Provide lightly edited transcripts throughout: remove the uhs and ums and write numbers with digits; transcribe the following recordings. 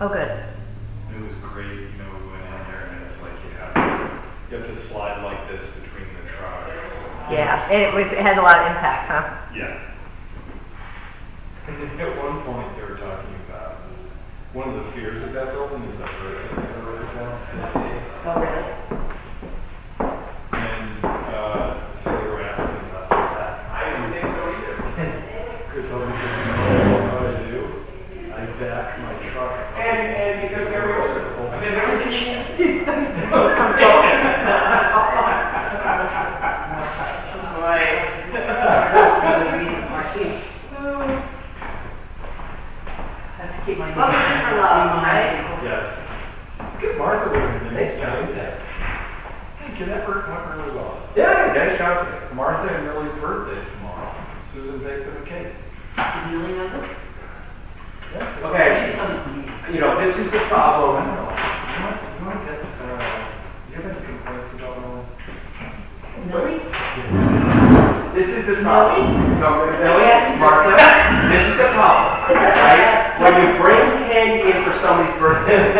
Oh, good. It was great, you know, we went in there and it's like you have to slide like this between the trucks. Yeah, it had a lot of impact, huh? Yeah. And then at one point they were talking about one of the fears of that building is that hurricanes are going to rip down and escape. Oh, really? And so they were asking about that. I don't think so either. Chris always said, you know what I do? I back my truck. And because there was a I mean, there was a Have to keep my. Love for love, right? Yes. Good Martha with her nice job. Hey, kid, that went really well. Yeah, nice job today. Martha and Millie's birthday's tomorrow. Susan baked them a cake. Does Millie know this? Yes. Okay, you know, this is the problem. You might get, do you have any complaints about Millie? Millie? This is the problem. No, Millie, Yeah. Martha, this is the problem, right? When you bring candy in for somebody's birthday,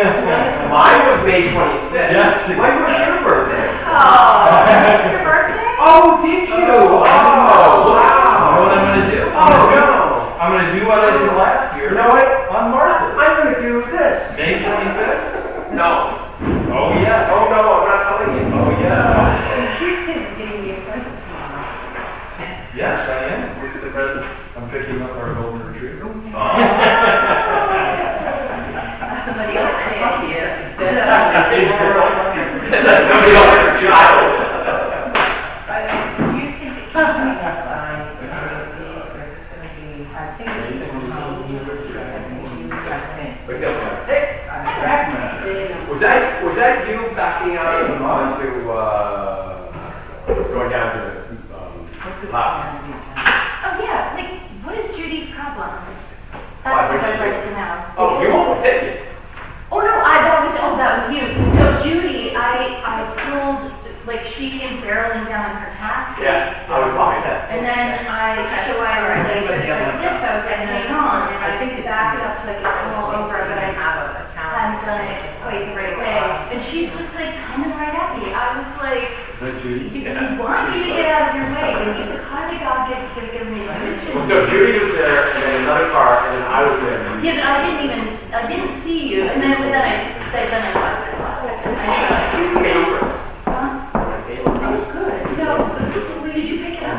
mine was May 25th. Yes, When was your birthday? Oh, it's your birthday? Oh, did you? Oh, wow. You know what I'm going to do? Oh, no. I'm going to do what I did last year. You know what? On Martha's. I'm going to do this. May 25th? No. Oh, yes. Oh, no, I'm not telling you. Oh, yes. She's giving me a present tomorrow. Yes, I am. Who's the president? I'm picking up our golden retriever. Somebody else say it to you. That's going to be like a child. Do you think it can be assigned to any of these, or is this going to be, I think it's going to be. Was that you backing out of the mud to, going down to Hopkins? Oh, yeah, like, what is Judy's problem? Why That's would what I'd she like do to know. Oh, you Because- almost hit me. Oh, no, that was you. So Judy, I pulled, like, she came barreling down in her taxi. Yeah, I would buy that. And then I was like this, I was like, hang on, and I think it backed up so I could pull over, but I have a town. hadn't done it quite the right way. And she's just like coming right at me. I was like, Is that Judy? you want me to get out of your way, and you kind of got to give me attention. So Judy was there, and then another car, and then I was there. Yeah, but I didn't see you, and then I saw it for the last second. I realized. Papers. Huh? Oh, good. No, did you pick it up?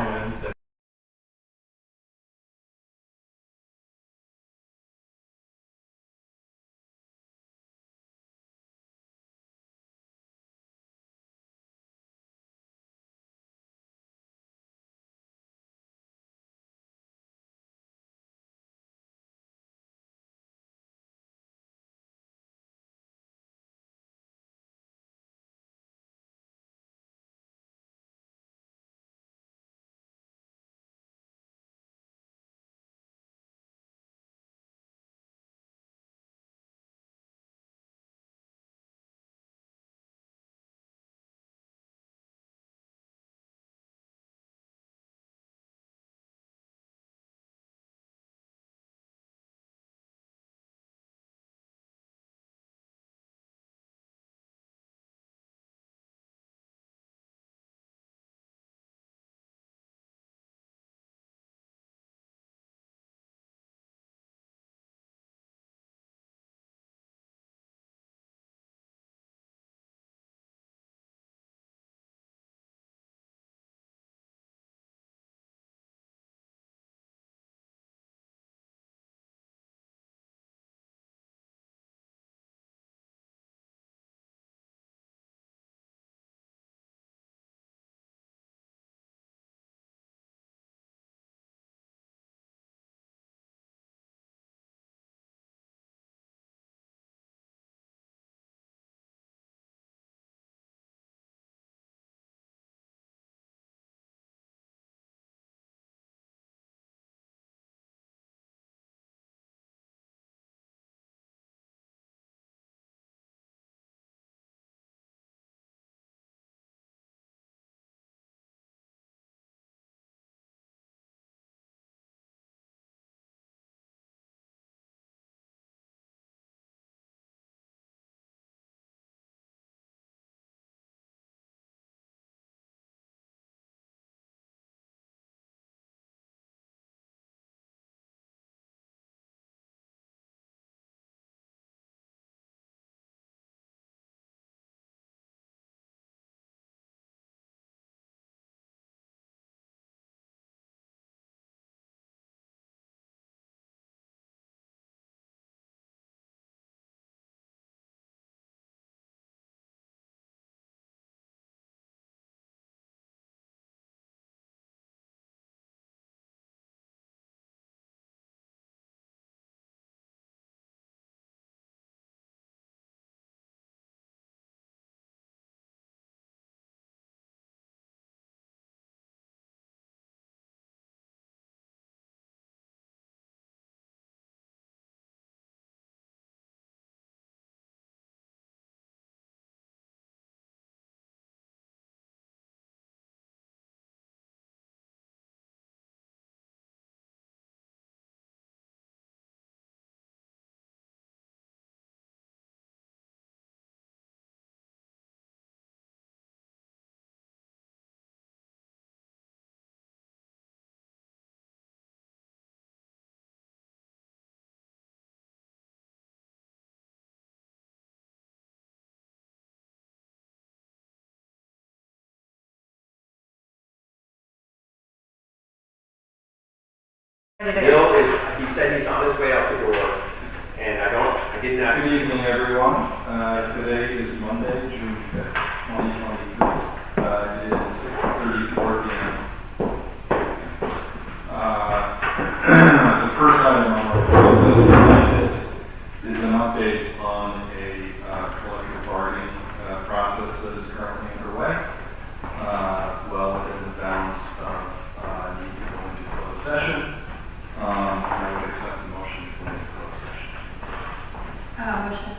Bill is, he said he's on his way out the door, and I did not. Good evening, everyone. Today is Monday, June 5th, 2023. It is 6:34 p.m. The first item on our agenda tonight is an update on a collective bargaining process that is currently underway. Well within the bounds of need to go into closed session. I would accept the motion to go into closed session. Motion.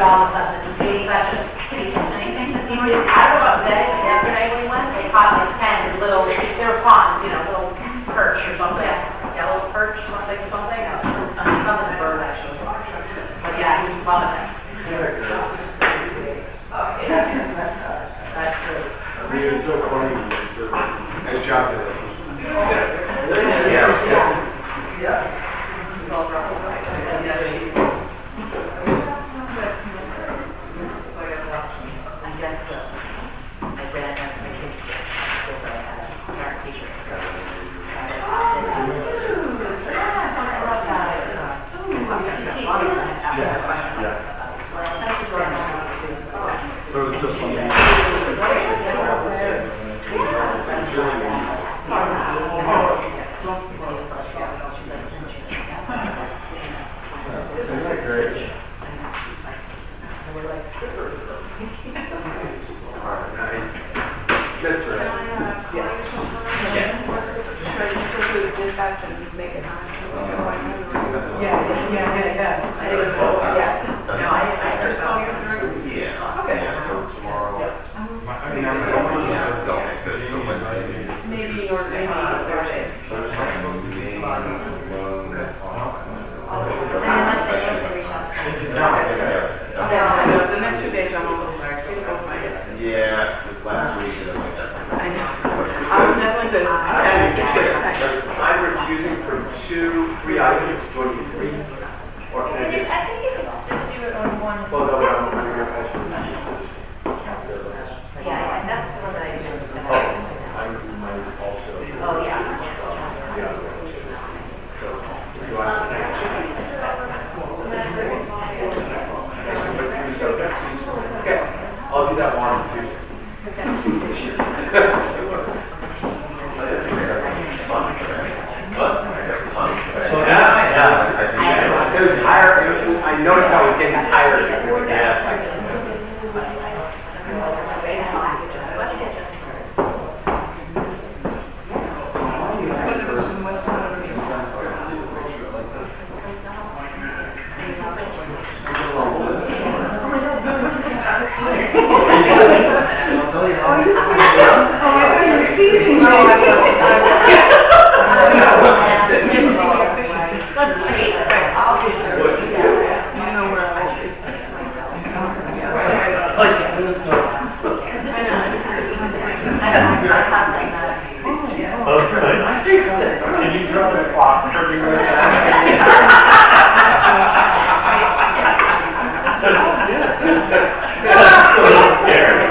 all the stuff that the state session. Did he teach anything this He morning? did, I don't know about today, but yesterday when we went, they caught like 10 little, they were ponds, you know, little perch or something. Yellow perch, something, something bird actually. But yeah, he was loving it. That's great. I mean, it's so funny. Nice job today. I guess my dad has my kids here, so I had a parent teacher. So it's so funny. Isn't that great? Just for that. Yeah, so tomorrow. I mean, I'm going Maybe, or maybe Thursday. The next 2 days I'm a little tired, I off my head. Yeah, last week, I know. I'm definitely good. I'm refusing from 3 items, do you want to do 3? Or can I do? I think you could just do it on one. Well, no, I'm going Yeah, and that's the one that I do. I'm also. Oh, yeah. So, do I have to? Okay, I'll do that one on Tuesday. So yeah. It was tired. I noticed I was getting tired. Can you drop the clock for me? That's a little scary.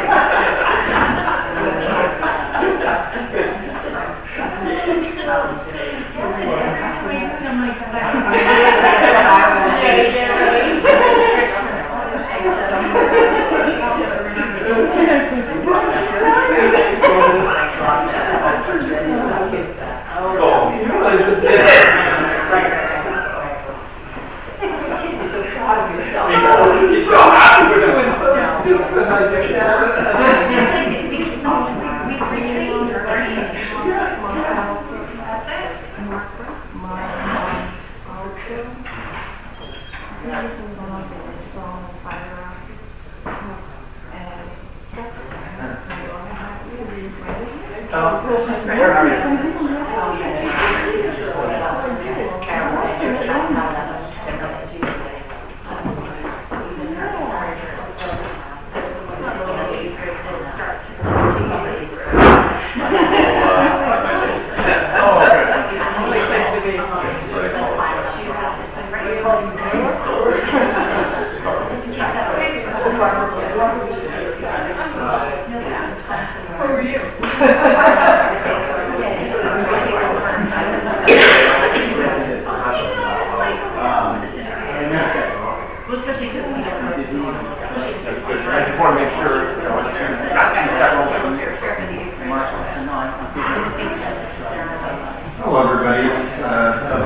Hello, everybody. It's 7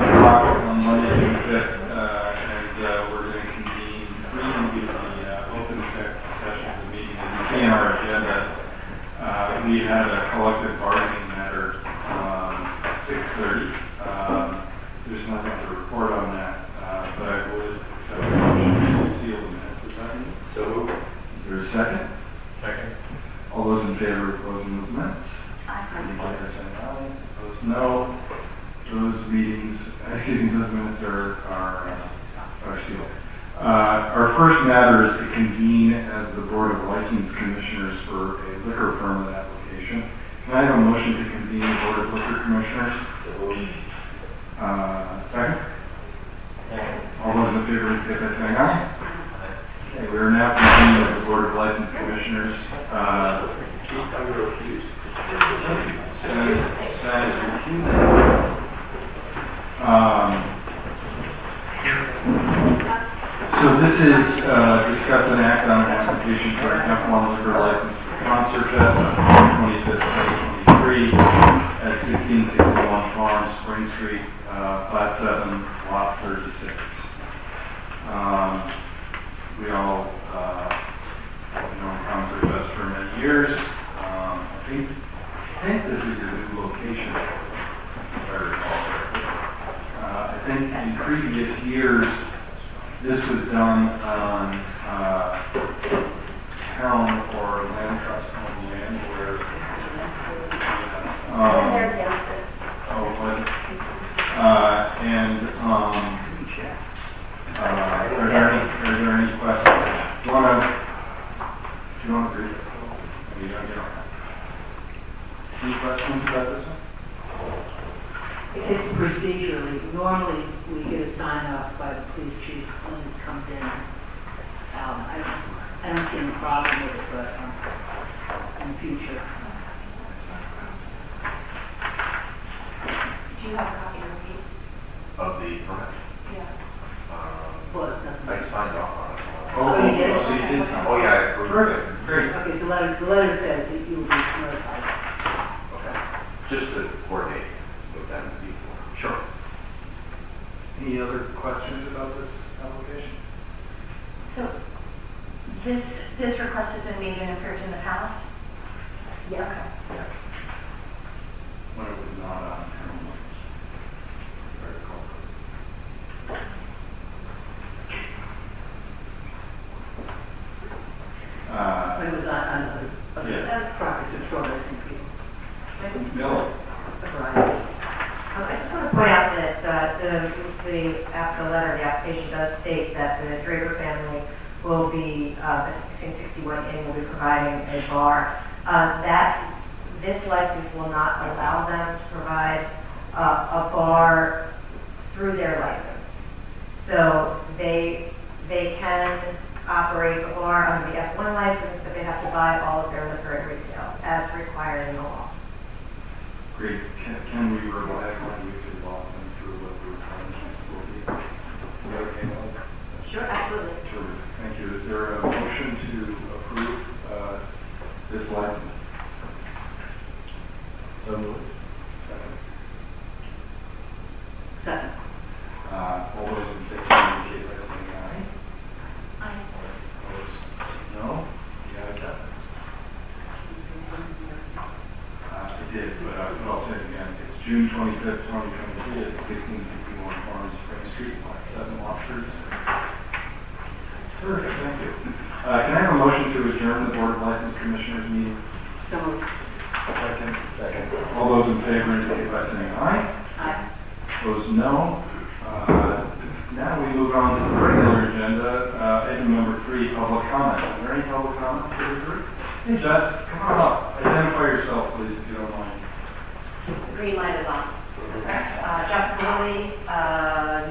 o'clock on Monday, June 5th, and we're going to reconvene the open session of the meeting. As you see in our agenda, we had a collective bargaining matter at 6:30. There's nothing to report on that, but I would accept the motion to seal the minutes. Is that me? favor of closing those minutes? Indicate by saying aye. Opposed, no. Those meetings, those minutes are sealed. Our first matter is to convene as the Board of License Commissioners for a liquor permit application. Can I have a motion to convene the Board of Liquor Commissioners? Second? All those in favor indicate by saying aye. Okay, we are now convened as the Board of License Commissioners. Sven is recusing. So this is discuss an act on an application for an F1 liquor license for Concert Fest on June 25th, 2023 at 1661 Farm, Spring Street, Plat 7, Lot 36. We all have known Concert Fest for many years. I think this is a new location, if I recall correctly. I think in previous years, this was done on town or land trust owned land where. Was it? Are there any questions? Do you want to read this? You don't get on. Any questions about this one? It's procedurally, normally we get a sign off by the police chief when this comes in. I don't see any problem with it, but in the future. Do you have a copy of the? Of the permit? Yeah. Well, it's nothing. I signed off on it. Oh, you did? So you did sign. Oh, yeah, I approved it. Perfect, great. Okay, so the letter says that you will be notified. Okay. Just to coordinate with them before. Sure. Any other questions about this application? So this request has been made and approved in the past? Yeah. Okay. Yes. When it was not on town. If I recall. When it was on Yes. property control racing people. Miller. I just want to point out that after the letter, the application does state that the Draper family will be, at 1661 Inn will be providing a bar. This license will not allow them to provide a bar through their license. So they can operate a bar under the F1 license, but they have to buy all of their liquor at retail, as required in the law. Great. Can we rely on you to walk them through what the requirements will be? Is that okay, Molly? Sure, absolutely. Sure. Thank you. Is there a motion to approve this license? So moved. Second. Second. All those in favor indicate by saying aye. Aye. Opposed? No? The ayes have it. I did, but I'll say it again. It's June 25th, 2023 at 1661 Farms, Spring Street, Lot 7, Lot 36. Terrific, thank you. Can I have a motion to adjourn the Board of License Commissioners meeting? So moved. Second. All those in favor indicate by saying aye. Aye. Opposed, no. Now we move on to the regular agenda. Item number 3, public comment. Is there any public comment for the group? Hey, Jess, come on up. Identify yourself, please, if you don't mind. The green light is on. Justin Lilly,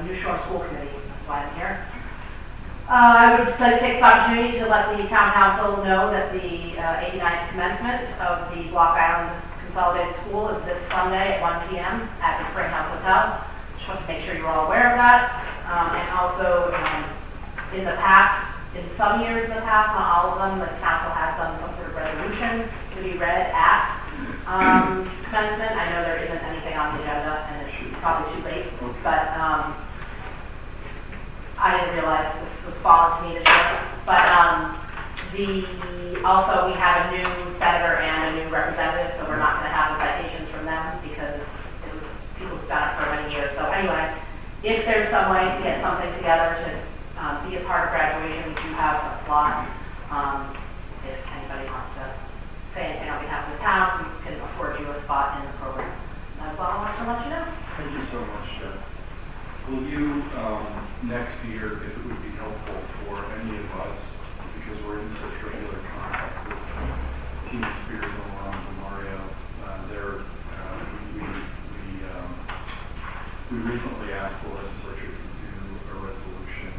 New Shore School Committee, that's why I'm here. I would just like to take the opportunity to let the town council know that the 89th commencement of the Block Island Consolidated School is this Sunday at 1 p.m. at the Spring House Hotel. Just want to make sure you're all aware of that. And also, in the past, in some years in the past, not all of them, the council has done some sort of resolution to be read at commencement. I know there isn't anything on the agenda, and it's probably too late, but I didn't realize this was falling to me this year. But also we have a new senator and a new representative, so we're not going to have the citations from them because it was people who've done it for many years. So anyway, if there's some way to get something together to be a part of graduation, we do have a slot. If anybody wants to say anything on behalf let you know. Thank you so much, Jess. Will you, next year, if it would be helpful for any of us, because we're in such regular contact with Team Spears and Alon Mario, we recently asked the legislature to do a resolution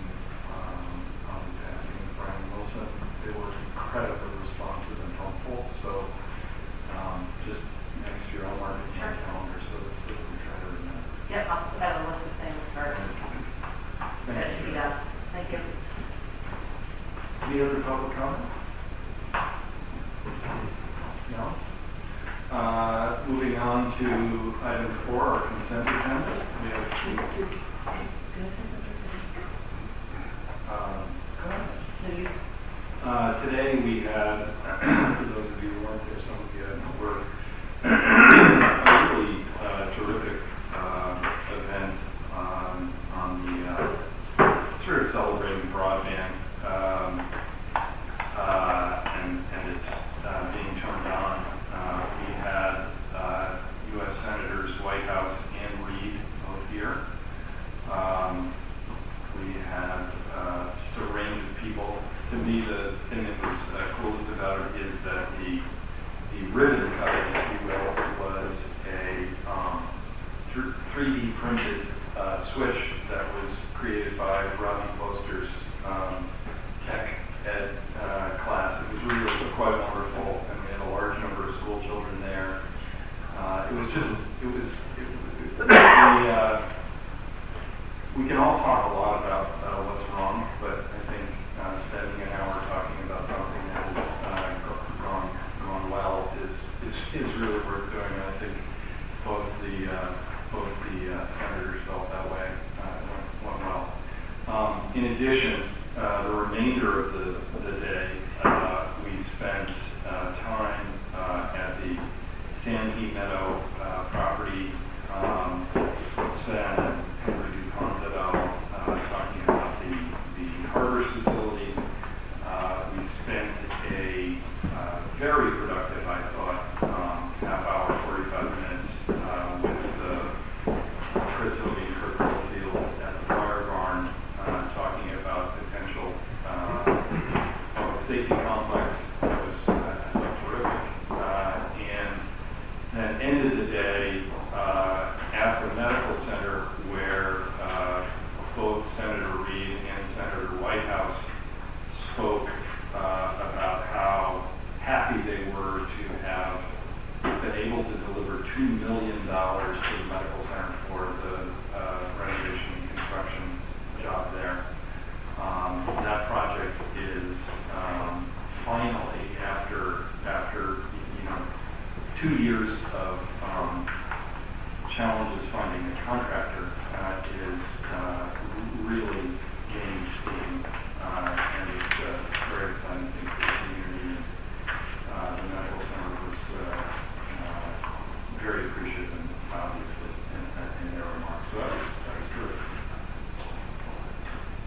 on the passing of Brian Wilson. They were incredibly responsive and helpful, so just next year I'll mark it in my calendar so that we try to remember. Yep, I'll put out a list of things first. That Thank should you. be done. Thank you. Any other public comment? No? Moving on to item 4, our consent agenda. We have today we had, for those of you who weren't there, some of you were a really terrific event on the sort of celebrating broadband and it's being turned on. We had U.S. Senators Whitehouse and Reid both here. We had just a range of people. To me, the thing that was coolest about it is that the ribbon cutting, if you will, was a 3D printed switch that was created by Robbie Foster's tech ed class. It was really quite wonderful, and we had a large number of school children there. We can all talk a lot about what's wrong, but I think spending an hour talking about something that has gone well is really worth doing. And I think both the senators felt that way. It went well. In addition, the remainder of the day, we spent time at the Sandy Meadow property. Sven and Henry DuPont talking about the harbors facility. We spent a very productive, I thought, half hour, 45 minutes with Chris Obie and Kirk Littlefield at the Fire Barn talking about potential public safety complex. That was terrific. And then ended the day at the medical center where both Senator Reid and Senator Whitehouse spoke about how happy they were to have been able to deliver $2 million to the medical center for the renovation and construction job there. That project is finally, after 2 years of challenges finding a contractor, is really gaining steam, and it's a very exciting thing for the community. The medical center was very appreciative, obviously, in their remarks. So that was good.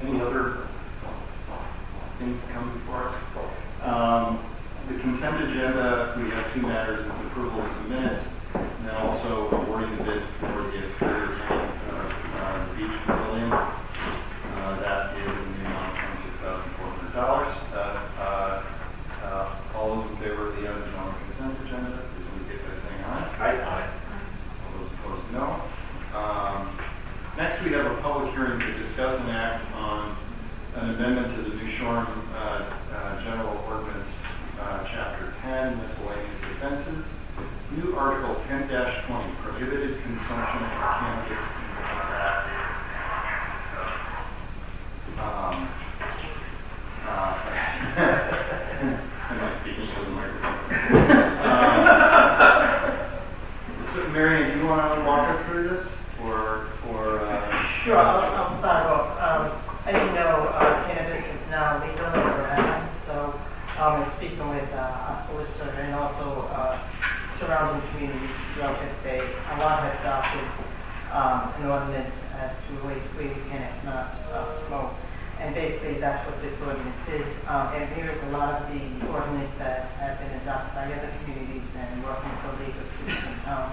Any other things to come before us? The consent agenda, we have 2 matters of approval of some minutes, and then also awarding the bid for the exterior paint of the beach pavilion. That is in the amount of $26,400. All those in favor of the items on the consent agenda, please indicate by saying aye. Aye. All those opposed, no. Next, we have a public hearing to discuss and act on an amendment to the New Shoreham General Ordinance, Chapter 10, Miscellaneous Offenses. New Article 10-20, Prohibited Consumption of Cannabis in Contract. Am I speaking to the microphone? So, Marion, do you want to walk us through this? Sure, I'll start off. As you know, cannabis is now legal in Rhode Island, so in speaking with our solicitor and also surrounding communities throughout the state, a lot have adopted an ordinance as to ways we cannot smoke. And basically, that's what this ordinance is. And here is a lot of the ordinance that have been adopted by other communities and working for legal cities in town.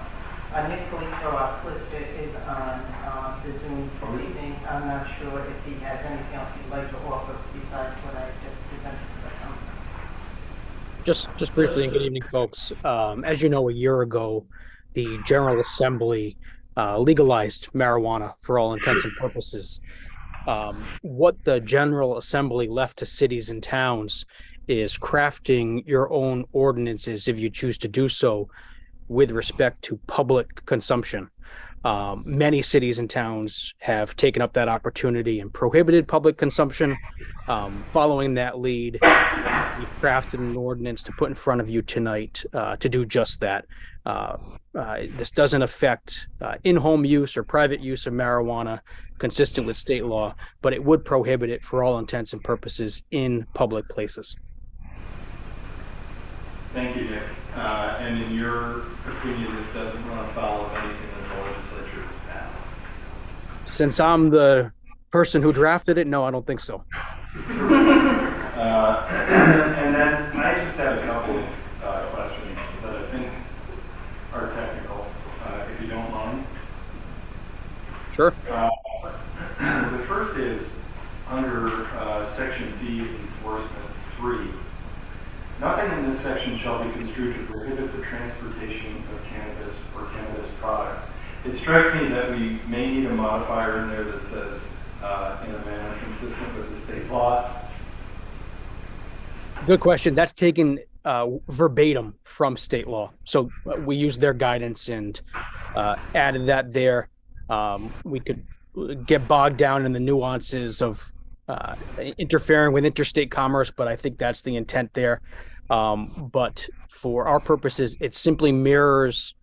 Nick Salico, our solicitor, is on the Zoom proceeding. I'm not sure if he has anything else he'd like to offer besides what I just presented to the council. Just briefly, and good evening, folks. As you know, a year ago, the General Assembly legalized marijuana for all intents and purposes. What the General Assembly left to cities and towns is crafting your own ordinances, if you choose to do so, with respect to public consumption. Many cities and towns have taken up that opportunity and prohibited public consumption. Following that lead, we crafted an ordinance to put in front of you tonight to do just that. This doesn't affect in-home use or private use of marijuana consistent with state law, but it would prohibit it for all intents and purposes in public places. Thank you, Nick. And in your opinion, this doesn't run afoul of anything that the legislature has passed? Since I'm the person who drafted it, no, I don't think so. And then I just have a couple of questions that I think are technical, if you don't mind. Sure. The first is under section D, enforcement 3. Nothing in this section shall be construed to prohibit the transportation of cannabis or cannabis products. It strikes me that we may need a modifier in there that says in a manner consistent with the state law. Good question. That's taken verbatim from state law. So we used their guidance and added that there. We could get bogged down in the nuances of interfering with interstate commerce, but I think that's the intent there. But for our purposes, it simply mirrors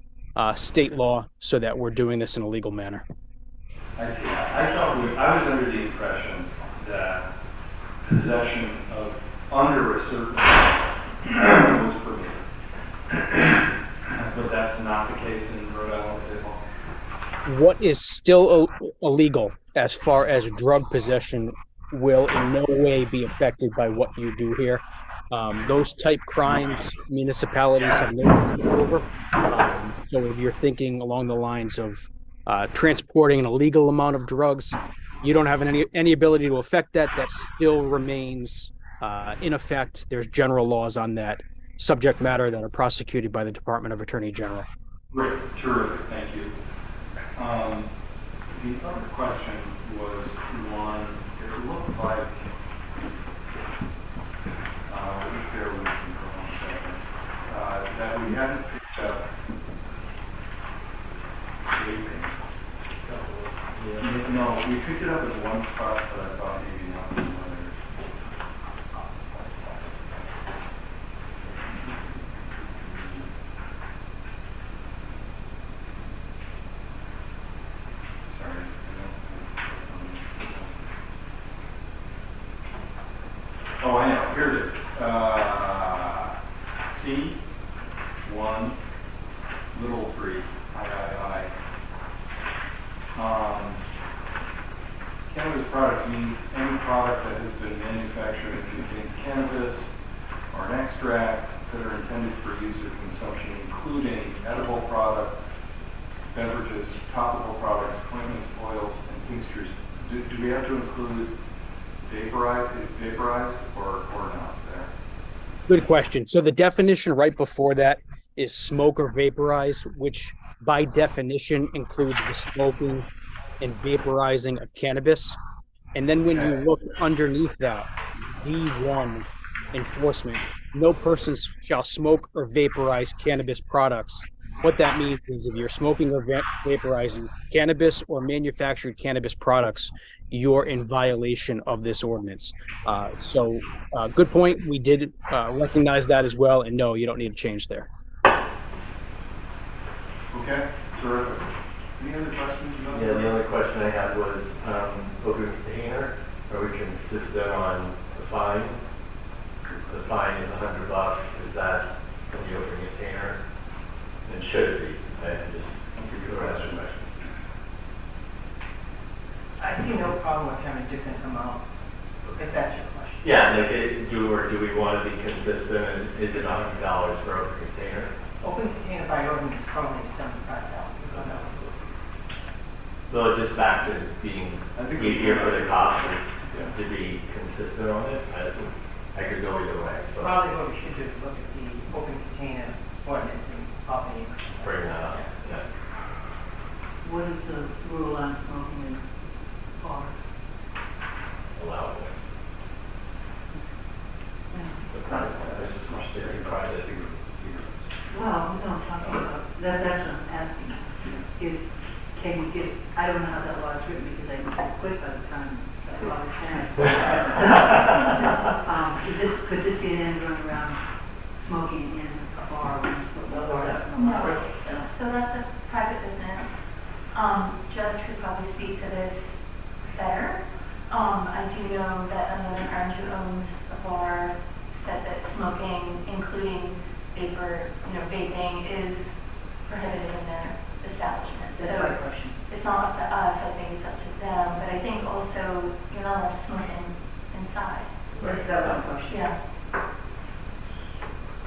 state law so that we're doing this in a legal manner. I see. I was under the impression that possession of under a certain amount was permitted. But that's not the case in Rhode Island state law. What is still illegal as far as drug possession will in no way be affected by what you do here. Those type crimes, municipalities have no control over. So if you're thinking along the lines of transporting an illegal amount of drugs, you don't have any ability to affect that. That still remains in effect. There's general laws on that subject matter that are prosecuted by the Department of Attorney General. Great, terrific, thank you. The other question was one, it looked like, just bear with me for 1 second, that we hadn't picked up vaping. No, we picked it up at one spot, but I thought maybe not in others. Sorry. Oh, I know. Here it is. C1, little 3, III. Cannabis products means any product that has been manufactured and contains cannabis or an extract that are intended for use or consumption, including edible products, beverages, topical products, ointments, oils, and tinctures. Do we have to include vaporized or not there? Good question. So the definition right before that is smoke or vaporize, which by definition includes the smoking and vaporizing of cannabis. And then when you look underneath that, D1 enforcement, no person shall smoke or vaporize cannabis products. What that means is if you're smoking or vaporizing cannabis or manufactured cannabis products, you're in violation of this ordinance. So good point. We did recognize that as well. And no, you don't need to change there. Okay, terrific. Any other questions about that? Yeah, the only question I had was, open container, are we consistent on the fine? The fine is $100, is that when you open a container? And should it be? That's a good question. I see no problem with having different amounts, if that's your question. Yeah, like, do we want to be consistent, and is it $100 for open container? Open container by ordinance currently is $75. So just back to being I think easier for the cops is Yeah. to be consistent on it. I could go either way, so Probably what we should do is look at the open container ordinance and probably. bring that up, yeah. What is the rule on smoking in bars? Allow it. The private, this is much different private. Well, no, I'm talking about, that's what I'm asking. Is, can we get, I don't know how that law is written because I quit by the time that law was passed. So, could this be an end run around smoking in a bar when the bar doesn't allow it? So that's a private business. Jess could probably speak to this better. I do know that another friend who owns a bar said that smoking, including vaping is prohibited in their establishment. That's So my question. it's not up to us, I think it's up to them, but I think also you're not allowed to smoke inside. That was my question. Yeah.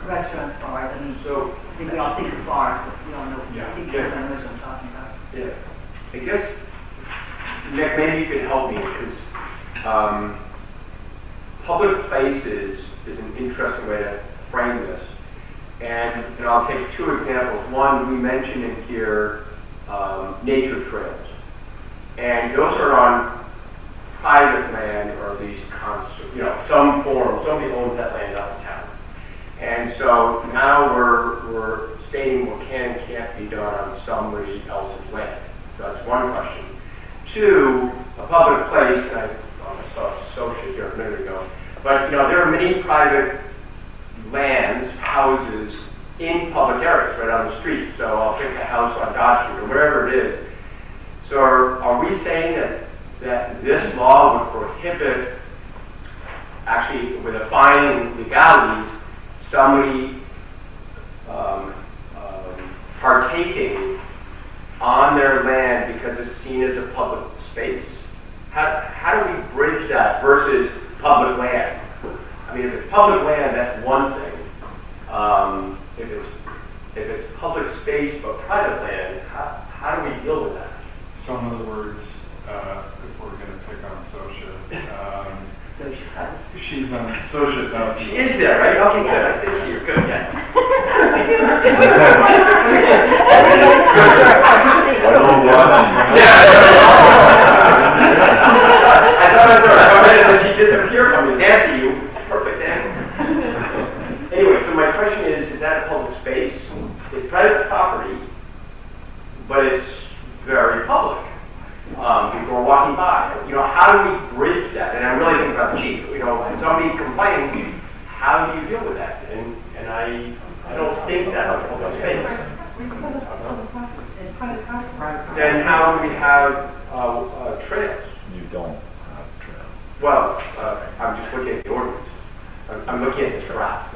Restaurants, bars, I mean, So, I think we all think of bars, but we all know, Yeah. I think everyone knows what I'm talking about. yeah, I guess, Nick, maybe you could help me, because public places is an interesting way to frame this. And I'll take two examples. One, we mentioned in here, nature trails. And those are on private land, or at least some form, somebody owns that land up in town. And so now we're stating what can and can't be done on somebody else's land. So that's one question. Two, a public place, and I saw an associate here a minute ago, but there are many private lands, houses in public areas, right on the street. So I'll pick a house on Dodge Street or wherever it is. So are we saying that this law would prohibit, actually with a fine and legalities, somebody partaking on their land because it's seen as a public space? How do we bridge that versus public land? I mean, if it's public land, that's one thing. If it's public space but private land, how do we deal with that? So in other words, if we're gonna pick on Socia, So she's got this. she's on Socia's house. She is there, right? Okay, good. I this year, good, yeah. I thought I saw her come in and then she disappeared from me. Nancy, you perfect then. Anyway, so my question is that a public space? It's private property, but it's very public. People are walking by. How do we bridge that? And I'm really thinking about the chief. When somebody complaining, how do you deal with that? And I don't think that's a public space. Then how do we have trails? You don't have trails. Well, I'm just looking at the ordinance. I'm looking at the draft.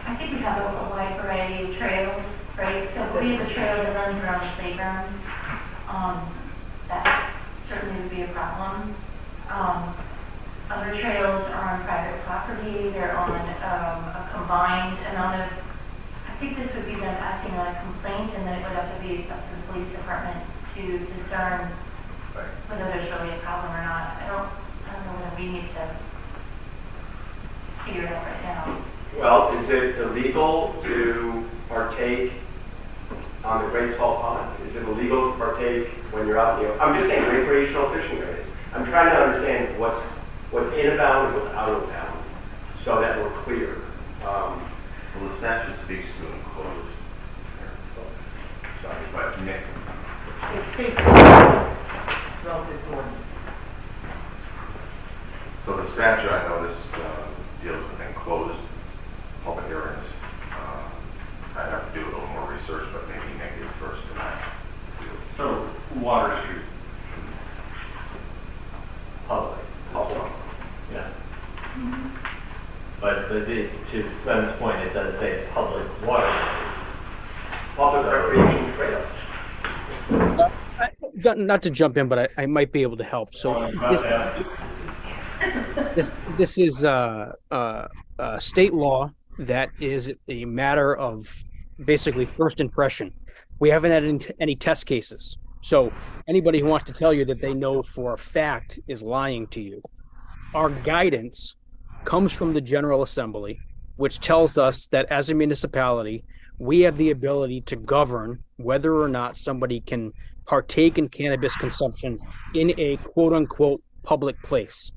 I think we have a wide variety of trails, right? So we have a trail that runs around the playground. That certainly would be a problem. Other trails are on private property. They're on a combined amount of, I think this would be them acting on a complaint, and then it would have to be up to the police department to discern whether there's really a problem or not. I don't know whether we need to figure it out right now. Well, is it illegal to partake on the Great Salt Pond? Is it illegal to partake when you're out in the, I'm just saying recreational fishing areas. I'm trying to understand what's in a bound and what's out of bound so that we're clear. Well, the statute speaks to enclosed. Sorry, but Nick. It states relative to ordinance. So the statute, I know this deals with enclosed public areas. I'd have to do a little more research, but maybe Nick is first in that. So Water Street. Public. Yeah. But to Sven's point, it does say public water. Public recreation trails. Not to jump in, but I might be able to help. So this is state law that is a matter of basically first impression. We haven't had any test cases. So anybody who wants to tell you that they know for a fact is lying to you. Our guidance comes from the General Assembly, which tells us that as a municipality, we have the ability to govern whether or not somebody can partake in cannabis consumption in a quote unquote public place.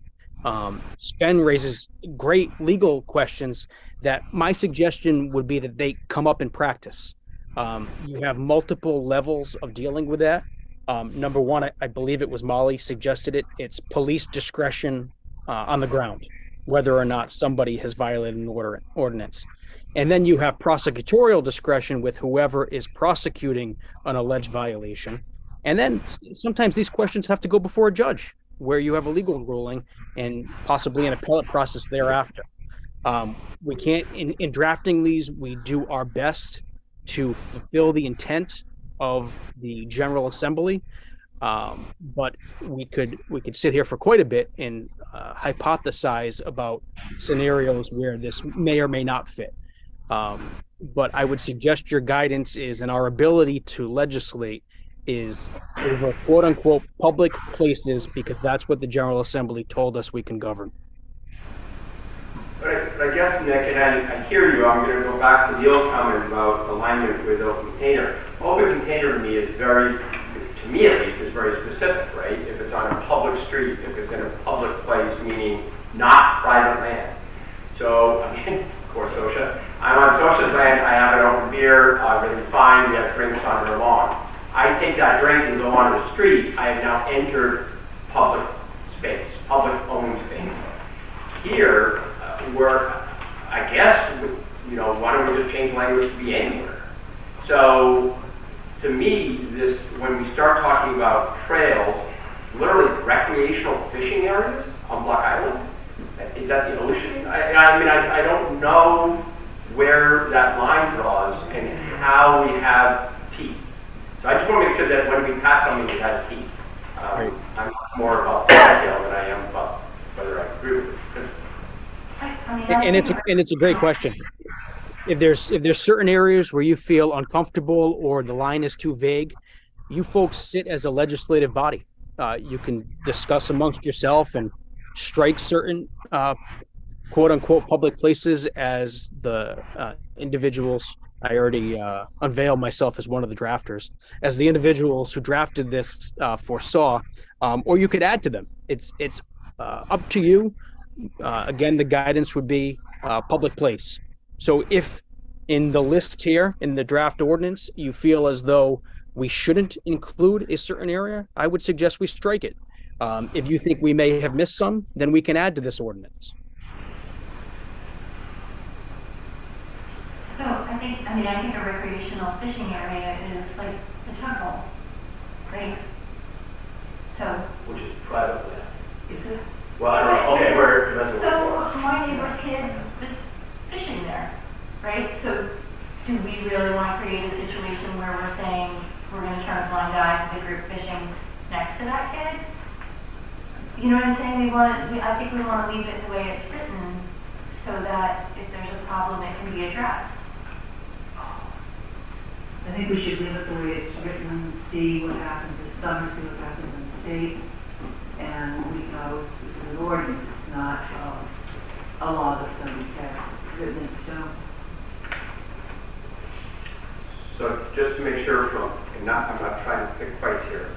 Sven raises great legal questions that my suggestion would be that they come up in practice. You have multiple levels of dealing with that. Number one, I believe it was Molly suggested it. It's police discretion on the ground, whether or not somebody has violated an ordinance. And then you have prosecutorial discretion with whoever is prosecuting an alleged violation. And then sometimes these questions have to go before a judge, where you have a legal ruling and possibly an appellate process thereafter. We can't, in drafting these, we do our best to fulfill the intent of the General Assembly. But we could sit here for quite a bit and hypothesize about scenarios where this may or may not fit. But I would suggest your guidance is, and our ability to legislate is over quote unquote public places, because that's what the General Assembly told us we can govern. But I guess, Nick, and I hear you, I'm going to go back to Neil's comment about alignment with open container. Open container to me is very, to me at least, is very specific, right? If it's on a public street, if it's in a public place, meaning not private land. So, I mean, of course, Sosha. I'm on Sosha's land, I have an open beer, everything's fine, we have drinks on her lawn. I take that drink and go on the street, I have now entered public space, public owned space. Here, where I guess, you know, why don't we just change language to be anywhere? So, to me, this, when we start talking about trails, literally recreational fishing areas on Block Island, is that the ocean? I mean, I don't know where that line draws and how we have teeth. So I just want to make sure that when we pass something, it has teeth. Right. I'm more about the detail than I am about whether I agree with it. And it's a great question. If there's certain areas where you feel uncomfortable or the line is too vague, you folks sit as a legislative body. You can discuss amongst yourself and strike certain quote unquote public places as the individuals. I already unveil myself as one of the drafters, as the individuals who drafted this foresaw, or you could add to them. It's up to you. Again, the guidance would be public place. So if in the list here, in the draft ordinance, you feel as though we shouldn't include a certain area, I would suggest we strike it. If you think we may have missed some, then we can add to this ordinance. So I think a recreational fishing area is like the tug hole, right? So. Which is private land. Is it? Well, I don't know, okay, we're domestic. So my neighbor's kid was fishing there, right? So do we really want to create a situation where we're saying we're going to turn a blind eye to the group fishing next to that kid? You know what I'm saying? I think we want to leave it the way it's written so that if there's a problem, it can be addressed. I think we should leave it the way it's written, see what happens this summer, see what happens in the state, and we know this is an ordinance, it's not a law that's going to be passed, written in stone. So just to make sure, I'm not trying to pick fights here,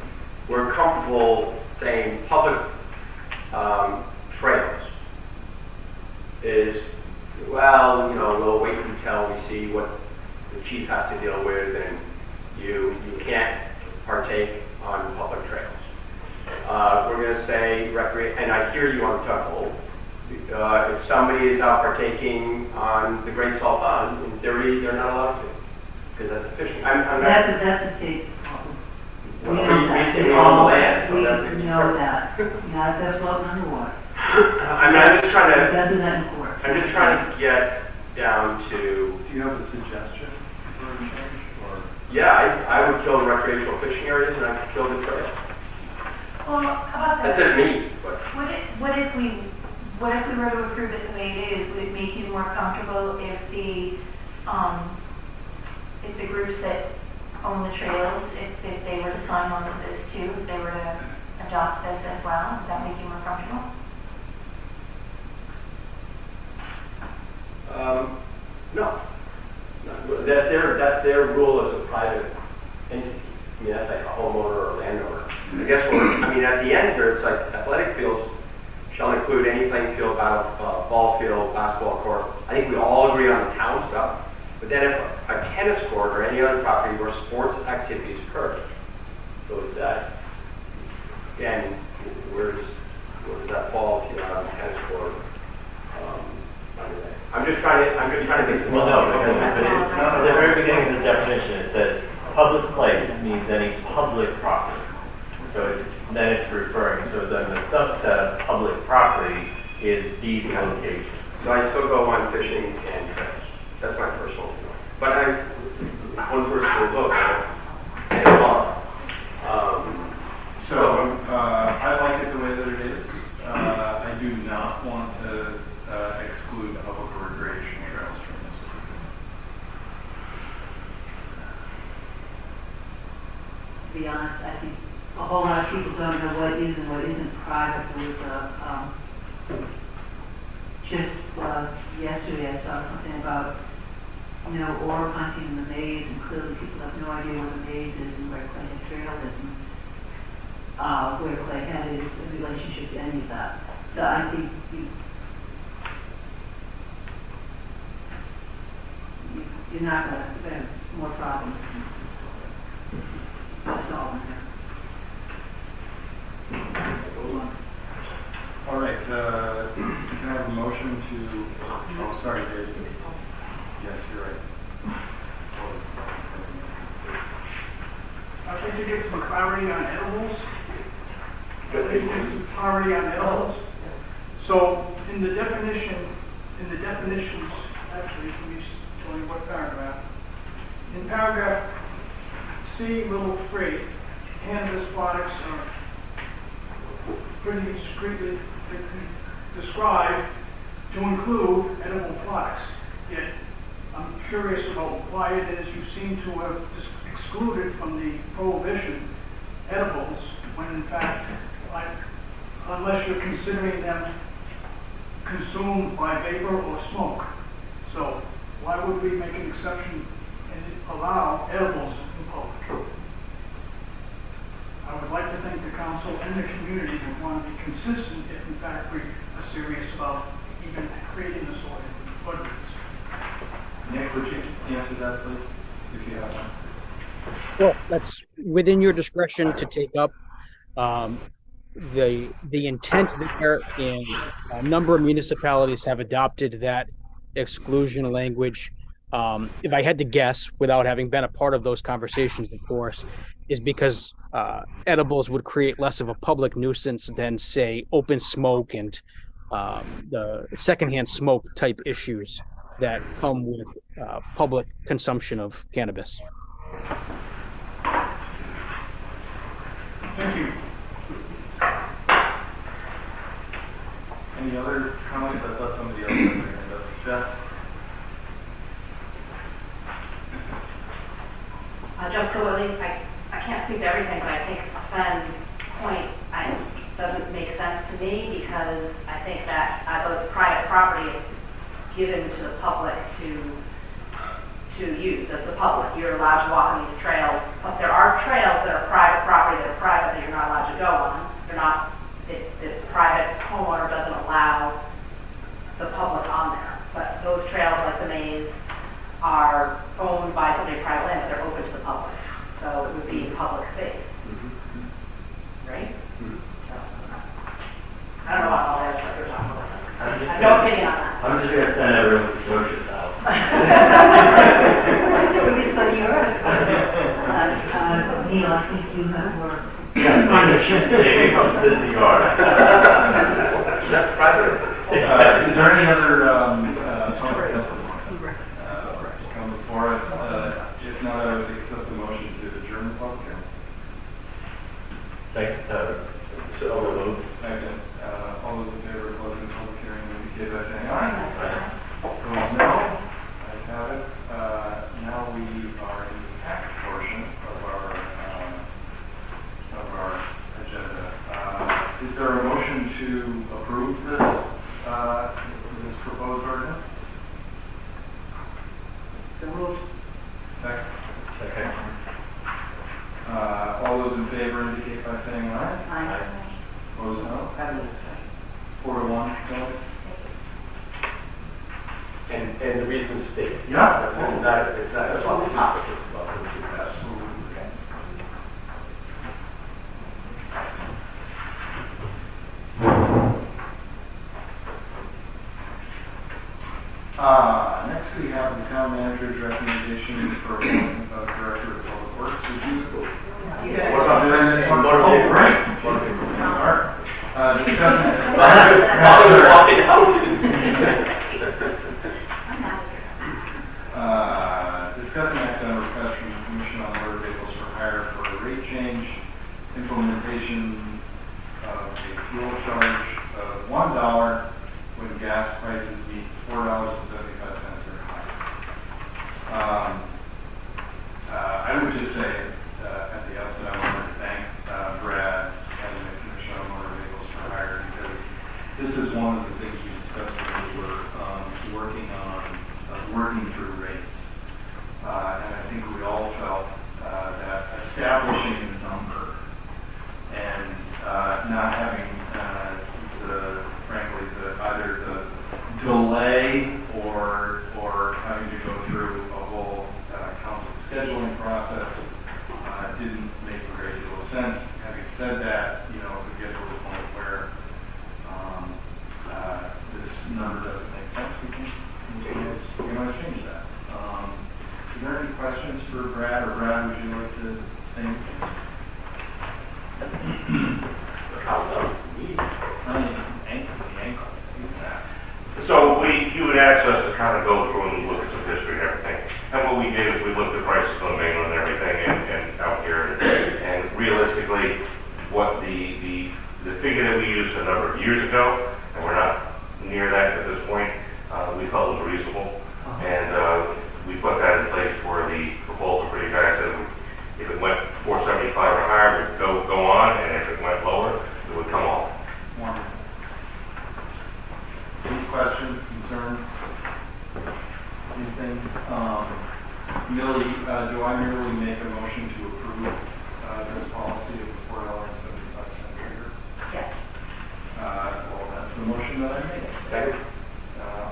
we're comfortable saying public trails is, well, you know, we'll wait until we see what the chief has to deal with, and you can't partake on public trails. We're going to say and I hear you on the tug hole. If somebody is out partaking on the Great Salt Pond, in theory, they're not allowed to, because that's a fishing. That's a state's problem. Well, We know that. we own the land, so We that's know that. Not that floating underwater. I'm just trying We to. gotta do that in court. I'm just trying to get down to. Do you have a suggestion for a change, or? Yeah, I would kill the recreational fishing areas, and I could kill the trail. Well, how about this? That's just me, but. What if we were to approve it the way it is? Would it make you more comfortable if the groups that own the trails, if they were to sign on to this too, if they were to adopt this as well, would that make you more comfortable? No. No. That's their rule as a private entity. I mean, that's like a homeowner or a landowner. I guess at the end here, it's like athletic fields shall include any playing field, ball field, basketball court. I think we all agree on the town stuff. But then if a tennis court or any other property where sports activities occur, so is that, again, where does that fall if you have a tennis court? I'm just trying to think. Well, no, but it's not, at the very beginning of this definition, it says public place means any public property. So then it's referring, so then the subset of public property is these locations. So I still go on fishing and trails. That's my personal view. But one person will look at it all. I like it the way that it is. I do not want to exclude public or recreational trails from this. To be honest, I think a whole lot of people don't know what is and what isn't private. There was just yesterday I saw something about ore hunting in the maze, and clearly people have no idea where the maze is and where Clay Head Trail is, and where Clay Head is in relationship to any of that. So I think you're not going to have more problems solving there. All right, can I have a motion to, oh, sorry, David. Yes, you're right. I'd like to get some clarity on edibles. I'd like to get some clarity on edibles. So in the definitions, actually, let me tell you what paragraph. In paragraph C, little 3, cannabis products are pretty discreetly described to include edible products. Yet, I'm curious about why it is you seem to have excluded from the prohibition edibles, when in fact, unless you're considering them consumed by vapor or smoke. So why would we make an exception and allow edibles in public? I would like to think the council and the community would want to be consistent if in fact we are serious about even creating this ordinance. Nick, would you answer that, please, if you have one? Well, that's within your discretion to take up. The intent there, and a number of municipalities have adopted that exclusion language. If I had to guess, without having been a part of those conversations, of course, is because edibles would create less of a public nuisance than, say, open smoke and the secondhand smoke type issues that come with public consumption of cannabis. Thank you. Any other comments? I thought somebody else had their hand up. Jess? Jessica Willie, I can't speak to everything, but I think Sven's point doesn't make sense to me, because I think that those private property is given to the public to use as the public. You're allowed to walk on these trails, but there are trails that are private property that are private that you're not allowed to go on. They're not, the private homeowner doesn't allow the public on there. But those trails, like the maze, are owned by somebody private land, but they're open to the public. So it would be public space. Right? So, I don't know about all that stuff you're talking about. I have no opinion on that. I'm just gonna send everyone to Socius House. Neil, I think you have more. Maybe come sit in the yard. That's private. Is there any other public testimony come before us? If not, I would accept the motion to adjourn the public hearing. Second. Second. All those in favor of closing the public hearing indicate by saying aye. Opposed, no. Ayes have it. Now we are in the act portion. this proposed ordinance? So moved. Second. Second. All those in favor indicate by saying aye. Aye. Opposed, no. I will. 4-1, Kelly? And the reason to state. Yeah. That's on the topic, it's about the two. Absolutely. Next we have the town manager's recommendation for appointment of director of public works. Would you? What about doing this one? Oh, great. Discussing. Discussing act on request from the Commission on Motor Vehicles for Hire for a rate change, implementation of a fuel charge of $1 when gas prices meet $4.75 or higher. I would just say at the outset, I wanted to thank Brad and the Commission on Motor Vehicles for Hire, because this is one of the things we discussed when we were working through rates. And I think we all felt that establishing a number and not having frankly, either the delay or having to go through a whole council scheduling process didn't make a great deal of sense. Having said that, if we get to the point where this number doesn't make sense, we can always change that. Are there any questions for Brad, or Brad, would you like to say anything? So you had asked us to kind of go through and look at some history and everything. And what we did is we looked at prices on mainland and everything and out here. And realistically, what the figure that we used a number of years ago, and we're not near that at this point, we felt was reasonable. And we put that in place for the proposal for you guys. And if it went 475 or higher, we'd go on, and if it went lower, it would come off. Wonderful. Any questions, concerns? Anything? Millie, do I merely make a motion to approve this policy of the $4.75 figure? Yes. Well, that's the motion that I made. Second.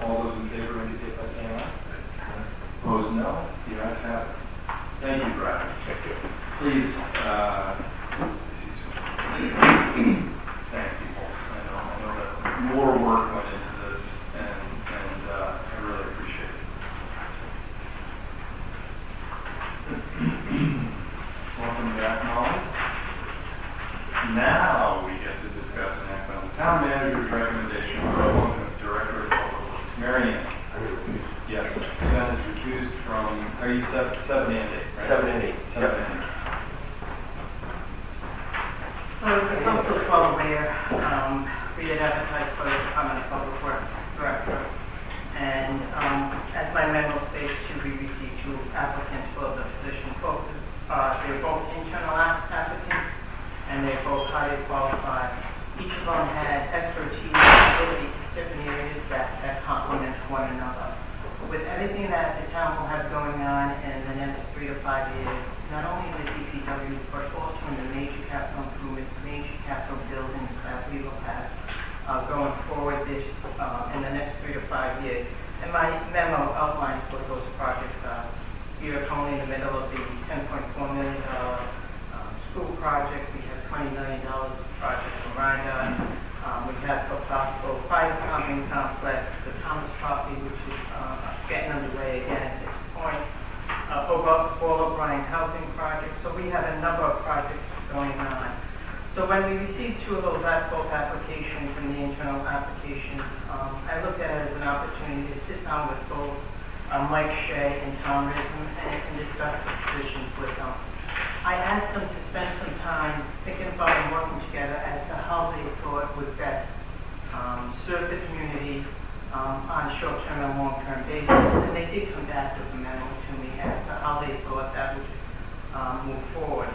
All those in favor indicate by saying aye. Opposed, no. The ayes have it. Thank you, Brad. Thank you. Please, please thank people. I know that more work went into this, and I really appreciate it. Welcome back, Molly. Now we get to discuss and act on the town manager's recommendation for appointment of director of public works. Mary Ann. Yes, Sven is recused from, are you 7 and 8, right? 7 and 8. 7 and 8. So as the council is well aware, we had advertised for the Department of Public Works Director. And as my memo states, we received 2 applicants for the position. They're both internal applicants, and they're both highly qualified. Each of them had expertise and ability in different areas that complement one another. With everything that the town will have going on in the next 3 to 5 years, not only in the DPW, but also in the major capital improvements, major capital buildings that we will have going forward in the next 3 to 5 years. And my memo outlines what those projects are. We are currently in the middle of the $10.4 million school project. We have $20 million project from Rhino. We have the possible fire pumping complex, the Thomas property, which is getting underway again at this point. All O'Brien housing project. So we have a number of projects going on. So when we received 2 of those both applications and the internal applications, I looked at it as an opportunity to sit down with both Mike Shea and Tom Risman and discuss the positions with them. I asked them to spend some time thinking about and working together as to how they thought would best serve the community on a short-term and long-term basis. And they did come back with a memo to me as to how they thought that would move forward.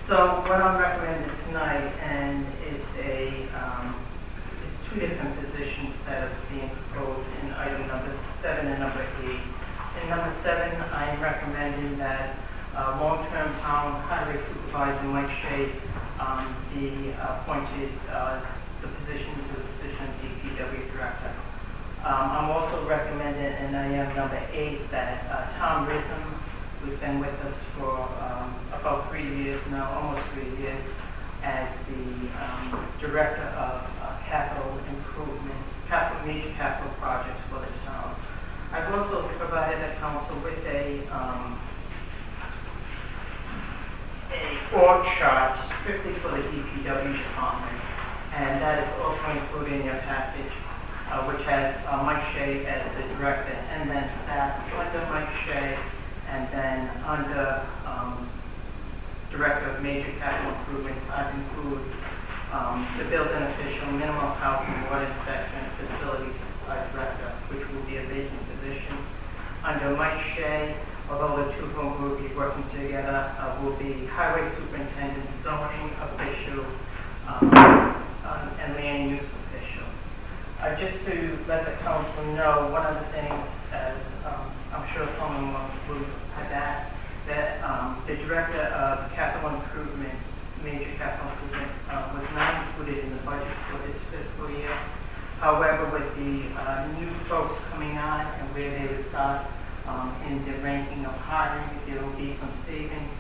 So what I'm recommending tonight is 2 two different positions that are being proposed in item number 7 and number 8. In number 7, I'm recommending that long-term town highway supervisor Mike Shea be appointed the position to the position of DPW director. I'm also recommending in item number 8 that Tom Rissom, who's been with us for about 3 years now, almost 3 years, as the director of capital improvement, major capital projects for the town. I've also provided the council with a org chart strictly for the DPW department, and that is also included in your package, which has Mike Shea as the director, and then staff under Mike Shea, and then under director of major capital improvements, I've included the building official, minimum housing, water inspection, facilities director, which will be a vacant position. Under Mike Shea, although the two of them will be working together, will be highway superintendent, zoning official, and land use official. Just to let the council know, one of the things, as I'm sure someone will have asked, that the director of capital improvements, major capital improvements, was not included in the budget for this fiscal year. However, with the new folks coming on and where they would start in the ranking of hiring, there will be some savings,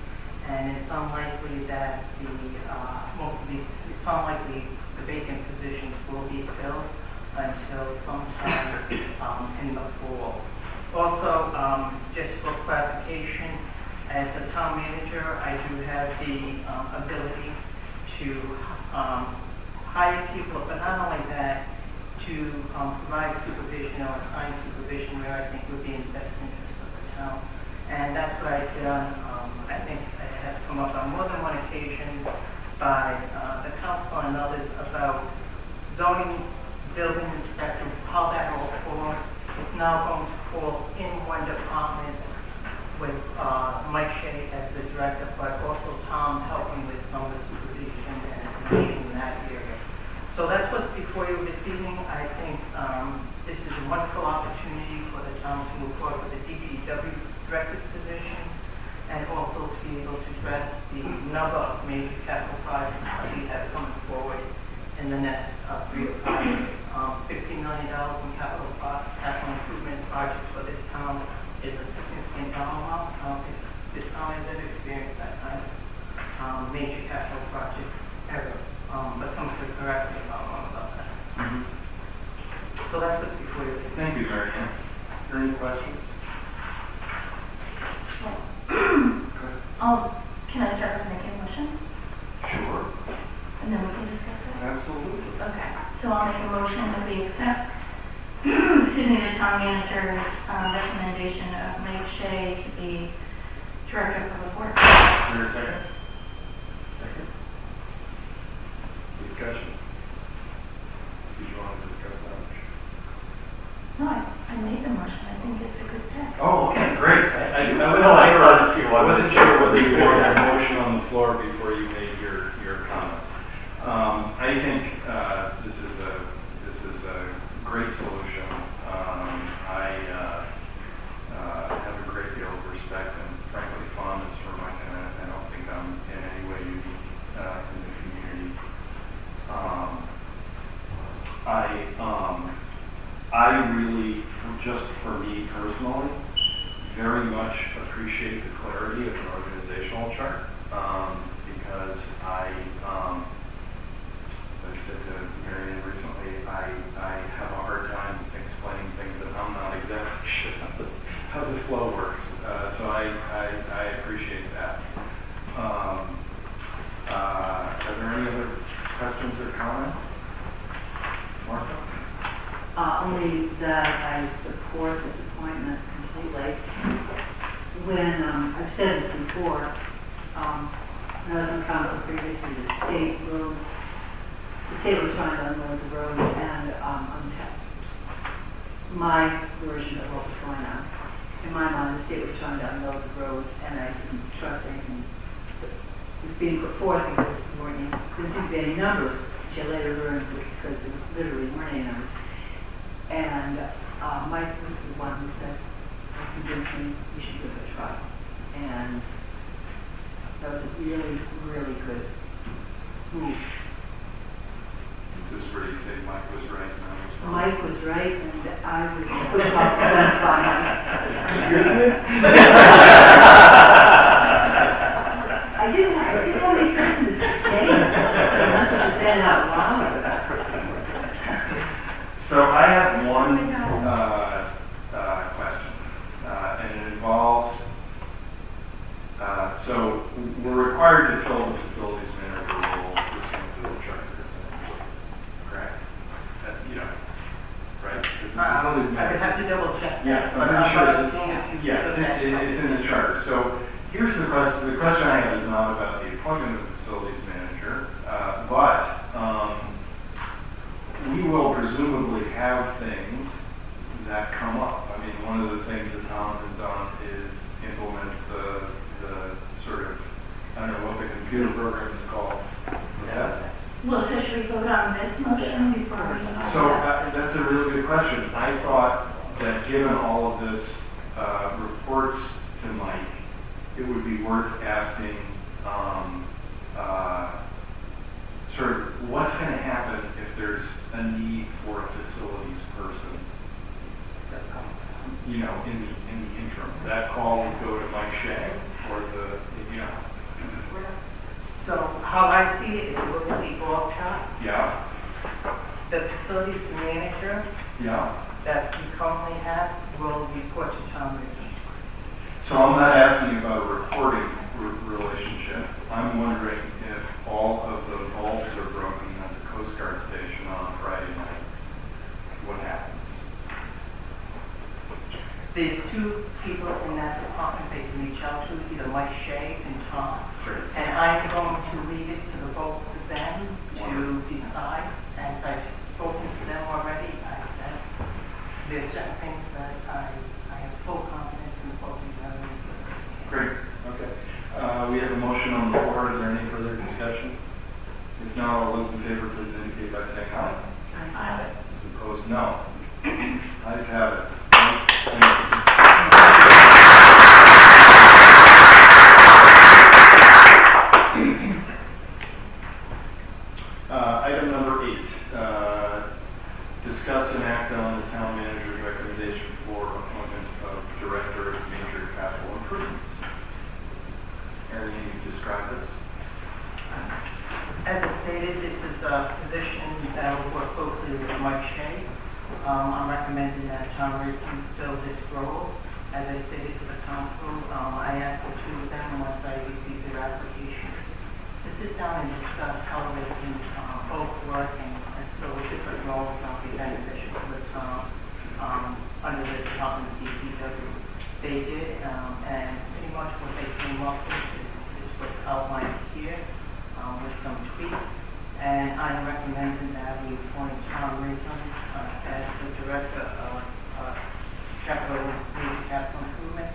and it's unlikely that it's unlikely the vacant positions will be filled until sometime in the fall. Also, just for clarification, as a town manager, I do have the ability to hire people, but not only that, to provide supervision or assign supervision where I think would be in the best interest of the town. And that's what I've done. I think it has come up on more than one occasion by the council and others about zoning, building inspector, how that all falls. It's now going to fall in one department with Mike Shea as the director, but also Tom helping with some of the supervision and leading in that area. So that's what's before you this evening. I think this is a wonderful opportunity for the town to move forward with the DPW director's position, and also to be able to address the number of major capital projects that we have coming forward in the next 3 to 5 years. $50 million in capital improvement projects for this town is a significant dollar amount. I don't think this town has ever experienced that kind of major capital projects ever. But someone could correct me if I'm wrong about that. So that's what's before you. Thank you, Mary Ann. Are there any questions? Can I start with making a motion? Sure. And then we can discuss it? Absolutely. Okay, so I'll make a motion that we accept, excuse me, the town manager's recommendation of Mike Shea to be director of public works. Is there a second? Second. Discussion. Did you want to discuss that? No, I made the motion. I think it's a good pick. Oh, okay, great. I wasn't sure whether you had a motion on the floor before you made your comments. I think this is a great solution. I have a great deal of respect and frankly fondness for Mike, and I don't think I'm in any way unique in the community. I really, just for me personally, very much appreciate the clarity of an organizational chart, because I said to Marion recently, I have a hard time explaining things that I'm not exactly sure how the flow works. So I appreciate that. Are there any other questions or comments? Martha? Only that I support this appointment completely. When, I've said this before, when I was on council previously, the state was trying to unload the roads, and my version of what was going on. In my mind, the state was trying to unload the roads, and I didn't trust anything that was being put forth because there didn't seem to be any numbers which I later learned because they literally weren't ANRs. And Mike was the one who said, convinced me we should give it a try. And that was a really, really good move. Is this where you say Mike was right and I was wrong? Mike was right, and I was pushed off the fence on I didn't want to get in this game. I'm not supposed to say it out loud. So I have one question, and it involves, so we're required to fill the facilities manager role pursuant to the charter, correct? Right? I would have to double check. Yeah, But I'm I'm pretty seeing sure if you yeah, put that. it's in the charter. So here's the question. The question I have is not about the appointment of the facilities manager, but we will presumably have things that come up. I mean, one of the things that Tom has done is implement the sort of, I don't know what the computer program is called. What's that? Well, so should we vote on this motion before we? So that's a really good question. I thought that given all of this reports to Mike, it would be worth asking sort of what's going to happen if there's a need for a facilities person, in the interim. That call would go to Mike Shea or So how I see it, it will be org chart. Yeah, The facilities manager yeah. that we currently have will report to town meeting. So I'm not asking about a reporting relationship. I'm wondering if all of the bulbs are broken at the Coast Guard station on a Friday night, what happens? There's two people in that department they can reach out to, either Mike Shea and Tom. Sure. And I'm going to leave it to the both of them to decide. As I've spoken to them already, there's certain things that I have full confidence in both of them. Great, okay. We have a motion on the floor. Is there any further discussion? If not, all those in favor, please indicate by saying aye. Aye. Those opposed, no. Ayes have it. Thank you. Item number 8, discuss and act on the town manager's recommendation for appointment of director of major capital improvements. Aaron, you describe this? As I stated, this is a position that will work closely with Mike Shea. I'm recommending that Tom Reason fill this role. As I stated to the council, I asked the two of them, once I received their applications, to sit down and discuss how they can both work and fill different roles that will be beneficial to the town under the Department of DPW. They did, and pretty much what they came up with is what's outlined here with some tweaks. And I'm recommending that we appoint Tom Reason as the Director of Major Capital Improvement.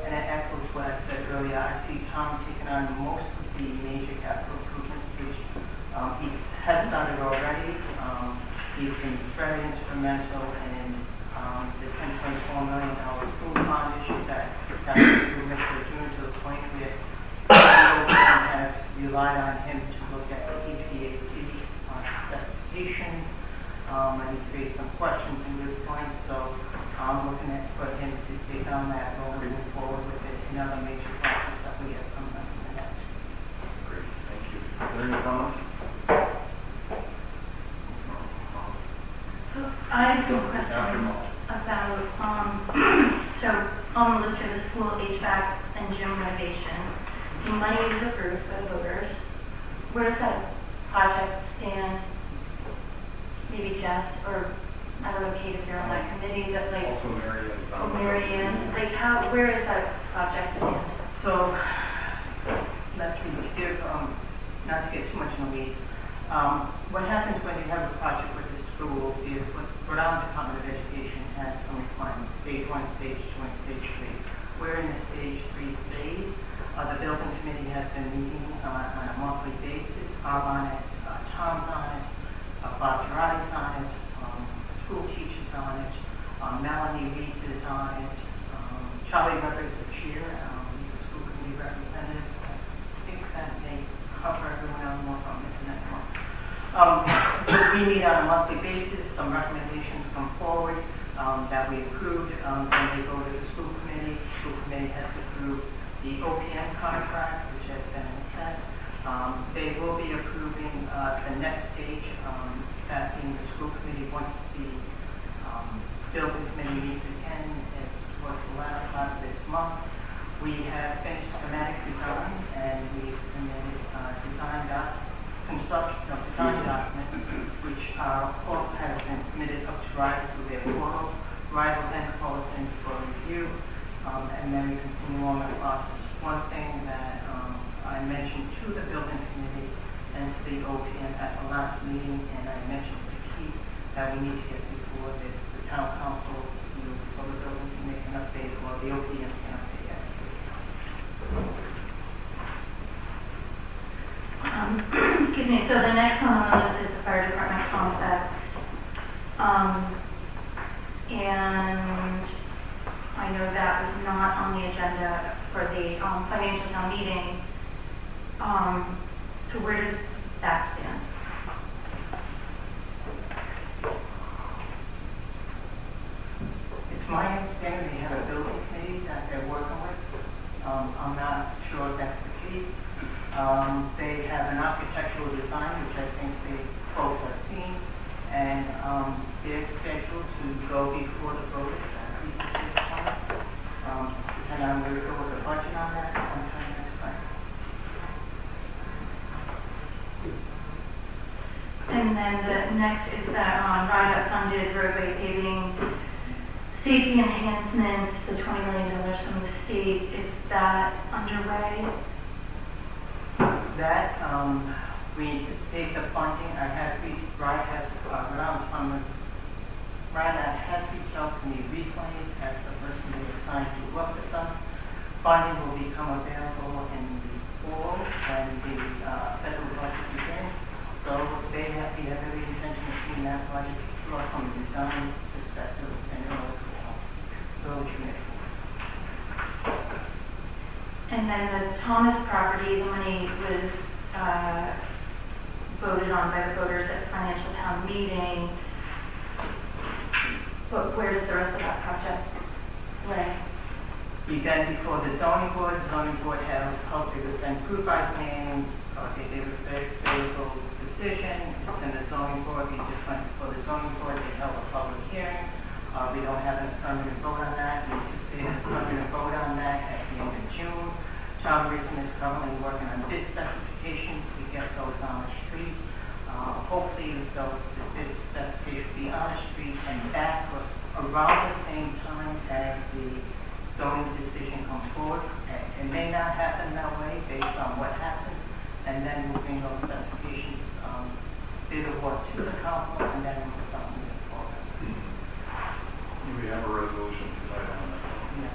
And it echoes what I said earlier. I see Tom taking on most of the major capital improvements, which he has started already. He's been very instrumental in the $10.4 million school bond issue that capital improvements are doing to the point where we have relied on him to look at the HVAC specifications and create some questions and good points. So I'm looking for him to take on that role and move forward with it in other major projects that we have coming up in the next. Great, thank you. Are there any comments? So I have some After questions Molly. about, so on the list of the school HVAC and gym renovation, the money is approved by the voters. Where does that project stand? Maybe Jess, or I don't know, Kate, if you're on that committee, but like, Also Mary Ann's on the- Mary Ann, like where is that project stand? So, let's see, to give, not to get too much in the weeds, what happens when you have a project with the school is what Rhode Island Department of Education has some requirements, stage 1, stage 2, and stage 3. We're in the stage 3 phase. The building committee has been meeting on a monthly basis. I'm on it, Tom's on it. Bob Girardi's on it, school teachers on it, Melanie Reeds is on it, Charlie Rivers is the chair, he's a school committee representative. I think that may cover everyone else more from this and that one. We meet on a monthly basis, some recommendations come forward that we approved, then they go to the school committee. School committee has approved the OPM contract, which has been sent. They will be approving the next stage, that being the school committee, once the building committee meets again, it was the latter part of this month. We have finished schematic design, and we've submitted design document, which has been submitted up to RIDE through their portal. RIDE will then call us in for review, and then we continue on the process. One thing that I mentioned to the building committee and to the OPM at the last meeting, and I mentioned to Keith that we need to get before the town council, so the building can make an update, or the OPM can update us. Excuse me, so the next one on the list is the fire department complex. And I know that was not on the agenda for the financial town meeting. So where does that stand? It's my understanding they have a building committee that they're working with. I'm not sure if that's the case. They have an architectural design, which I think the folks have seen, and they're scheduled to go before the voters at least at this point. And I'm going to go with a budget on that sometime next time. And then the next is that RIDE funded roadway paving safety enhancements, the $20 million from the state. Is that underway? That, we anticipate the funding. RIDE has, Ryan has reached out to me recently as the person they assigned to work with us. Funding will become available in the fall when the federal budget begins. So we have every intention of seeing that budget from a design perspective and road committee. And then the Thomas property, the money was voted on by the voters at the financial town meeting. But where does the rest of that project lay? We then before the zoning board has helped with the proof by plan. They gave a very favorable decision. It's in the zoning board. We just went before the zoning board. They held a public hearing. We don't have an affirmative vote on that. We anticipate an affirmative vote on that at the end of June. Tom Reason is currently working on bid specifications to get those on the street. Hopefully the bid specification will be on the street, and that was around the same time as the zoning decision comes forward. It may not happen that way based on what happens, and then we'll bring those specifications, bid award to the council, and then we'll start moving forward. We have a resolution tonight on that. Yeah.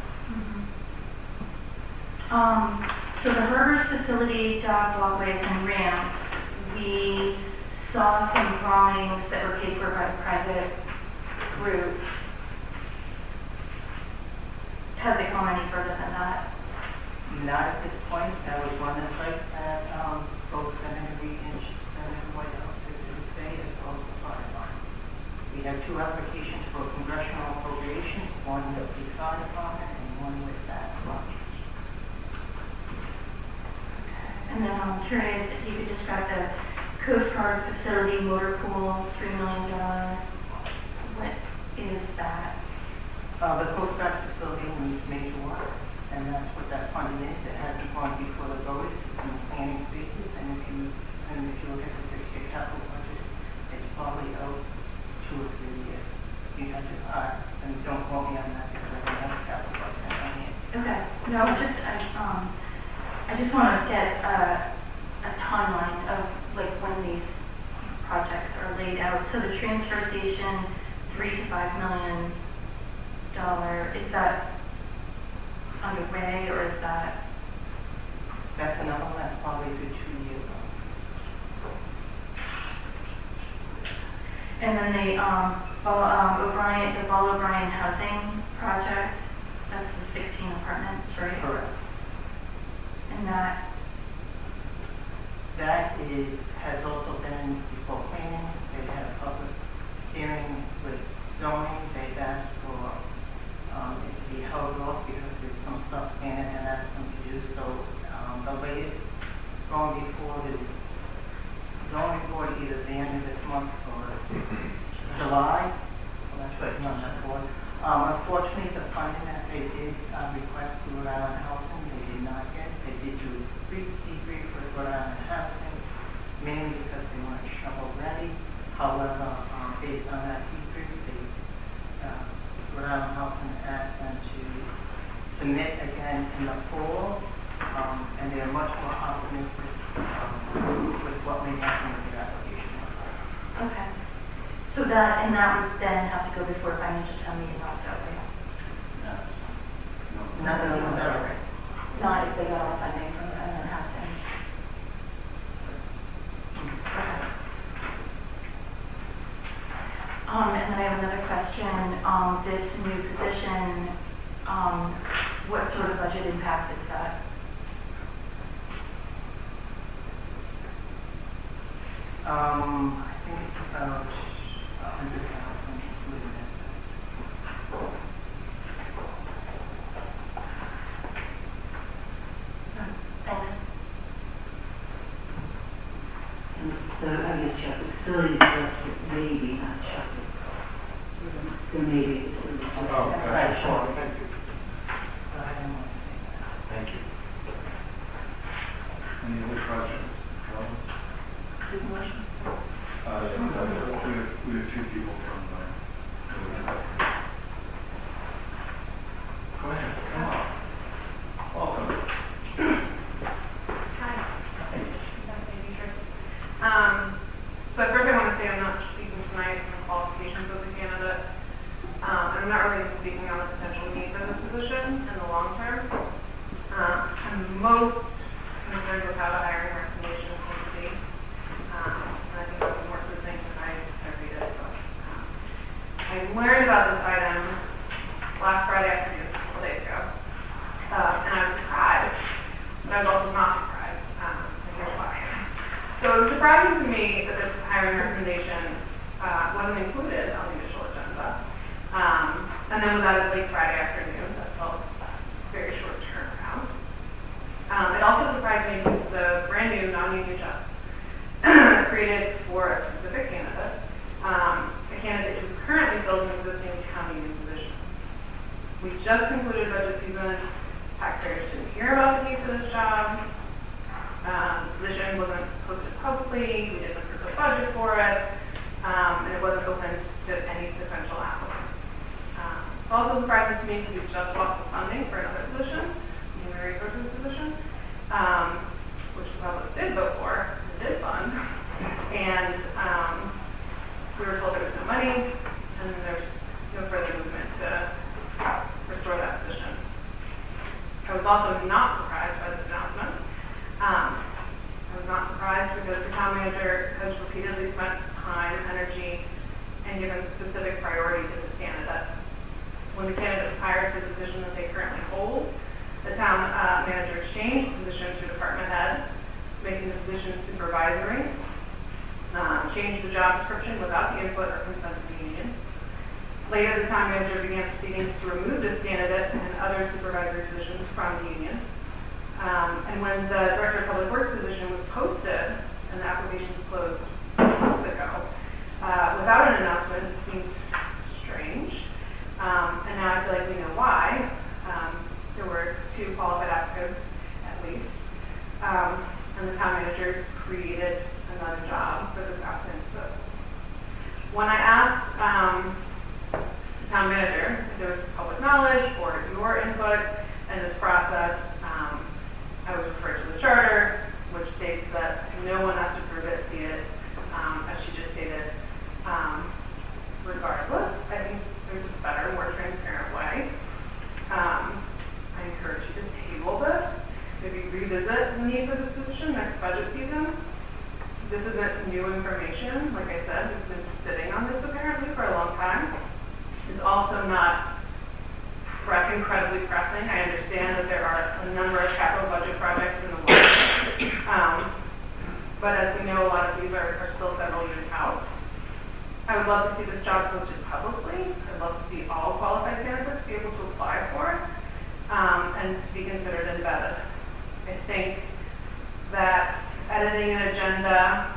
So the Herbers facility, dog walkways and ramps, we saw some drawings that were paid for by a private group. Has it gone any further than that? Not at this point. That was one of the sites that both Senator Reed and Senator Whitehouse would say, as well as the fire line. We have two applications for congressional appropriations, one with the fire department and one with that project. And then I'm curious if you could describe the Coast Guard facility motor pool, $3 million. What is that? The Coast Guard facility needs major work, and that's what that funding is. It hasn't gone before the voters. It's in the planning stages, and if you look at the 6-year capital budget, it's probably out 2 or 3 years. You have to, and don't quote me on that because I don't have a capital budget on it. Okay. No, I just want to get a timeline of like when these projects are laid out. So the transfer station, $3 to $5 million. Is that underway, or is that? That's another one that's probably a good 2 years And then the, the Ball O'Brien Housing Project, that's the 16 apartments, right? Correct. And that, That has also been before planning. They had a public hearing with zoning. They've asked for it to be held off because there's some stuff Canada had asked them to do. So the latest going before the zoning board either the end of this month or July. Well, that's what it's on that board. Unfortunately, the funding that they did request to Rhode Island Housing, they did not get. They did do a brief debrief with Rhode Island Housing, mainly because they weren't shovel ready. However, based on that debrief, Rhode Island Housing asked them to submit again in the fall, and they're much more optimistic with what may happen with their application. okay. So that, and that would then have to go before financial town meeting also, right? Not necessarily. Not if they got all funding from the housing. Okay. And then I have another question. This new position, what sort of budget impact is that? I think it's about 100,000 including benefits. Thanks. And I guess Chuck, the facilities director, maybe, not Chuck. There may be a facilities director. Oh, okay. Right, sure. Thank you. But I didn't want to say that. Thank you. Any other questions? Comments? Yes, we have two people from, go ahead, come on. Welcome. Hi. So first I want to say I'm not speaking tonight on the qualifications of the candidate. I'm not really speaking on the potential needs of the position in the long term. I'm most concerned with how the hiring recommendations came to be. And I think that's more succinct than I read it. So, I learned about this item last Friday afternoon, a couple days ago. And I was surprised, but I was also not surprised. And here's why. So it was surprising to me that this hiring recommendation wasn't included on the initial agenda. And then was added late Friday afternoon. That felt very short turnaround. It also surprised me because the brand new non-union job created for a specific candidate, a candidate who currently fills an existing town union position. We just concluded budget season. Taxpayers didn't hear about the need for this job. The position wasn't posted publicly. We didn't approve the budget for it. And it wasn't open to any potential applicants. It's also surprising to me because we just lost the funding for another position, human resources position, which the public did vote for, and did fund. And we were told there was no money, and there's no further movement to restore that position. I was also not surprised by this announcement. I was not surprised because the town manager has repeatedly spent time, energy, and given specific priority to this candidate. When the candidate was hired for the position that they currently hold, the town manager changed the position to department head, making the position supervisory, changed the job description without the input or consent of the union. Later, the town manager began proceedings to remove this candidate and other supervisory positions from the union. And when the Director of Public Works position was posted and the applications closed months ago, without an announcement, it seemed strange. And now I feel like we know why. There were 2 qualified applicants, at least. And the town manager created another job for this applicant to fill. When I asked the town manager if there was public knowledge or your input in this process, I was referred to the charter, which states that no one has to prove it, see it, as she just stated. Regardless, I think there's a better, more transparent way. I encourage you to table this, maybe revisit the need for this position next budget season. This isn't new information. Like I said, we've been sitting on this incredibly pressing. I understand that there are a number of capital budget projects in the works. But as we know, a lot of these are still several years out. I would love to see this job posted publicly. I'd love to see all qualified candidates be able to apply for it, and to be considered and vetted. I think that editing an agenda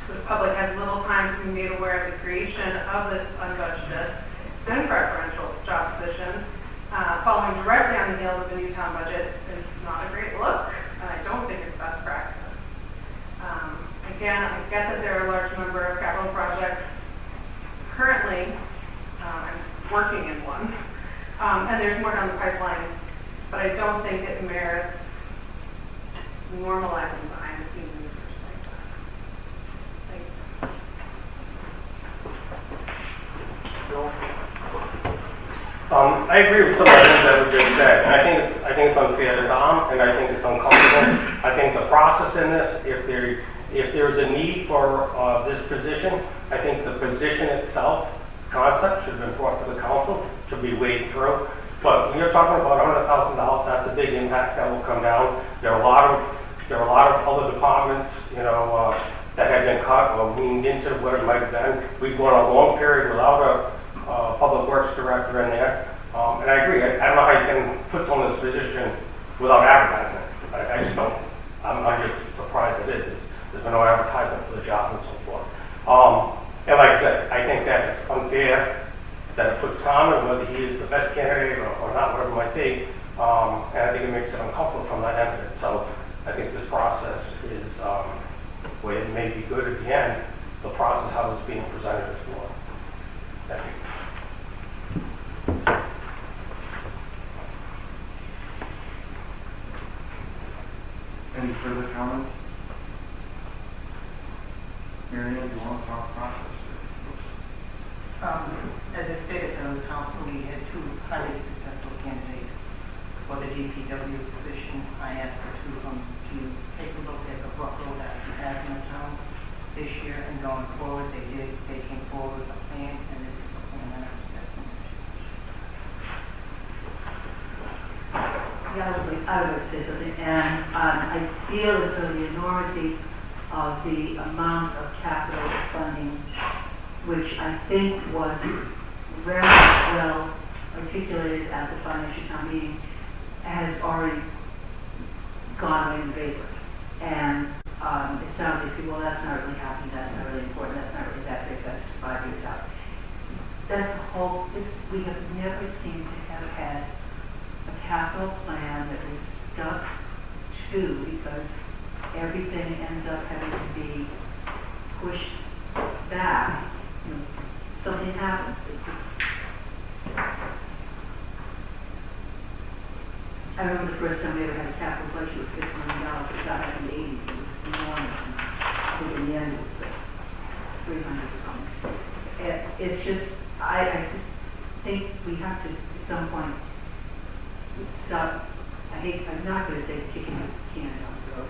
so the public has little time to be made aware of the creation of this unbudgeted, then preferential job position, following directly on the heels of the new town budget is not a great look, and I don't think it's best practice. Again, I get that there are a large number of capital projects currently. I'm working in one, and there's more down the pipeline, but I don't think it merits normalizing behind the scenes in the first place. I agree with some of the things that were just said, and I think it's unfair to Tom, and I think it's uncomfortable. I think the process in this, if there's a need for this position, I think the position itself, concept, should have been brought to the council, should be weighed through. But when you're talking about $100,000, that's a big impact that will come down. There are a lot of other departments, that have been cut or weaned into what it might have been. We've gone a long period without a public works director in there. And I agree, I don't know how you can put someone in this position without advertising it. I just don't. I'm just surprised it is. There's been no advertisement for the job and so forth. And like I said, I think that it's unfair that it puts Tom in whether he is the best candidate or not, whatever it might be. And I think it makes it uncomfortable from that end of it. So I think this process is, where it may be good at the end, the process how it's being presented is flawed. Thank you. Any further comments? Mary Ann, do you want to talk process? As I stated to the council, we had two highly successful candidates for the DPW position. I asked the two of them to take a look at the workload that we have in the town this year and going forward. They did. They came forward with a plan, and this is the plan that I'm expecting this year. Yeah, I would say something, and I feel as though the enormity of the amount of capital funding, which I think was very well articulated at the financial town meeting, has already gone away in the vapor. And it sounds like, well, that's not really happening, that's not really important, that's not really that big, that's 5 years out. That's the whole, we have never seemed to have had a capital plan that was stuck to, because everything ends up having to be pushed back. Something happens. I remember the first time we ever had a capital budget was $6 million. We got it in the 80s. It was enormous. And I think in the end it was 300 or something. It's just, I just think we have to, at some point, stop. I'm not going to say kicking the can down the road.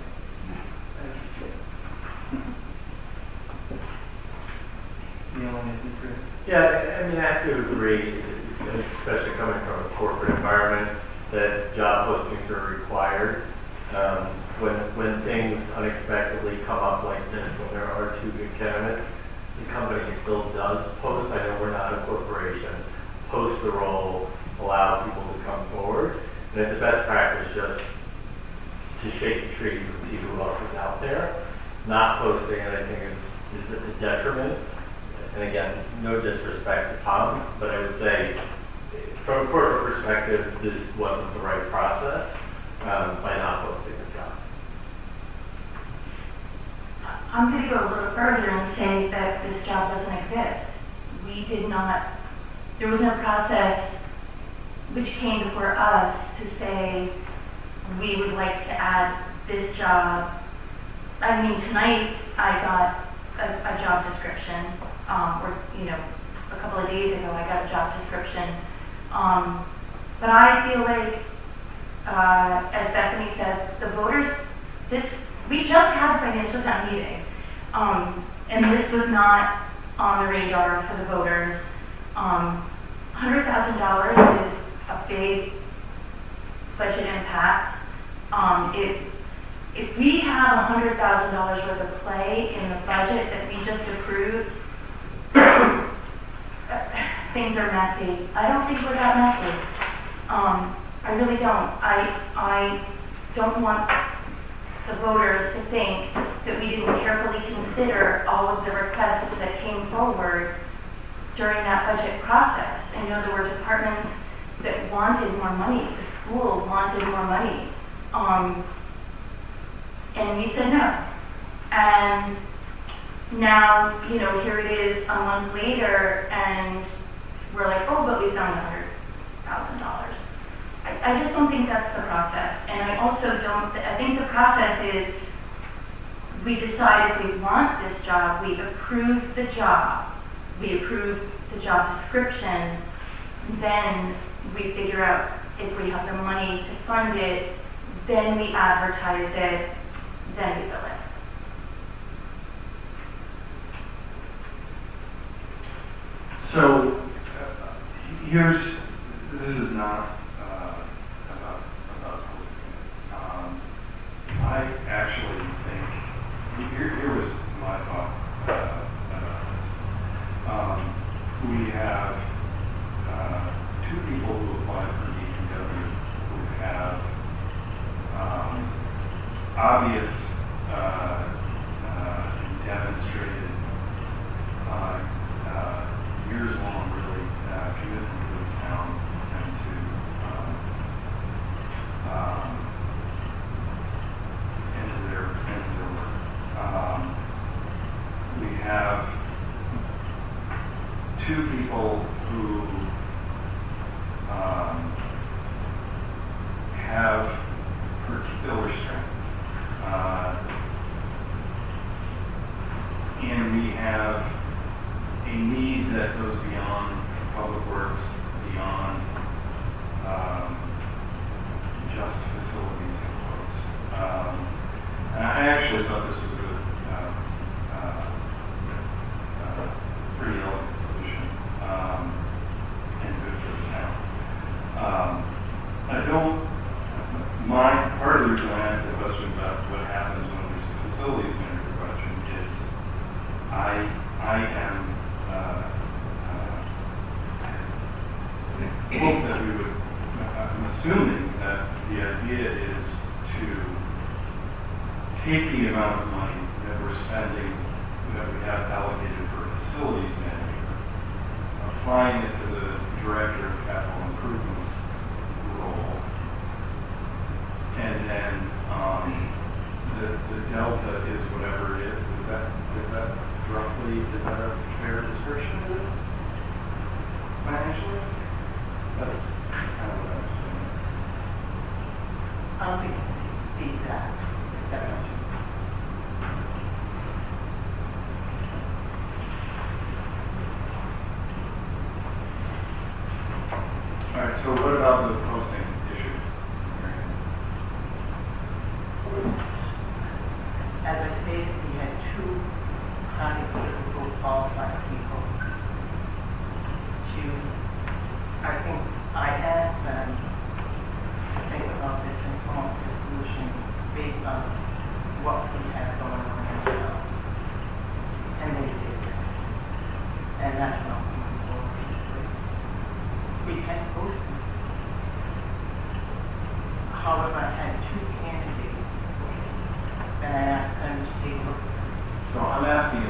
But I just do. Neil, anything for you? Yeah, I mean, I have to agree, especially coming from a corporate environment, that job postings are required. When things unexpectedly come up like this, when there are two good candidates, the company still does post. I know we're not a corporation. Post the role, allow people to come forward. And it's the best practice just to shake the trees and see who else is out there. Not posting it, I think, is a detriment. And again, no disrespect to Tom, but I would say, from a corporate perspective, this wasn't the right process by not posting this job. I'm going to go a little further and say that this job doesn't exist. We did not, there was no process which came before us to say we would like to add this job. I mean, tonight I got a job description, or, a couple of days ago I got a job description. But I feel like, as Bethany said, the voters, we just had a financial town meeting, and this was not on the radar for the voters. $100,000 is a a big budget impact. If we have $100,000 worth of play in the budget that we just approved, things are messy. I don't think we're that messy. I really don't. I don't want the voters to think that we didn't carefully consider all of the requests that came forward during that budget process. I know there were departments that wanted more money. The school wanted more money. And we said no. And now, here it is a month later, and we're like, oh, but we found $100,000. I just don't think that's the process. And I also don't, I think the process is we decide if we want this job, we approve the job, we approve the job description, then we figure out if we have the money to fund it, then we advertise it, then we fill it. So, this is not about posting it. I actually think, here was my thought about this. We have 2 people who applied for DPW who have obvious demonstrated years-long really commitment to the town and to their work. We have 2 people who have particular strengths. And we have a need that goes beyond public works, beyond just facilities in quotes. And I actually thought this was a pretty elegant solution and good for the town. I don't. Part of the reason I asked the question about what happens when there's a facilities manager question is I am hope that we would, I'm assuming that the idea is to take the amount of money that we're spending, that we have allocated for facilities manager, applying it to the director of capital improvements role, and then the delta is whatever it is. Is that roughly, is that a fair description of this financially? That's kind of what I'm saying. I don't think it's the exact definition. All right, so what about the posting issue? As I stated, we had 2 highly qualified people I think I asked them to think about this and come up with a solution based on what we had going on in the town. And they did. And that's what I'm moving forward with. We can post it. However, I had 2 candidates, and I asked them to take a look at it. So I'm asking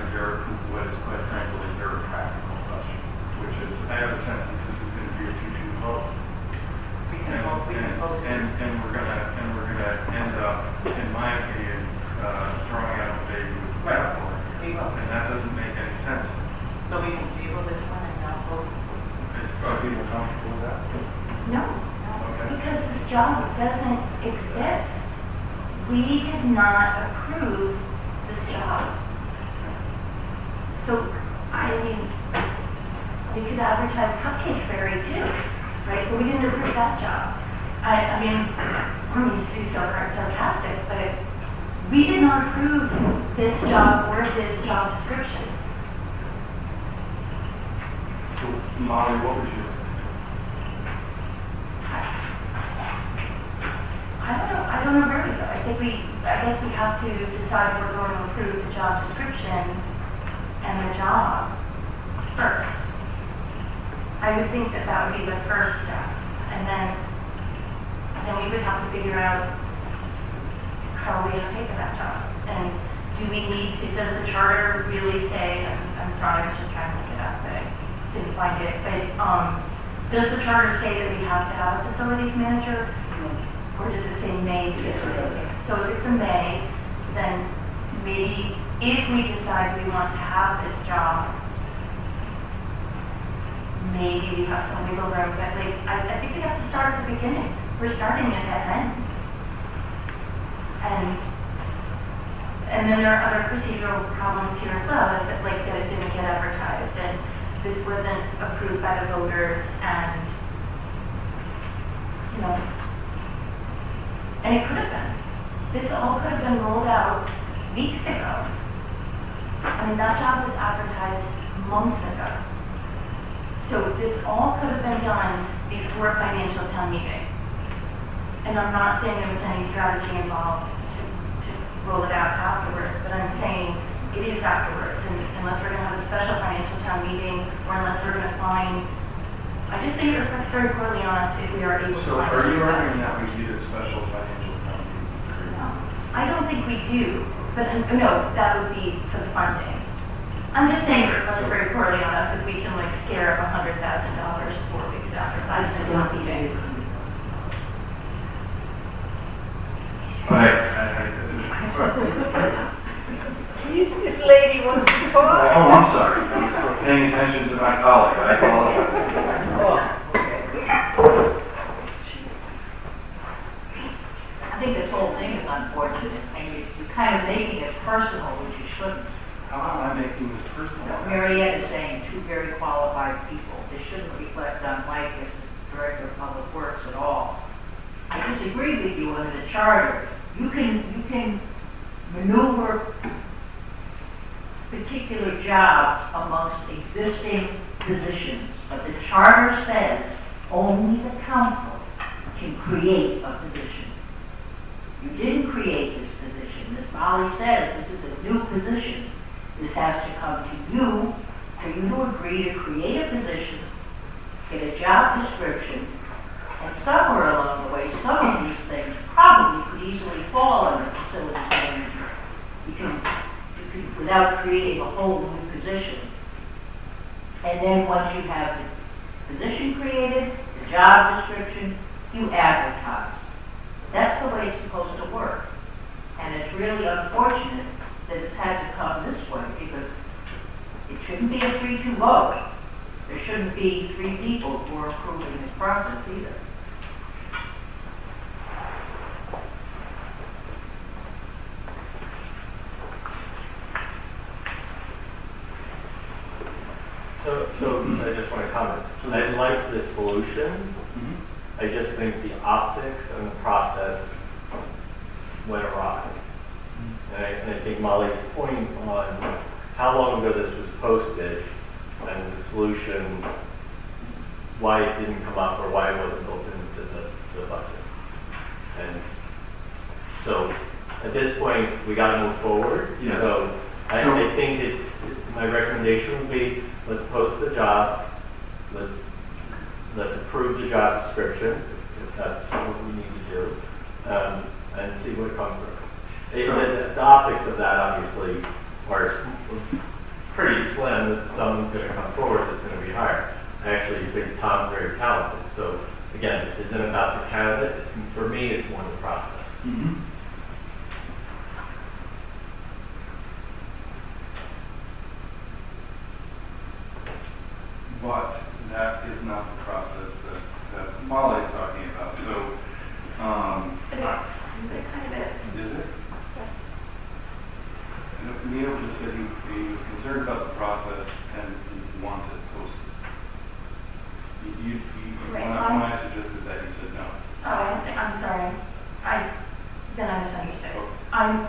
what is quite frankly a very practical question, which is, I have a sense that this is going to be a 2-2 vote. We can post it. And we're gonna end up, in my opinion, throwing out the baby with the bathwater. We will. And that doesn't make any sense. So we can table this one and not post it. Are people comfortable with that? No, Okay. because this job doesn't exist. We did not approve this job. So, I mean, we could advertise Cupcake Fairy too, right? But we didn't approve that job. I mean, I'm used to be sarcastic, but we did not approve this job or this job description. So, Molly, what would you? guess we have to decide if we're going to approve the job description and the job first. I would think that that would be the first step, and then we would have to figure out how we gonna pay for that job. And do we need to, does the charter really say, I'm sorry, I was just trying to look it up, but I didn't find it, but, does the charter say that we have to have a facilities manager? Or does it say may be a facility? So if it's a may, then maybe if we decide we want to have this job, maybe we have some wiggle room, but like, I think we have to start at the beginning. We're starting at that end. And then there are other procedural problems here as well, is that like that it didn't get advertised and this wasn't approved by the voters and, you know, and it could have been. This all could have been rolled out weeks ago. I mean, that job was advertised months ago. So this all could have been done before financial town meeting. And I'm not saying there was any strategy involved to roll it out afterwards, but I'm saying it is afterwards. And unless we're going to have a special financial town meeting, or unless we're going to find, I just think it reflects very poorly on us if we are able to So find. are you arguing that we need a special financial town meeting? No, I don't think we do, but no, that would be for the funding. I'm just saying it reflects very poorly on us if we can like scare up $100,000 4 weeks after financial town meeting. This lady wants to talk. Oh, I'm sorry. I was paying attention to my colleague. I apologize. I think this whole thing is unfortunate, and you're kind of making it personal, which you shouldn't. How am I making this personal? Mariette is saying two very qualified people. This shouldn't reflect on Mike as the Director of Public Works at all. I disagree with you under the charter. You can maneuver particular jobs amongst existing positions, but the charter says only the council can create a position. You didn't create this position. As Molly says, this is a new position. This has to come to you for you to agree to create a position, get a job description, and somewhere along the way, some of these things probably could easily fall under facilities manager. You can, without creating a whole new position. And then once you have the position created, the job description, you advertise. That's the way it's supposed to work. And it's really unfortunate that it's had to come this way, because it shouldn't be a 3-2 vote. There shouldn't be 3 people who are approving this process either. So I just want to comment. I like the solution. I just think the optics and the process went awry. And I think Molly's point on how long ago this was posted and the solution, why it didn't come up or why it wasn't built into the budget. And so at this point, we got to move forward. Yes. So I think my recommendation would be, let's post the job, let's approve the job description, if that's what we need to do, and see what comes through. The optics of that obviously are pretty slim that someone's going to come forward that's going to be hired. I actually think Tom's very talented. So again, this isn't about the candidate. For me, it's more the process. But that is not the process that Molly's talking about. So, is it? Neil just said he was concerned about the process and he wants it posted. When I suggested that, you said no. Oh, I'm sorry. Then I misunderstood. I'm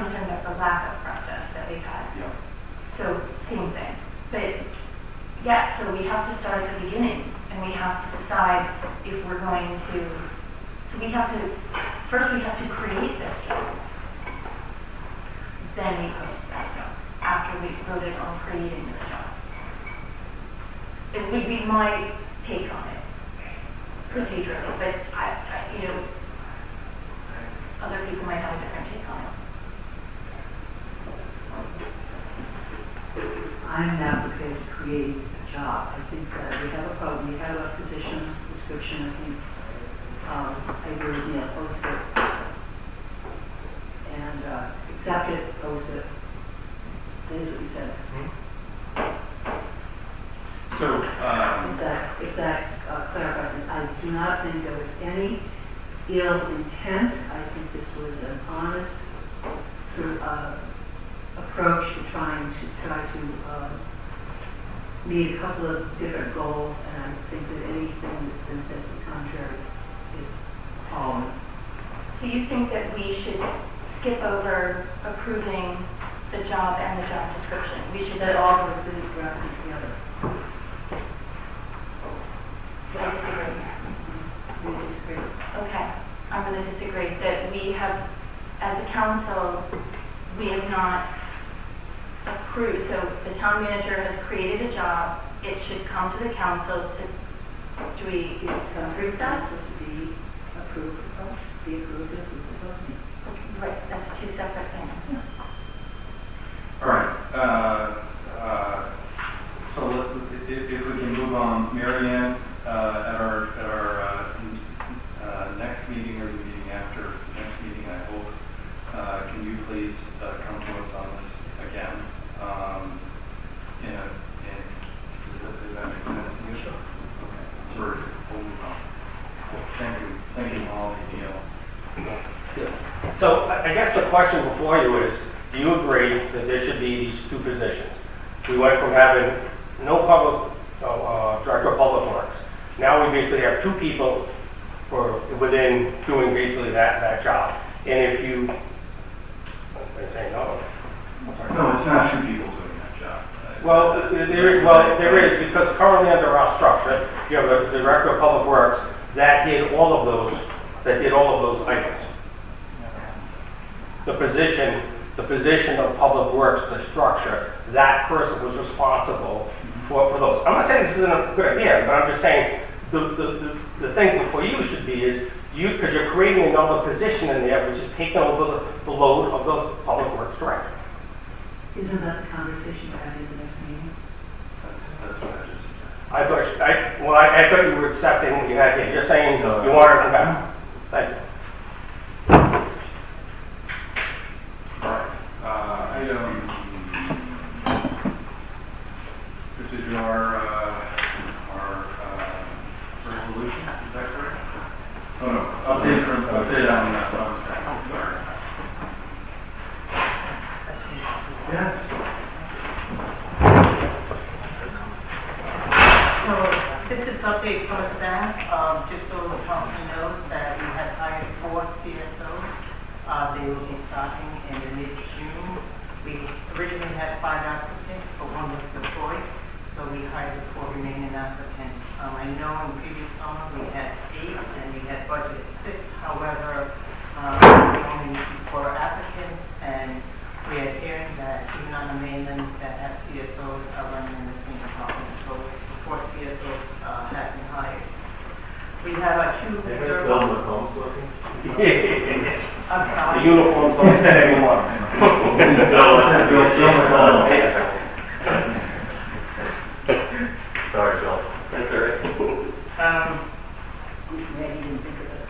concerned about the lack of process that we've had. Yeah. So, same thing. But, yes, so we have to start at the beginning, and we have to decide if we're going to, first we have to create this job. then we post that job, after we voted on creating this job. It would be my take on it, procedurally, but other people might have a different take on it. I'm not prepared to create a job. I think that we have a problem, we have a position description, I think, I agree with Neil, post it. And accept it, post it. That is what you said. So, If that clarifies it, I do not think there was any ill intent. I think this was an honest sort of approach to try to meet a couple of different goals, and I think that anything that's been said to the contrary is appalling. So you think that we should skip over approving the job and the job description? We should That all goes together. I disagree. We disagree. Okay, I'm going to disagree that we have, as a council, we have not approved. So the town manager has created a job. It should come to the council to, do we approve that? Council to be approved, be approved, and approved the posting. Right, that's two separate things. all right, so if we can move on, Mary Ann, at our next meeting or the meeting after next meeting, I hope, can you please come to us on this again? Does that make sense to you? Sure. Okay, we'll move on. Thank you, Molly, Neil. So I guess the question before you is, do you agree that there should be these two positions? We went from having no director of public works. Now we basically have two people within doing basically that job. And if you, they say no. No, it's not two people doing that job. Well, there is, because currently under our structure, you have the director of public works that did all of those items. The position of public works, the structure, that person was responsible for those. I'm not saying this isn't a good idea, but I'm just saying the thing before you should be is because you're creating another position in there, which is taking over the load of the public works director. Isn't that the conversation we're having at the next meeting? That's what I just suggested. I thought you were accepting what you had here. You're saying you wanted to come back. Thank you. All right, item, this is our resolutions, is that correct? Oh, no, update on that, sorry. Yes. So this is update for staff, just so the council knows that we have hired 4 CSOs. They will be starting in the mid-June. We originally had 5 applicants, but 1 was deployed, so we hired the 4 remaining applicants. I know in previous summer we had 8 and we had budgeted 6. However, we only received 4 applicants, and we are hearing that even on the mainland that have CSOs are running in the same department. So the 4 CSOs have been hired. We have our 2 reserve. I'm sorry. The uniforms don't fit everyone. Sorry, Bill. That's all right. Maybe you didn't think of it.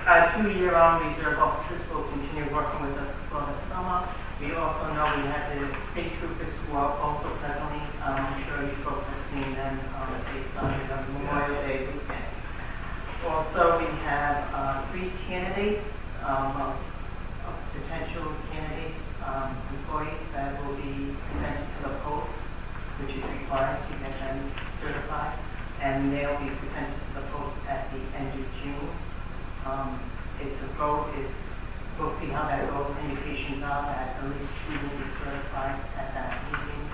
Our 2-year-round reserve officers will continue working with us for the summer. We also know we have the state troopers who are also presently, I'm sure you folks have seen them, based on the Memorial Day weekend. Also, we have 3 candidates, potential candidates, employees that will be presented to the post, which is required to get them certified, and they'll be presented to the post at the end of June. We'll see how that goes. Indications are that at least 2 will be certified at that meeting.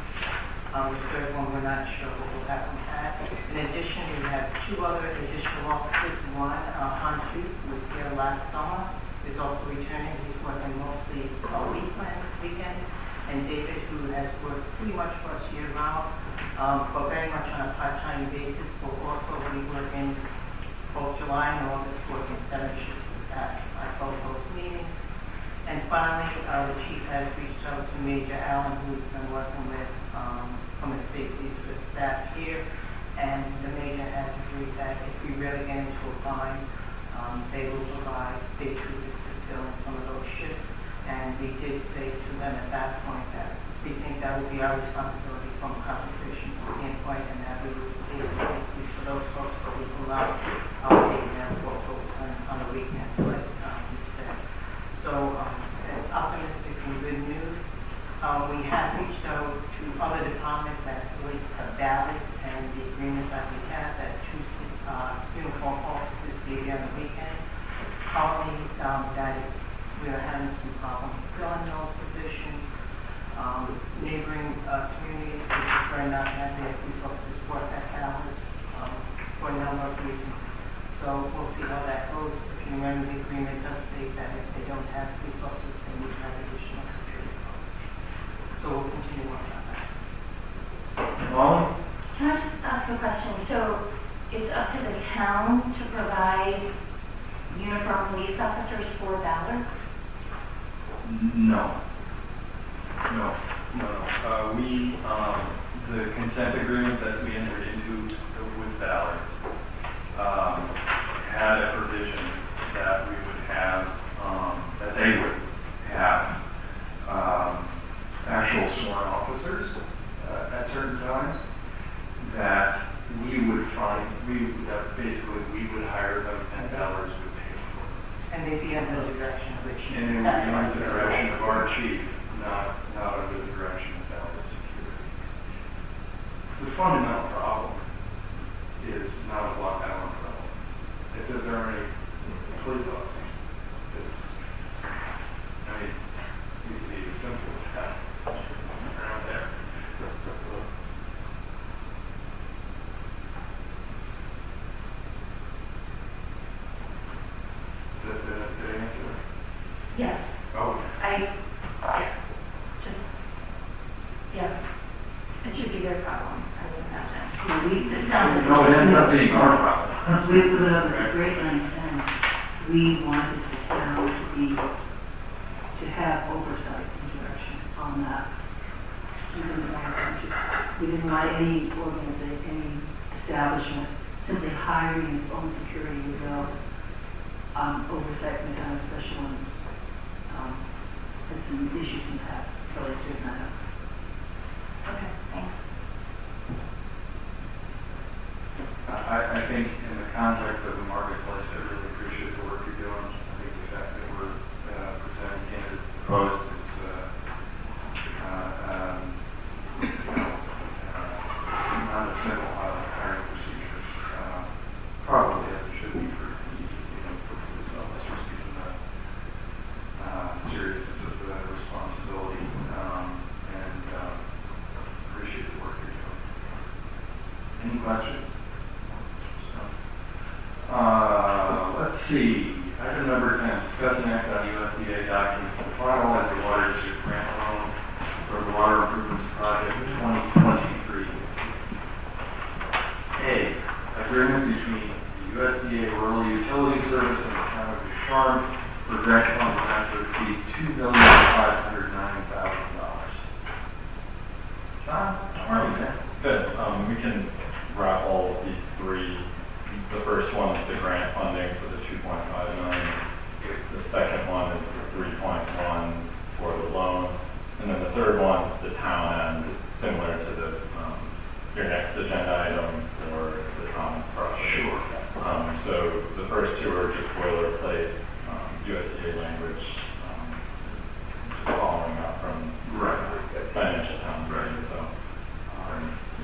The third one, we're not sure what will happen at. In addition, we have 2 other additional officers. One, Han Chu, who was here last summer, is also returning. He's working mostly weekend. and David, who has worked pretty much for us year-round, but very much on a part-time basis, will also be working both July and August, working 7 shifts at both those meetings. And finally, the chief has reached out to Major Allen, who's been working with, from the state police with staff here, and the major has agreed that if we really get into a bind, they will provide state troopers to fill in some of those shifts. And we did say to them at that point that we think that would be our responsibility from a compensation standpoint, and that we would pay the state police for those folks, but we will allow paying them for folks on the weekends, like you said. So it's optimistic and good news. We have reached out to other departments as relates to ballot and the agreement that we have that 2 uniform officers be on the weekend. Currently, we are having some problems filling those positions. Neighboring communities would prefer not to have their police officers work at hours for a number of reasons. So we'll see how that goes. If you remember, the agreement does state that if they don't have police officers, they need to have additional security posts. So we'll continue working on that. Molly? Can I just ask a question? So it's up to the town to provide uniformed police officers for ballots? No. The consent agreement that we entered into with ballots had a provision that we would have, that they would have actual sworn officers at certain times, that we would basically we would hire them and ballots would pay for them. And they'd be under the direction of the chief. And it would be under the direction of our chief, not under the direction of ballot security. The fundamental problem is not a block island problem. It's that there aren't any police officers. It can be as simple as that. Around there. Is that the answer? Yes. Oh. It should be their problem, I would imagine. It sounds like. No, it ends up being our problem. We put up with a great line of things. We wanted the town to have oversight and direction on that. We didn't want any organization, any establishment simply hiring its own security without oversight from the town, especially when it's had some issues in the past, so let's do that up. Okay, thanks. I think in the context of the marketplace, I really appreciate the work you're doing. I think the fact that we're presenting candidates to the post is not a simple hiring procedure, probably as it should be for police officers, given the seriousness of the responsibility, and appreciate the work you're doing. Any questions? Let's see. Item number 10, discuss and act on USDA documents to finalize the water district grant loan for the water improvements project in 2023. A, agreement between the USDA Rural Utility Service and the town of Ducharme for grant funds not to exceed $2,509,000. John, how are you, man? Good. We can wrap all of these three. The first one is the grant funding for the 2.5 million. The second one is the 3.1 for the loan. And then the third one is the town end, similar to the your next agenda item for the commons project. Sure. So the first two are just boilerplate USDA language. It's just following up from financial town. Right. So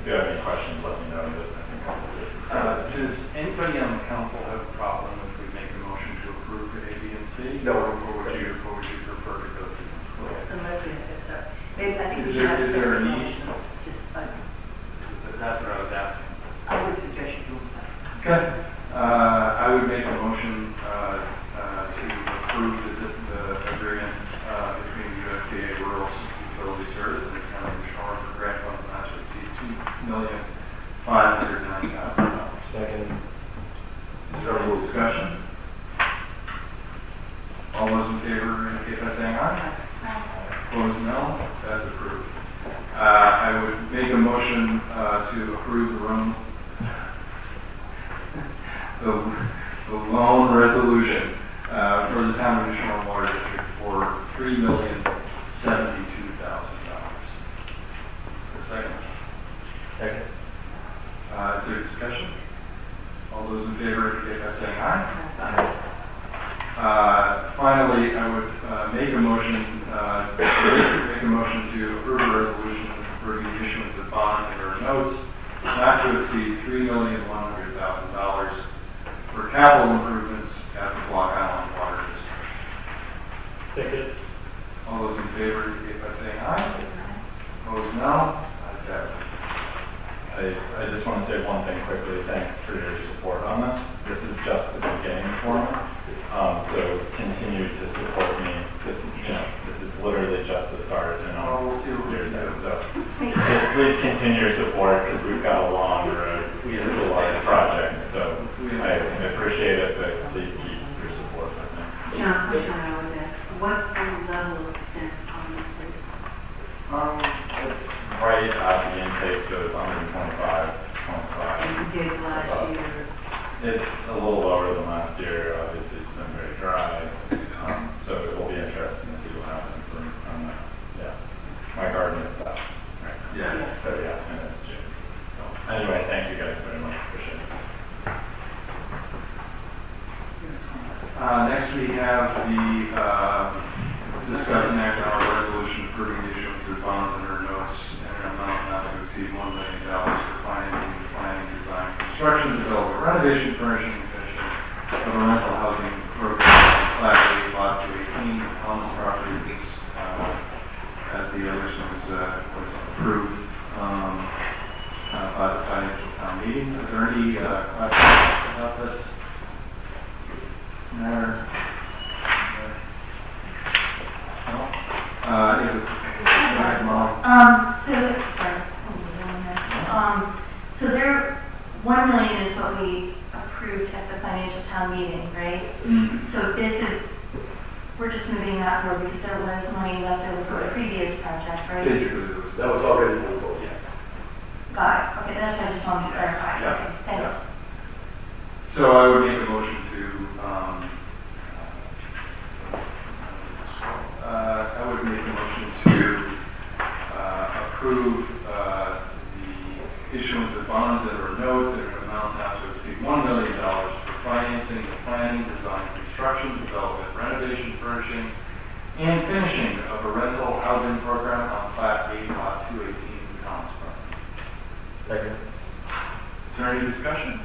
if you have any questions, let me know. But I think this is Does anybody on the council have a problem if we make a motion to approve A, B, and C? No. Or would you prefer to go through? Unless we have to accept. Maybe I think Is we should there- have is there a separate need? motions. Just, That's what I was asking. I would suggest you do that. Okay. I would make a motion to approve the agreement between USDA Rural Utility $2,509,000. Second. Is there any discussion? All those in favor indicate by saying aye. Opposed, no. That's approved. I would make a motion to approve the loan resolution for the town of New Shore Water District for $3,072,000. Second. Second. Is there discussion? All those in favor indicate by saying aye. Finally, I would make a motion to approve a resolution for the issuance of bonds and or notes not to exceed $3,100,000 for capital improvements at the Block Island Water District. Second. All those in favor indicate by saying aye. Opposed, no. Ayes have it. I just want to say one thing quickly. Thanks for your support on this. This is just the beginning for me. So continue to support me. This is literally just the start, and We'll see what we years can do. ahead. So please continue your support because we've got a long road with a lot of projects. So I appreciate it, but please keep your support with me. John, question I always ask, what's the level of extent on this place? It's right at the intake, so it's 125. Compared to last year? It's a little lower than last year. Obviously, it's been very dry. So it will be interesting to see what happens on that. Yeah. My garden is best. Right. Yes. So yeah, and it's June. So, anyway, thank you guys very much. Appreciate it. Next, we have the discuss and act on a resolution approving the issuance of bonds and or notes in an amount not to exceed $1 million for financing the planning, design, construction, development, renovation, furnishing, and finishing of a rental housing program on Class 8, Lot 218, Thomas property. This, as the original was approved by the financial town meeting. Are there any questions about this matter? No? So there, 1 million is what we approved at the financial town meeting, right? So this is, we're just moving that forward because there was money left over for a previous project, right? Basically, That was already moved. yes. Got it, okay, that's what I just wanted to clarify, Yeah. okay, thanks. So I would make a motion to, approve the issuance of bonds and or notes in an amount not to exceed $1 million for financing the planning, design, construction, development, renovation, furnishing, and finishing of a rental housing program on Plat 8, Lot 218, Commons property. Second. Is there any discussion?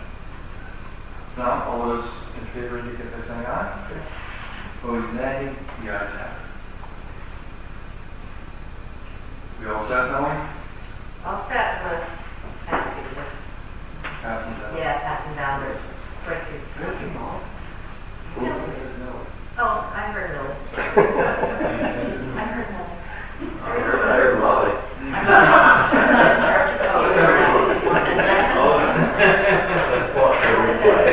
No, all those in favor indicate by saying aye. Opposed, nay. The ayes have it. We all set, Melanie? All set, but passing just, Passing down. yeah, passing down, there's right through. Who said no? Oh, I heard no. I heard that. I heard Molly. I'm not in charge of those. Let's walk the replay.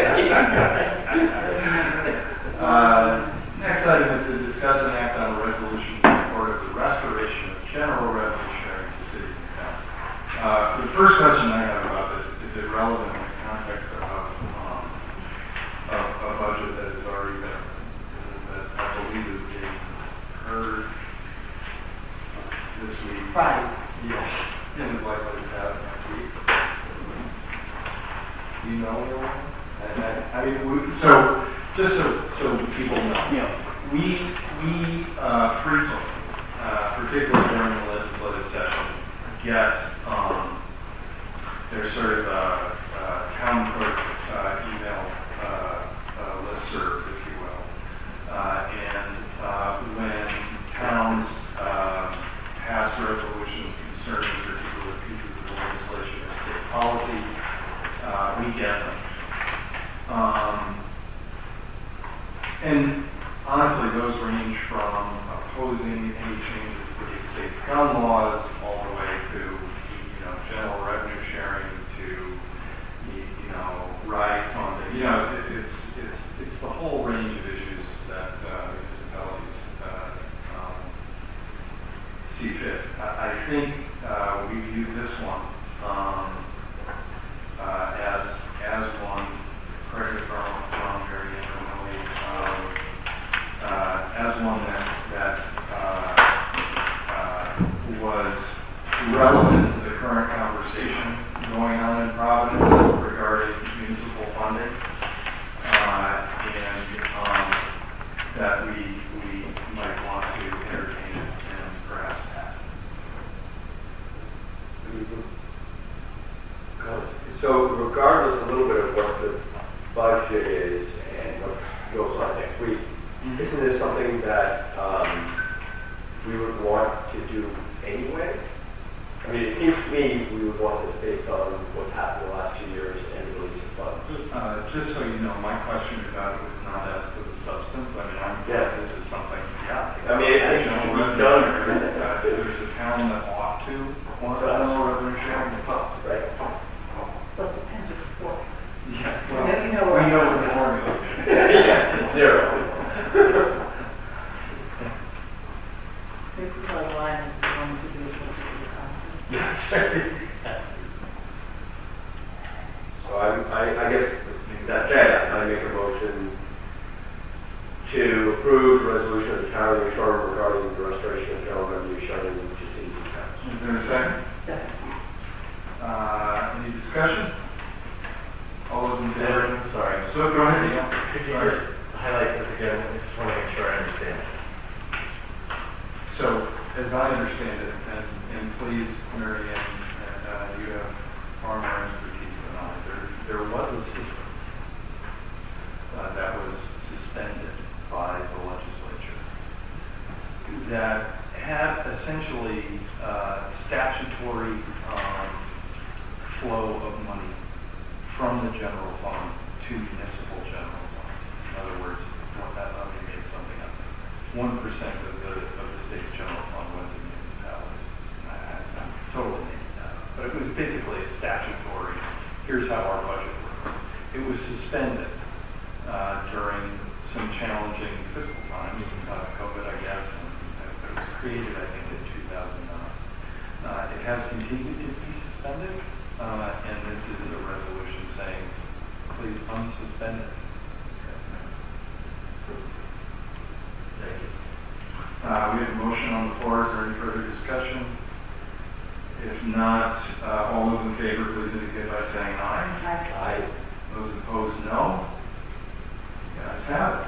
Next item is to discuss and act on a resolution in support of the restoration of general revenue sharing to cities and towns. The first question I have about this, is it relevant in the context of a budget that has already been, that I believe is being heard this week? Friday. Yes, and is likely to pass next week. Do you know anyone? I mean, so just so people know, we frequently, particularly during the legislative session, get there's sort of a town clerk email listserv, if you will, and when towns pass resolutions concerning particular pieces of legislation or state policies, we get them. And honestly, those range from opposing any changes to the state's gun laws all the way to, general revenue sharing funding, and that we might want to entertain it and perhaps pass it. So regardless a little bit of what the budget is and what goes on next week, isn't this something that we would want to do anyway? I mean, it seems to me we would want this based on what's happened the last 2 years and the release of funds. Just so you know, my question about it was not as to the substance. I mean, this is something, I mean, it should be done. If there's a town that ought to want to know revenue sharing, it's us. Right. So it depends on the form. Yeah, Yeah, you know we what- know what the formula is. Yeah, it's zero. They put like lines as long as it is subject to the council. So I guess that said, I make a motion to approve the resolution of the town of New Shore regarding the restoration of general revenue sharing to cities and towns. Is there a second? Any discussion? All those in favor? Sorry. So go ahead, Neil. Could you just highlight this again? I just want to make sure I understand. So, as I understand it, and please, Mary Ann, you have far more expertise than I, there was a system that was suspended by the legislature that had essentially statutory flow of money from the general fund to municipal general funds. In other words, let me make something up. 1% of the state's general fund went to municipalities. I'm totally making that up. But it was basically a statutory, here's how our budget works. It was suspended during some challenging fiscal times, COVID, I guess, but it was created, I think, in 2009. It has continued to be suspended, and this is a resolution saying, please unsuspend it. Thank you. We have a motion on the floor. Is there any further discussion? If not, all those in favor, please indicate by saying aye. Aye. Those opposed, no. Yes, have it.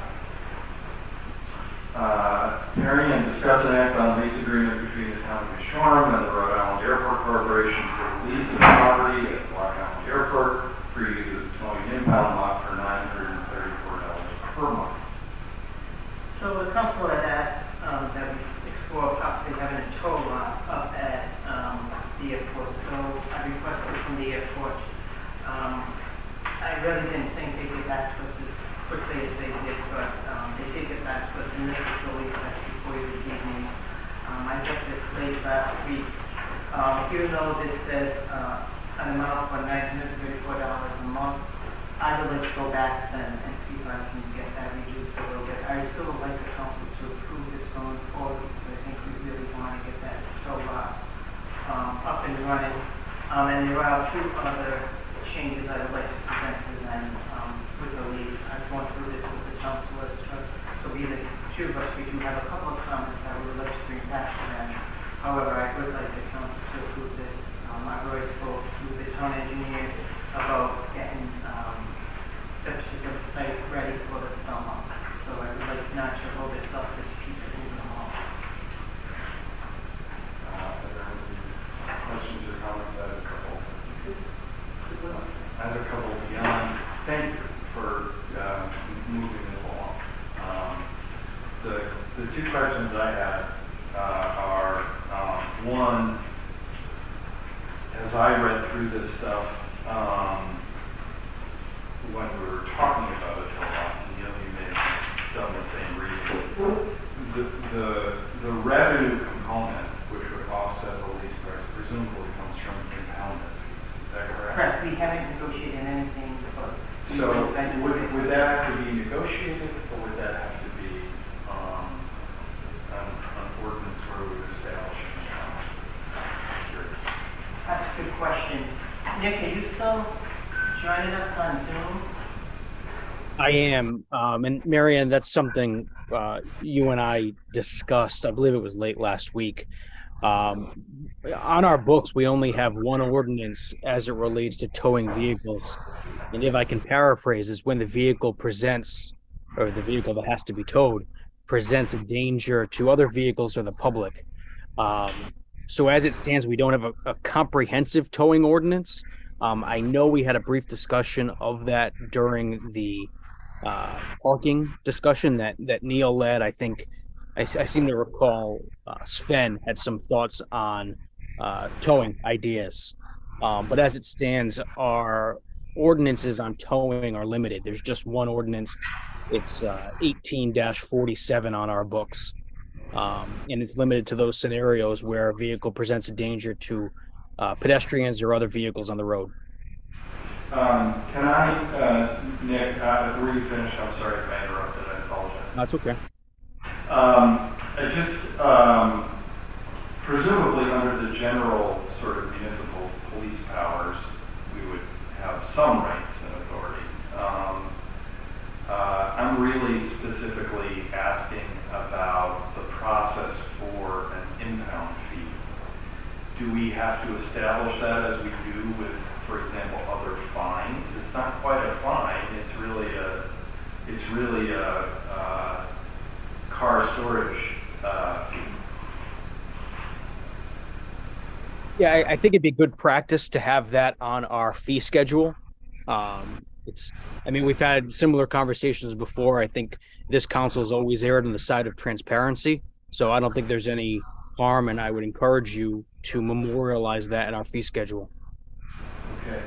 Mary Ann, discuss and act on lease agreement between the town of New Shoreham and the Rhode Island Airport Corporation for the lease of property at Block Island Airport for use as a towing impound lot for $934 per month. So the council had asked that we explore possibly having a tow lot up at the airport. So I requested from the airport. I really didn't think they'd get back to us as quickly as they did, but they did get back to us, and this is the lease that before you this evening. I got this late last week. Even though this says an amount for $934 a month, I would like to go back then and see if I can get that reduced a little bit. I still would like the council to approve this going forward because I think we really want to get that tow lot up and running. And there are two other changes I would like to present to them with the lease. I've gone through this with the town solicitor, so we, the two of us, we do have a couple of comments that we would like to bring back to them. However, I would like the council to approve this. I've already spoke to the town engineer about getting the particular site ready for the summer. So I would like not to hold this up, but to keep it moving along. Are there any questions or comments? I have a couple. I have a couple beyond. Thank you for moving this along. The two questions I had are, one, as I read through this stuff, when we were talking about it a lot, and you may have done the same reading, the revenue component, which would offset the lease price, presumably comes from impoundment fees. Is that correct? Correct, we haven't negotiated anything, but. So would that have to be negotiated, or would that have to be an ordinance where we would establish an impound? Curious. That's a good question. Nick, are you still joining us on Zoom? I am, and Marianne, that's something you and I discussed. I believe it was late last week. On our books, we only have one ordinance as it relates to towing vehicles. And if I can paraphrase, is when the vehicle presents, or the vehicle that has to be towed, presents a danger to other vehicles or the public. So as it stands, we don't have a comprehensive towing ordinance. I know we had a brief discussion of that during the parking discussion that Neil led. I think I seem to recall Sven had some thoughts on towing ideas. But as it stands, our ordinances on towing are limited. There's just one ordinance. It's 18-47 on our books. And it's limited to those scenarios where a vehicle presents a danger to pedestrians or other vehicles on the road. Can I, Nick, before you finish, I'm sorry if I interrupted, I apologize. That's okay. I just, presumably under the general sort of municipal police powers, we would have some rights and authority. I'm really specifically asking about the process for an impound fee. Do we have to establish that as we do with, for example, other fines? It's not quite a fine. It's really a car storage fee. Yeah, I think it'd be good practice to have that on our fee schedule. We've had similar conversations before. I think this council has always erred on the side of transparency. So I don't think there's any harm, and I would encourage you to memorialize that in our fee schedule. Okay.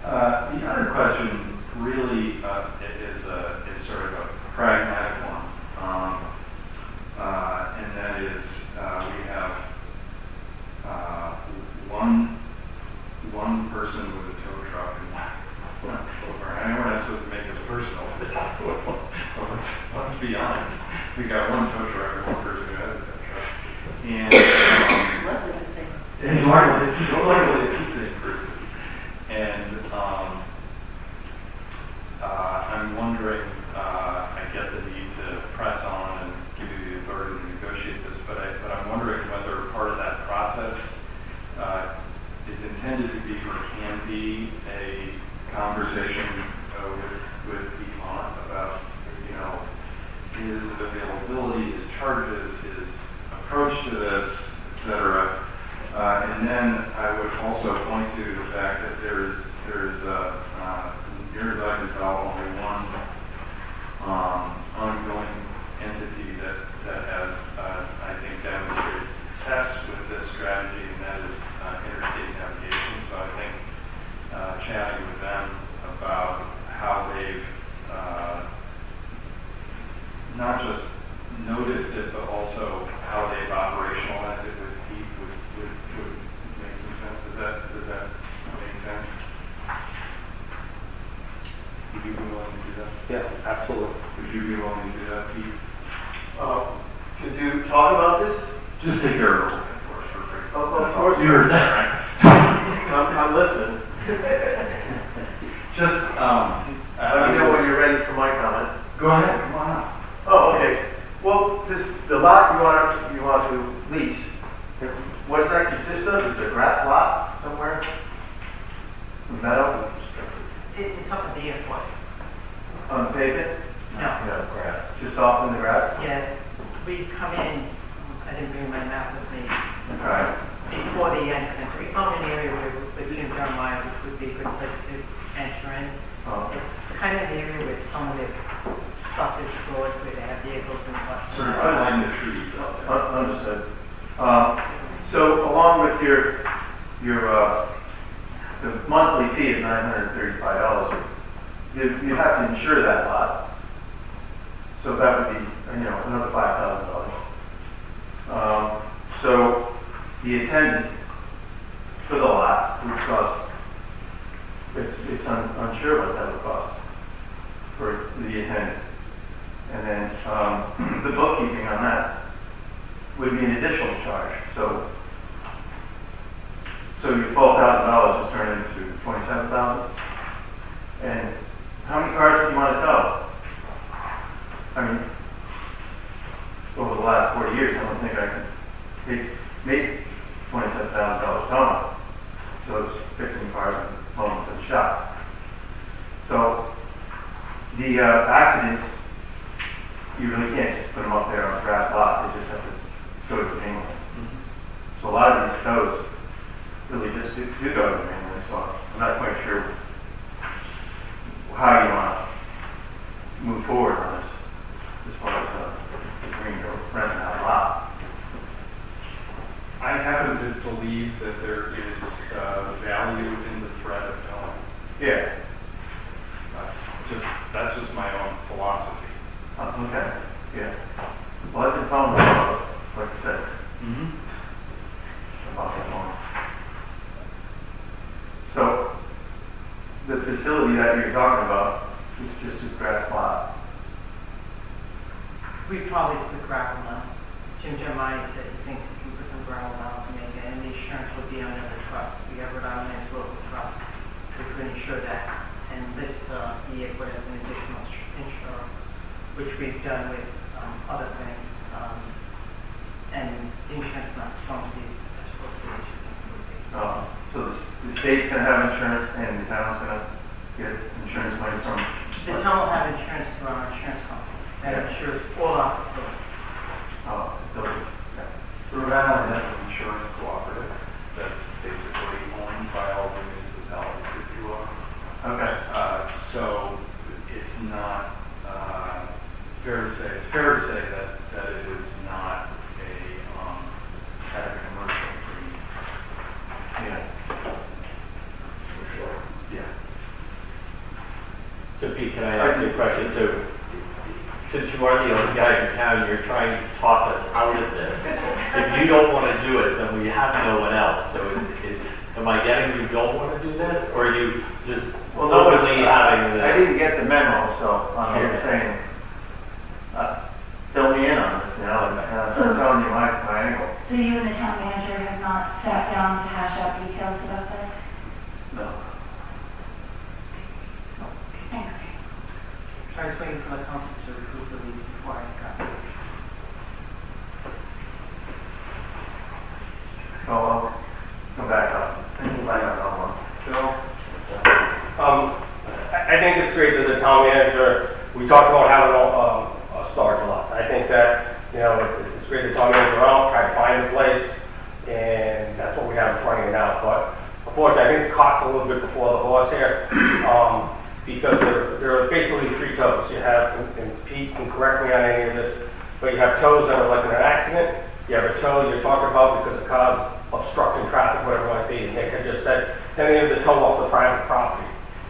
The other question really is sort of a pragmatic one. And that is we have one person with a tow truck and I know we're not supposed to make this personal, but let's be honest. We got one tow truck and one person who has a tow truck. And luckily it's the same person. And I'm wondering, I get the need to press on and give you the authority to negotiate this, but I'm wondering whether part of that process is intended to be or can be a conversation with Piedmont about, his availability, his charges, his approach to this, etc. And then I would also point to the fact that there's near as I can tell, only one ongoing entity that has, I think, demonstrated success with this strategy, and that is Interstate Navigation. So I think chatting with them about how they've not just noticed it, but also how they've operationalized it with Pete would make some sense. Does that make sense? Would you be willing to do that? Yeah, absolutely. Would you be willing to do that, Pete? Talk about this? Just take care of it for us for free. Of course. You heard that, right? I'm listening. Just, Let me know when you're ready for my comment. Go ahead, come on up. Oh, okay. Well, the lot you want to lease, what does that consist of? Is it a grass lot somewhere? Meadow? It's up at the airport. On the pavement? No. No, grass. Just off in the grass? Yeah, we come in, I didn't bring my map with me. All right. Before the entrance, we found an area with Jim Jeremiah, which would be a good place to enter in. Oh. It's kind of the area where some of the stuff is stored, where they have vehicles and stuff. Sort of behind the trees out there. Understood. So along with your the monthly fee of $935, you have to insure that lot. So that would be, another $5,000. So the attendant for the lot would cost, it's unsure what that would cost for the attendant. And then the bookkeeping on that would be an additional charge. So your $12,000 is turned into $27,000. And how many cars do you want to tow? I mean, over the last 40 years, I don't think I can make $27,000 towing. So it's fixing cars and hauling to the shop. The accidents, you really can't just put them up there on a grass lot, they just have to go to the main line. So a lot of these tows really just do go to the main line, so I'm not quite sure how you want to move forward on this, as far as agreeing to rent that lot. I happen to believe that there is value in the threat of towing. Yeah. That's just my own philosophy. Okay, yeah. Well, I can tell them about, like I said, about that one. So, the facility that you're talking about is just a grass lot. We probably put gravel down. Jim Giamatti said he thinks if you put some gravel down to make it, and the insurance would be under the trust. We have it on the local trust. We could insure that and list the vehicle as an additional insurer, which we've done with other things. And the insurance not strong to be as close to the insurance would be. So the state's gonna have insurance and the town's gonna get insurance money from. The town will have insurance through our insurance company that insures all our facilities. Oh, yeah. Rhode Island has an insurance cooperative that's basically owned by all the municipalities, if you will. Okay. So it's not fair to say that it is not a kind of commercial agreement. Yeah. For sure. Yeah. So Pete, can I ask you a question too? Since you are the only guy in town, you're trying to talk us out of this. If you don't want to do it, then we have no one else. So am I getting you don't want to do this, or are you just openly having the? I didn't get the memo, so I'm here saying, fill me in on this now, and I'm telling you my angle. So you and the town manager have not sat down to hash out details about this? No. Thanks. I was waiting for the council to approve the lease before I got. So I'll come back up. Come back up on one. Bill? I think it's great that the town manager, we talked about having a storage lot. I think that, it's great that the town manager went out, tried to find a place, and that's what we have in front of you now. But unfortunately, I think the cart's a little bit before the horse here, because there are basically three tows. You have, and Pete can correct me on any of this, but you have tows that are like in an accident. You have a tow you're talking about because the car's obstructing traffic, whatever it might be. And Nick had just said, then you have the tow off the private property.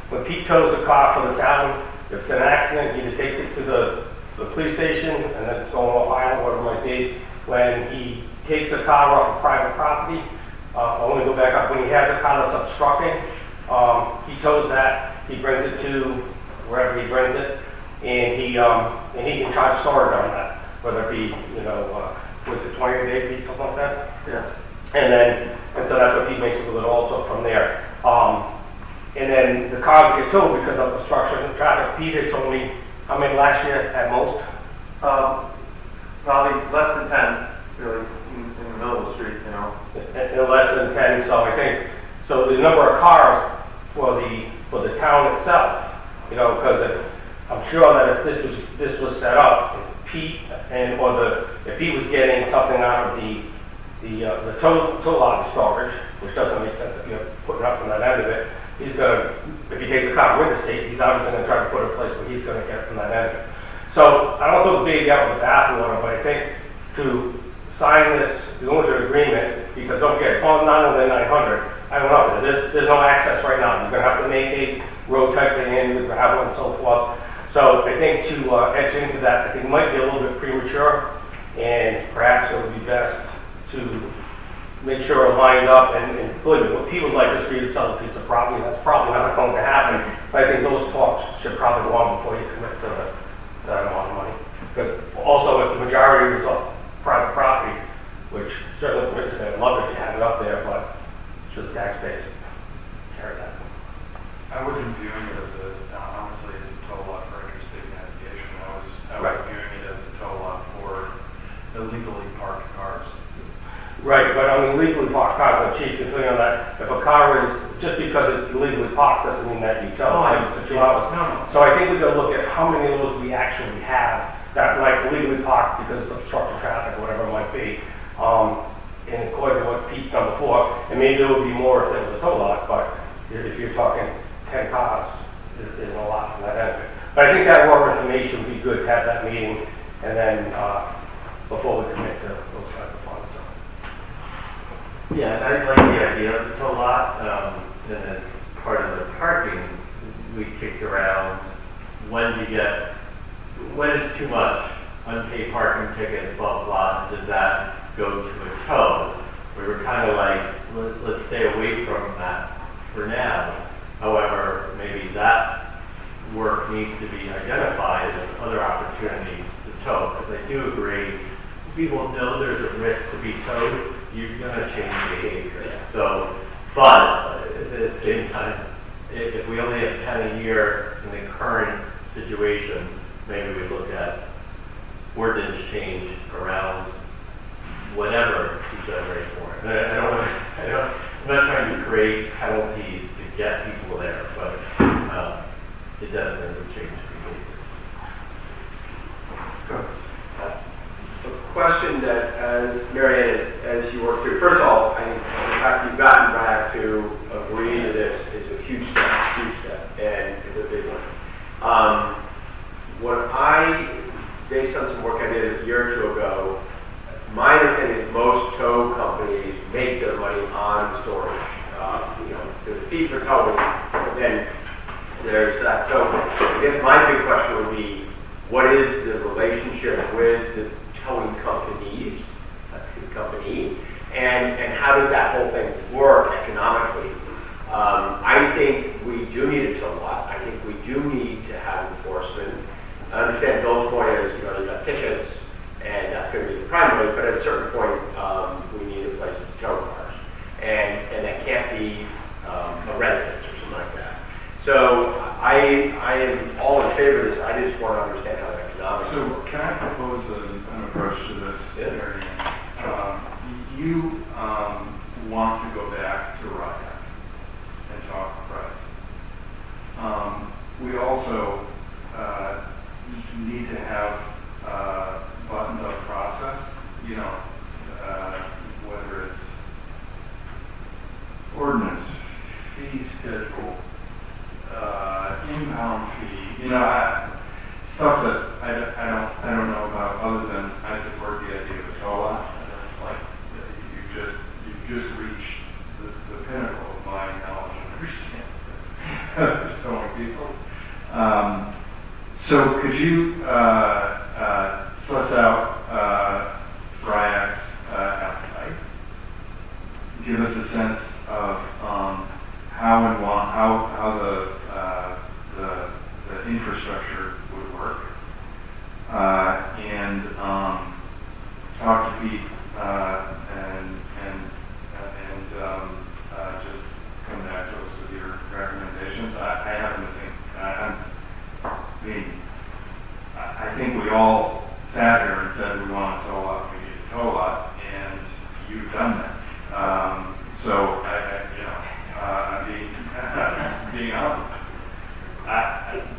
When Pete tows a car for the town, if it's an accident, he either takes it to the police station and then it's going off island, whatever it might be. When he takes a car off of private property, I want to go back up. When he has a car that's obstructing, he tows that, he brings it to wherever he brings it, and he can charge storage on that, whether it be, what's it, 20 a day, Pete, something like that? Yes. And so that's what Pete makes it with it also from there. And then the cars get towed because of obstruction of traffic. Pete had told me how many last year at most? Probably less than 10, really, in the middle of the street, And less than 10, so I think, so the number of cars for the town itself, because I'm sure that if this was set up, if Pete if he was getting something out of the tow log storage, which doesn't make sense if you're putting up from that end of it, he's gonna, if he takes a car with the state, he's obviously gonna try to put a place where he's gonna get from that end of it. So I don't throw the baby out with the bathwater, but I think to sign this, to go into an agreement, because don't forget, it's on 900, I don't know, there's no access right now. You're gonna have to make a road type thing in with gravel and so forth. So I think to enter into that, I think it might be a little bit premature, and perhaps it would be best to make sure it's lined up, and believe me, what people like us for you to sell a piece of property, that's probably not going to happen. But I think those talks should probably go on before you commit to that amount of money. Because also, if the majority is on private property, which certainly, I'd love if you had it up there, but it's just taxpayers carry that. I wasn't viewing it honestly as a tow lot for interstate navigation. I was viewing it as a tow lot for illegally parked cars. Right, but legally parked cars are cheap, depending on that. If a car is just because it's illegally parked doesn't mean that you tow. Oh, I- It's 2 hours. No. So I think we gotta look at how many of those we actually have that like illegally parked because of obstructing traffic, or whatever it might be. And according to what Pete's done before, and maybe there would be more if there was a tow lot, but if you're talking 10 cars, there's a lot from that end. But I think that more information would be good to have that meeting, and then, before we commit to those type of funds. Yeah, and I like the idea of the tow lot, and then part of the parking, we kicked around, when is too much unpaid parking tickets, blah, blah, does that go to a tow? We were kind of like, let's stay away from that for now. However, maybe that work needs to be identified as other opportunities to tow, because I do agree, if people know there's a risk to be towed, you're gonna change behavior. So, but at the same time, if we only have 10 a year in the current situation, maybe we look at ordinance change around whatever to generate more. I'm not trying to create penalties to get people there, but it definitely would change behavior. A question that, as Mary Ann, as you work through, first of all, I think the fact you've gotten back to agree to this is a huge step, and it's a big one. Based on some work I did a year or two ago, my understanding is most tow companies make their money on storage. There's a fee for towing, but then there's that. So I guess my big question would be, what is the relationship with the towing companies, that's his company, and how does that whole thing work economically? I think we do need a tow lot. I think we do need to have enforcement. I understand Bill's point is, they've got tickets, and that's going to be the primary, but at a certain point, we need a place to tow cars. And that can't be a residence or something like that. So I am all in favor of this. I just want to understand how the economics So work. can I propose an approach to this area? You want to go back to RIAC and talk price. We also need to have a buttoned up process, whether it's ordinance, fee schedule, impound fee, stuff that I don't know about, other than I support the idea of a tow lot. And it's like you've just reached the pinnacle of my knowledge and understanding of towing people. So could you suss out RIAC's appetite? Give us a sense of how the infrastructure would work, and talk to Pete and just come back to us with your recommendations. I happen to think I think we all sat here and said we want a tow lot, we need a tow lot, and you've done that. So I'm being honest.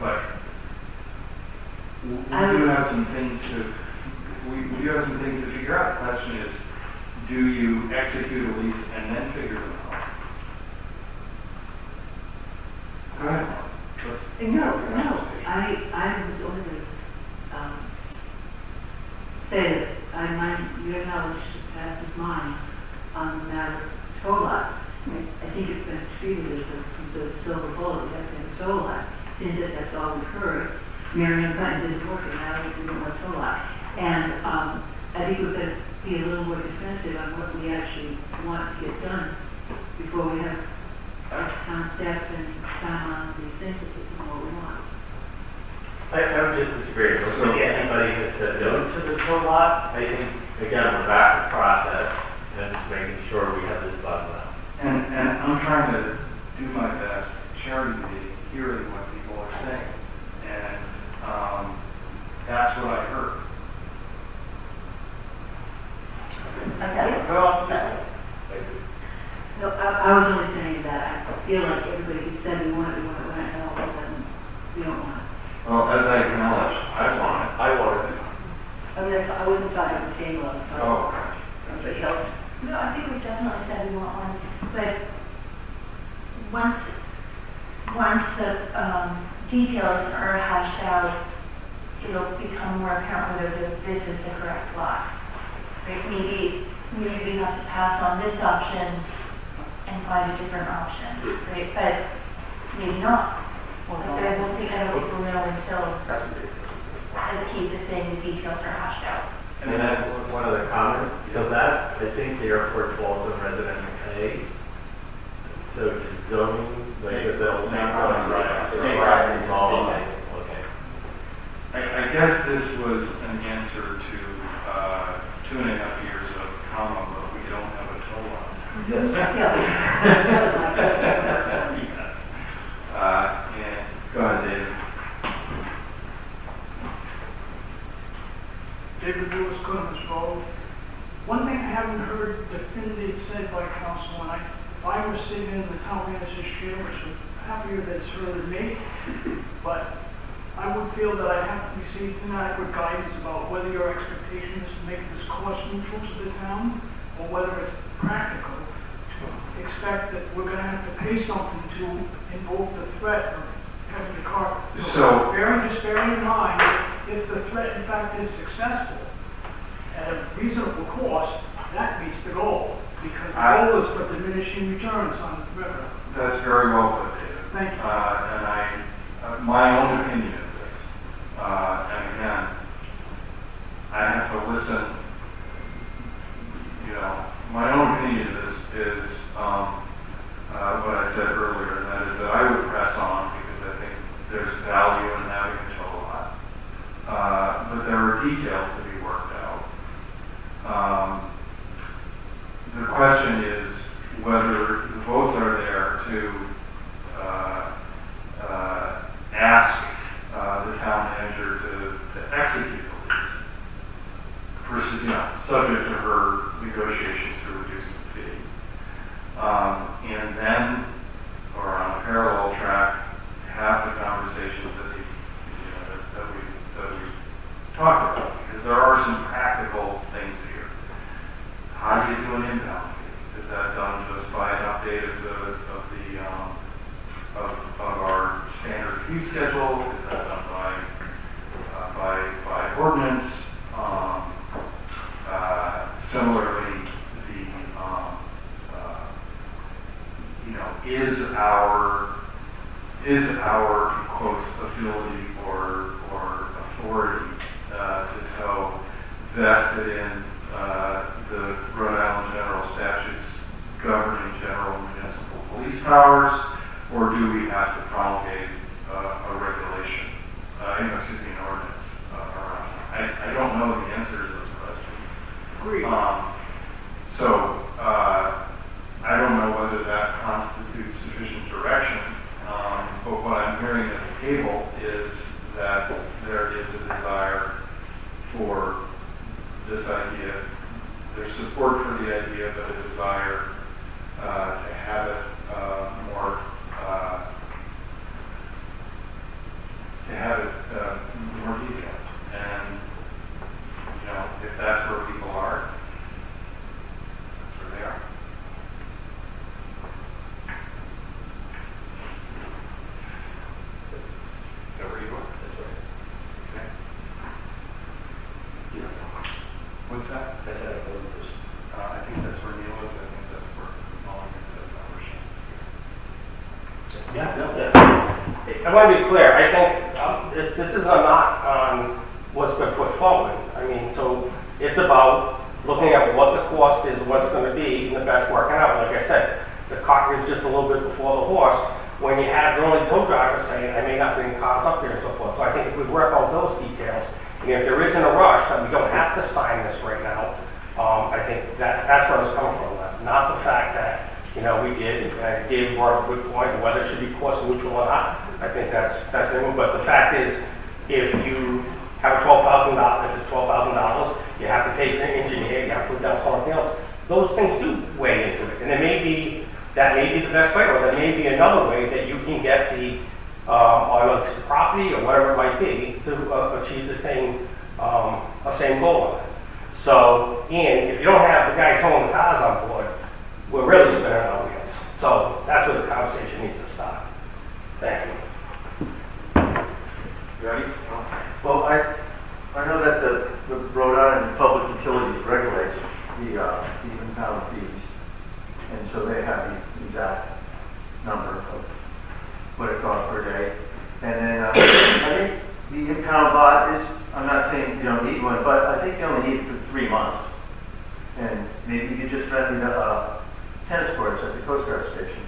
But we do have some things to figure out. The question is, do you execute a lease and then figure them out? Go ahead, Mark. No, I was only going to say that your knowledge passes mine on the matter of tow lots. I think it's been treated as some sort of silver bullet. We have to have a tow lot. Seems that that's all we've heard. Marion Button didn't work, and now we don't want a tow lot. And I think we've got to be a little more definitive on what we actually want to get done before we have our town staff spending time on these things if this is what we want. I would just disagree. I don't think anybody has said no to the tow lot. I think, again, we're back to process and just making sure we have this buttoned up. And I'm trying to do my best charitably hearing what people are saying. And that's what I heard. Okay, we're all set. No, I was only saying that I feel I wasn't talking about the table, I was talking Oh, about somebody else. No, I think we've definitely said we want one, but once the details are hashed out, it'll become more apparent whether this is the correct lot. Right? Maybe we have to pass on this option and find a different option, right? But maybe not. But I won't think I will know until, as Keith is saying, the details are hashed out. And then one other comment, so that, I think the airport falls in residential A. So the zoning, like the zoning, right, involved. Okay. I guess this was an answer to 2.5 years of comma, but we don't have a toll on it. Yes. That was my question. Yes. And go ahead, David. David Lewis, Goodman's Road. One thing I haven't heard definitively said by council, and if I was sitting in the town manager's chair, which I'm happier that it's her than me, but I would feel that I haven't received inadequate guidance about whether your expectation is to make this cost neutral to the town, or whether it's practical to expect that we're gonna have to pay something to invoke the threat of having the car. So- Bearing in mind, if the threat in fact is successful at a reasonable cost, that meets the goal, because the goal is for diminishing returns on the river. That's very well put, David. Thank you. And my own opinion of this, and again, I have to listen, my own opinion of this is what I said earlier, and that is that I would press on because I think there's value in having a total lot. But there are details to be worked out. The question is whether the votes are there to ask the town manager to execute the lease versus, subject to her negotiations to reduce the fee. And then, or on a parallel track, have the conversations that we talked about, because there are some practical things here. How do you do an inbound fee? Is that done just by an update of our standard fee schedule? Is that done by ordinance? Similarly, is our quotes ability or authority to tow vested in the Rhode Island general statutes governing general municipal police powers, or do we have to promulgate a regulation, an ordinance around it? I don't know the answer to those questions. Agreed. So I don't know whether that constitutes sufficient direction, but what I'm hearing at the table is that there is a desire for this idea. There's support for the idea, but a desire to have it more detailed. And if that's where people are, that's where they are. Is that where you are? Okay. What's that? I think that's where Neil is. I think that's where Molly said I want to be clear, I think this is a knock on what's been put forward. I mean, so it's about looking at what the cost is, what's going to be, and the best working out. Like I said, the cart is just a little bit before the horse. When you have the only tow driver saying, I may not bring cars up here and so forth. So I think if we work out those details, and if there isn't a rush, that we don't have to sign this right now, I think that's where it's coming from. Not the fact that, we did, and Dave brought up a good point, whether it should be cost neutral or not. I think that's the move. But the fact is, if you have $12,000, if it's $12,000, you have to pay to an engineer, you have to put down something else. Those things do weigh into it. And that may be the best way, or there may be another way that you can get the, either property or whatever it might be, to achieve the same goal. So, and if you don't have the guy towing the cars on board, we're really spinning our wheels. So that's where the conversation needs to start. Thank you. Ready? Well, I know that the Rhode Island Public Utilities regulates the impound fees. And so they have the exact number of what it costs per day. And then I think the impound lot is, I'm not saying you don't need one, but I think you only need it for 3 months. And maybe you just rent the tennis courts at the Coast Guard station.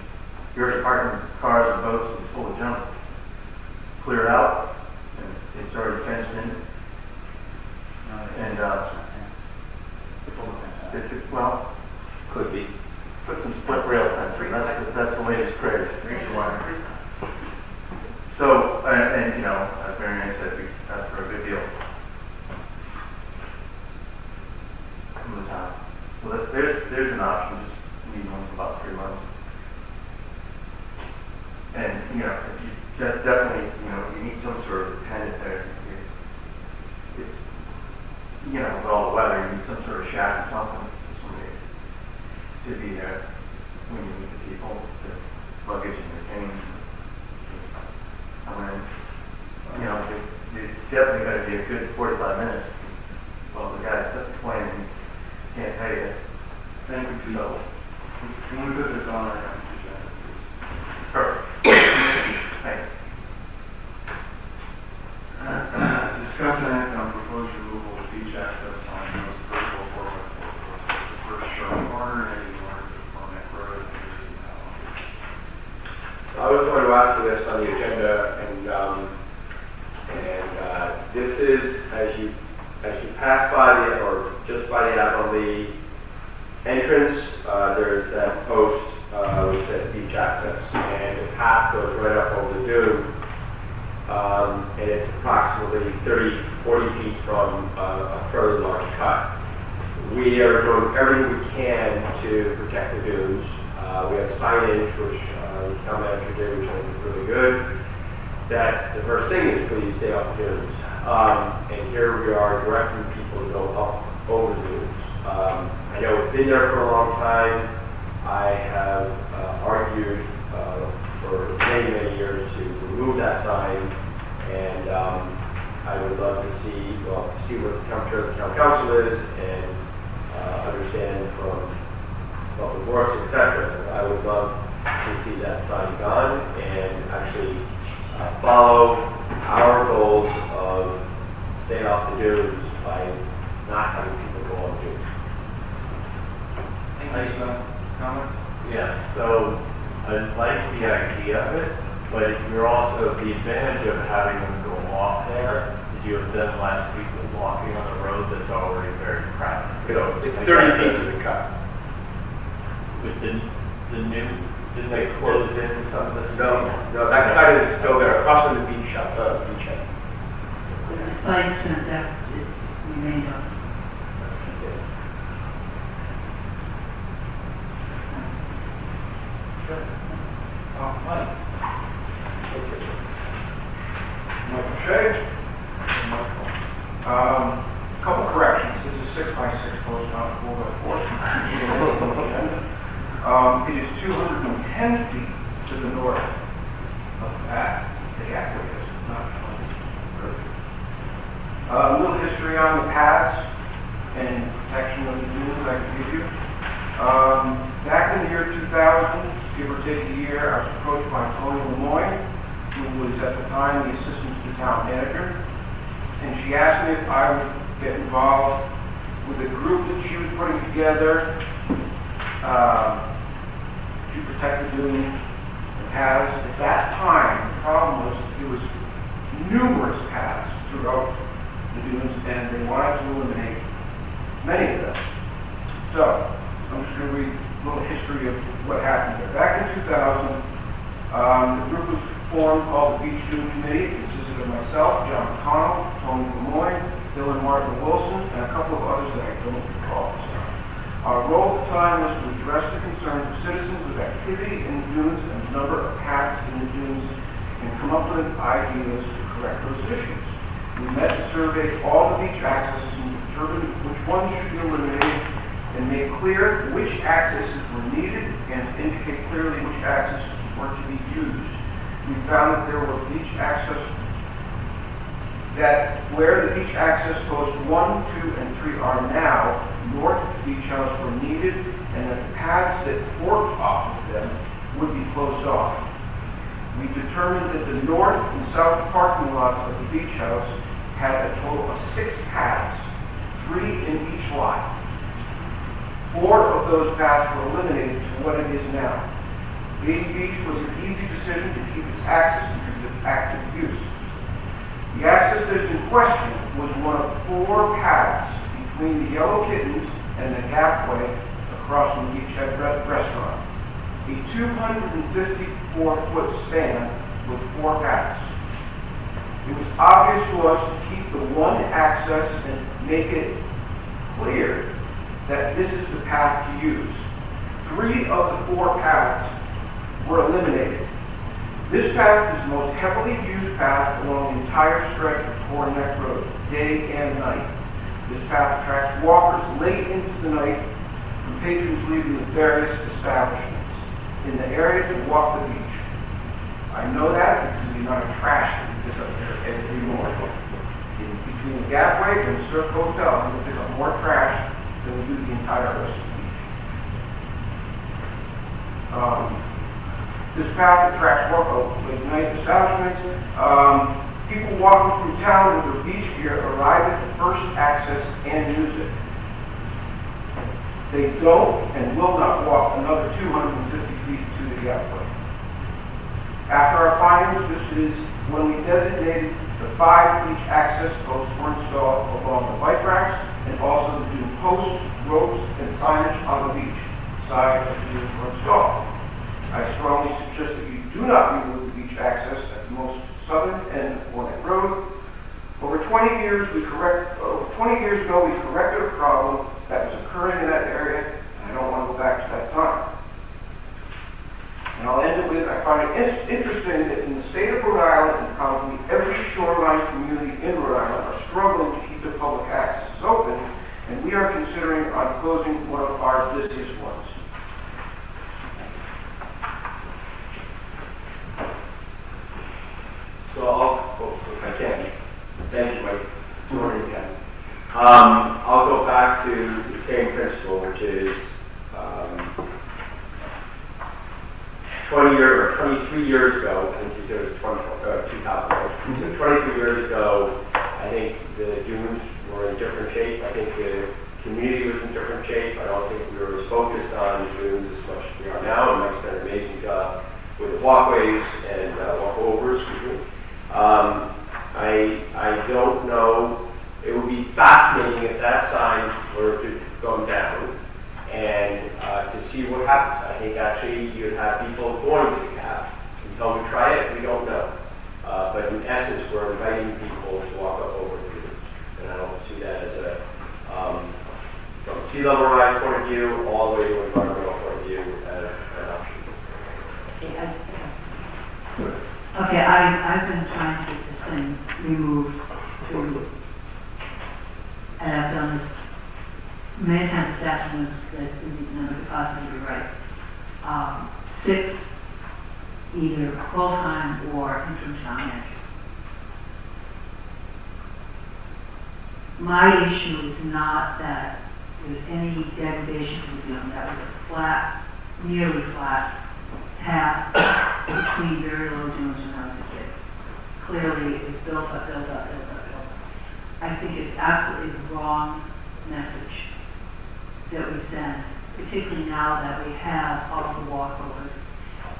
You're already parking cars and boats and it's full of junk. Clear it out, and it's already fenced in. And well, could be. Put some split rail fencing. That's the latest craze. So, and you know, as Marianne said, we asked for a good deal from the town. So there's an option. Just need one for about 3 months. And you know, if you definitely, you know, you need some sort of tenant there. You know, with all the weather, you need some sort of shack or something for somebody to be there when you meet the people, the luggage and their things. I mean, you know, it's definitely got to be a good 45 minutes. Well, the guy's playing and can't pay it. Thank you. So, Can we put this on our next agenda, please? perfect. Thank you. Discuss and act on proposed removal of beach access on those vertical 4x4 courses. The first sharp corner and the order to Cormac Road. I was going to ask for this on the agenda, and this is as you pass by the, or just by the Avonlea entrance, there's that post which says beach access, and the path goes right up over the dune, and it's approximately 30-40 feet from a fairly large cut. We are doing everything we can to protect the dunes. We have signage, which the town manager did, which I think is really good. That the first thing is please stay off the dunes. And here we are directing people to go up over the dunes. I know it's been there for a long time. I have argued for many, many years to remove that sign, and I would love to see what the temperature of the town council is, and understand from Public Works, etc. I would love to see that sign gone and actually follow our goals of staying off the dunes by not having people go on dunes. Nice comments? Yeah, so I like the idea of it, but you're also, the advantage of having them go off there is you have then less people walking on the road that's already very crowded. So It's I 30 guess feet to the cut. With the new, didn't they close in some of this? No, that cut is still there, across from the beach shop, beachhead. The slice fence after it's remained on. Mike. Michael Shea. Couple corrections. This is 6x6 post, not 4x4. It is 210 feet to the north of that. The accurate is not 20. A little history on the paths and protection of the dunes I can give you. Back in the year 2000, give or take a year, I was approached by Tony Lemoyne, who was at the time the assistant to the town manager, and she asked me if I would get involved with a group that she was putting together to protect the dunes and paths. At that time, the problem was there was numerous paths throughout the dunes, and they wanted to eliminate many of them. So, I'm just going to read a little history of what happened there. Back in 2000, the group was formed called the Beach Dune Committee. It consisted of myself, John McConnell, Tony Lemoyne, Bill and Martin Wilson, and a couple of others that I don't recall. Our role at the time was to address the concerns of citizens with activity in the dunes and the number of paths in the dunes, and come up with ideas to correct those issues. We met to survey all the beach accesses and determine which one should be eliminated and make clear which accesses were needed and indicate clearly which accesses were to be used. We found that there were beach access, that where the beach access posts 1, 2, and 3 are now, north of the beach house were needed, and that the paths that forked off of them would be closed off. We determined that the north and south parking lots of the beach house had a total of 6 paths, 3 in each lot. 4 of those paths were eliminated to what it is now. Beach Beach was an easy decision to keep its access because of its active use. The access that is in question was one of 4 paths between the Yellow Kittens and the Gapway across from the Beachhead Restaurant. A 254-foot span with 4 paths. It was obvious to us to keep the one access and make it clear that this is the path to use. 3 of the 4 paths were eliminated. This path is the most heavily used path along the entire stretch of Core Neck Road, day and night. This path attracts walkers late into the night and patrons leaving the various establishments in the area to walk the beach. I know that because the amount of trash that we pick up there every morning. Between the Gapway and the Surf Hotel, we pick up more trash than we do the entire rest of the beach. This path attracts late night establishments. People walking from town with their beach gear arrive at the first access and use it. They don't and will not walk another 250 feet to the Gapway. After our findings, this is when we designated the 5 beach access posts were installed along the bike racks and also the dune posts, ropes, and signage on the beach side of the dunes were installed. I strongly suggest that you do not remove the beach access at the most southern end of Hornet Road. Over 20 years ago, we corrected a problem that was occurring in that area, and I don't want to go back to that time. And I'll end it with, I find it interesting that in the state of Rhode Island, and probably every shoreline community in Rhode Island are struggling to keep their public access open, and we are considering on closing one of our busiest ones. So if I can, thank you, Mike. Good morning again. I'll go back to the same principle, which is 23 years ago, I think you said it was 2000, 23 years ago, I think the dunes were in different shape. I think the community was in different shape. I don't think we were as focused on the dunes as much as we are now, and Mike's done an amazing job with the walkways and walkovers, I don't know. It would be fascinating if that sign were to come down and to see what happens. I think actually you'd have people going to the Gap. Until we try it, we don't know. But in essence, we're inviting people to walk up over the dunes. And I don't see that as a, from a sea level rise point of view, all the way to an environmental point of view as an option. Okay, I've been trying to get this thing removed and I've done this many times this afternoon that none could possibly be right. 6 either full-time or interim town managers. My issue is not that there's any degradation to the dune. That was a flat, nearly flat path between very low dunes when I was a kid. Clearly, it's built up. I think it's absolutely the wrong message that we send, particularly now that we have all the walkovers.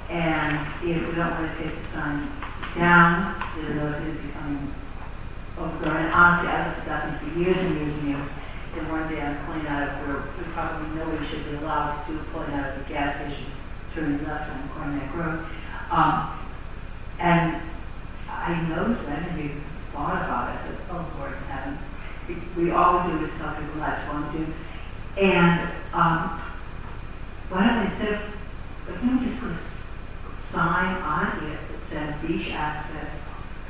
And if we don't want to take the sign down, there's those things becoming overgrown. And honestly, I looked at that thing for years and years and years. And one day I'm pulling out of where we probably know we should be allowed to do pulling out of the gas station, turning left on Core Neck Road. And I noticed, I never even thought about it, but oh Lord in heaven. We all do is tell people that's one of the dudes. And why don't we instead of, like, can we just put a sign on it that says beach access,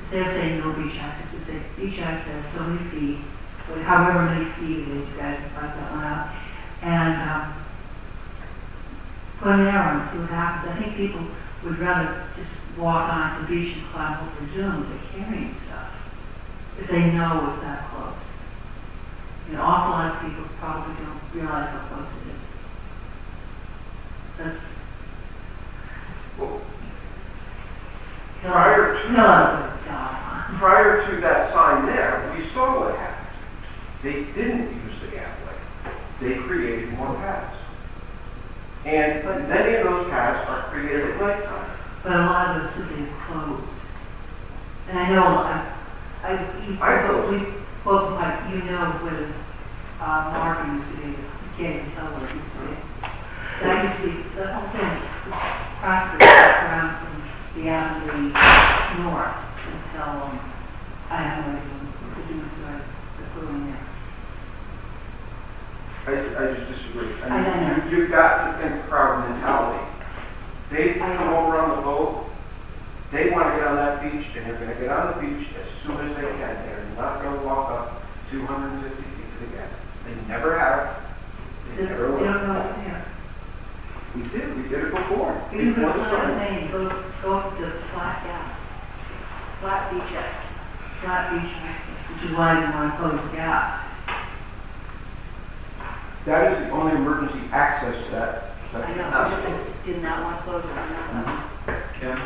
instead of saying no beach access, we say beach access so many feet however many feet it is, you guys can find that one out. And put an arrow and see what happens. I think people would rather just walk onto the beach and climb over the dune. They're carrying stuff if they know it's that close. An awful lot of people probably don't realize how close it is. That's Well, prior to that sign there, we saw what happened. They didn't use the gasway. They created more paths. And many of those paths are created at nighttime. But a lot of those simply closed. And I know, like, you know where the market used to be. You can't even tell where it used to be. That used to be, the whole thing was practically around from the avenue north until, I have no idea what the doing started, the pulling there. I just disagree. I know. You've got to think crowd mentality. They come over on the boat, they want to get on that beach, and they're going to get on the beach as soon as they can. They're not going to walk up 250 feet to the gas. They never have. They never will. They don't know it's there. We did it before. Even Before the the sign sun. saying, go to the flat gap, flat beach access, which is why I didn't want to close the gap. That is the only emergency access to that I section. know, I did not want to close it, I know that. Kim?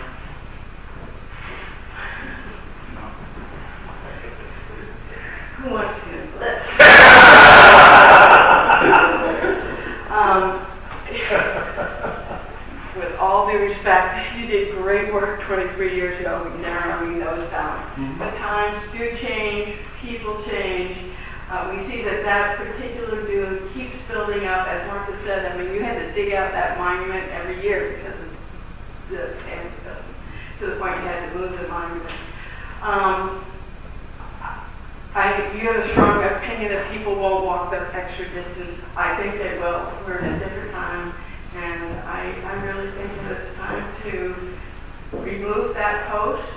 Who wants to do this? With all due respect, you did great work 23 years ago narrowing those down. But times do change, people change. We see that particular dune keeps building up, as Martha said. I mean, you had to dig out that monument every year because of the sand, to the point you had to move the monument. You have a strong opinion that people won't walk the extra distance. I think they will. We're in a different time, and I really think that it's time to remove that post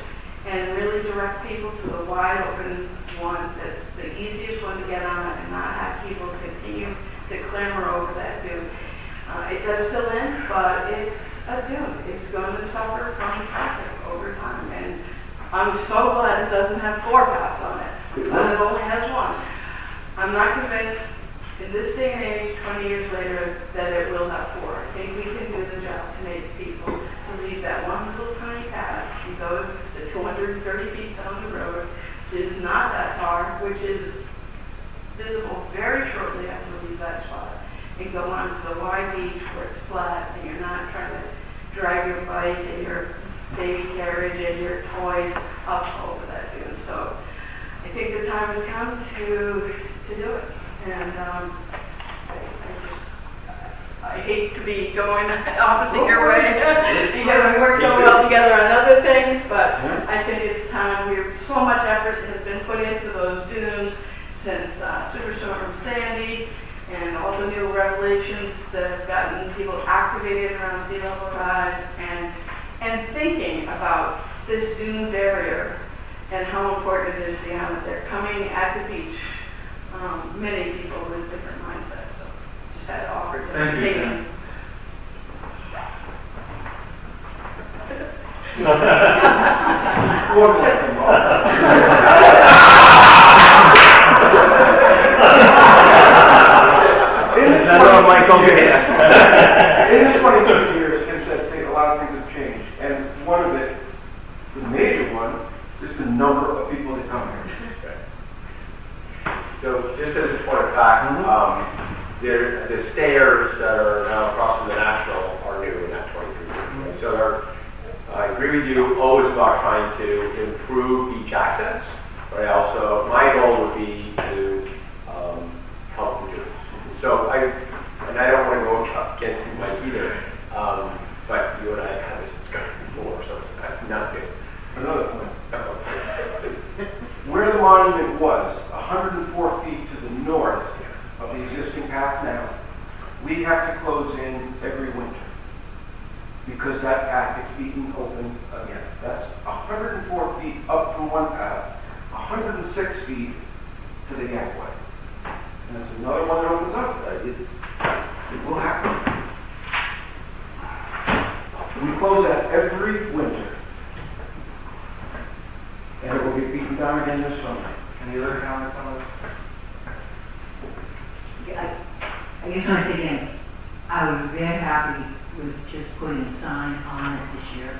and really direct people to the wide open one that's the easiest one to get on and not have people continue to clamber over that dune. It does fill in, but it's a dune. It's going to suffer from traffic over time, and I'm so glad it doesn't have 4 paths on it. But it only has 1. I'm not convinced in this day and age, 20 years later, that it will have 4. I think we can do the job to make people to leave that one little tiny path and go the 230 feet down the road, which is not that far, which is visible very shortly after we leave that spot, and go on to the wide beach where it's flat and you're not trying to drag your bike and your baby carriage and your toys up over that dune. So I think the time has come to do it. And I hate to be going opposite your way because we work so well together on other things, but I think it's time. So much effort has been put into those dunes since Superstorm Sandy and all the new revelations that have gotten people activated around sea level rise and thinking about this dune barrier and how important it is to have it there. Coming at the beach, many people with different mindsets. So just had to offer different Thank you, opinion. In the 22 years, Kim said, I think a lot of things have changed. And one of it, the major one, is the number of people that come here. So just as a point of fact, the stairs that are now across from the National are new in that 23 years. So I agree with you always about trying to improve beach access, but my goal would be to help the youth. So I don't want to go against Mike either, but you and I have had this discussion before, so that's not good. Another point. Where the monument was, 104 feet to the north of the existing path now, we have to close in every winter because that path gets eaten open again. That's 104 feet up from one path, 106 feet to the gangway. on this? I guess when I say again, I would be very happy with just putting a sign on it this year.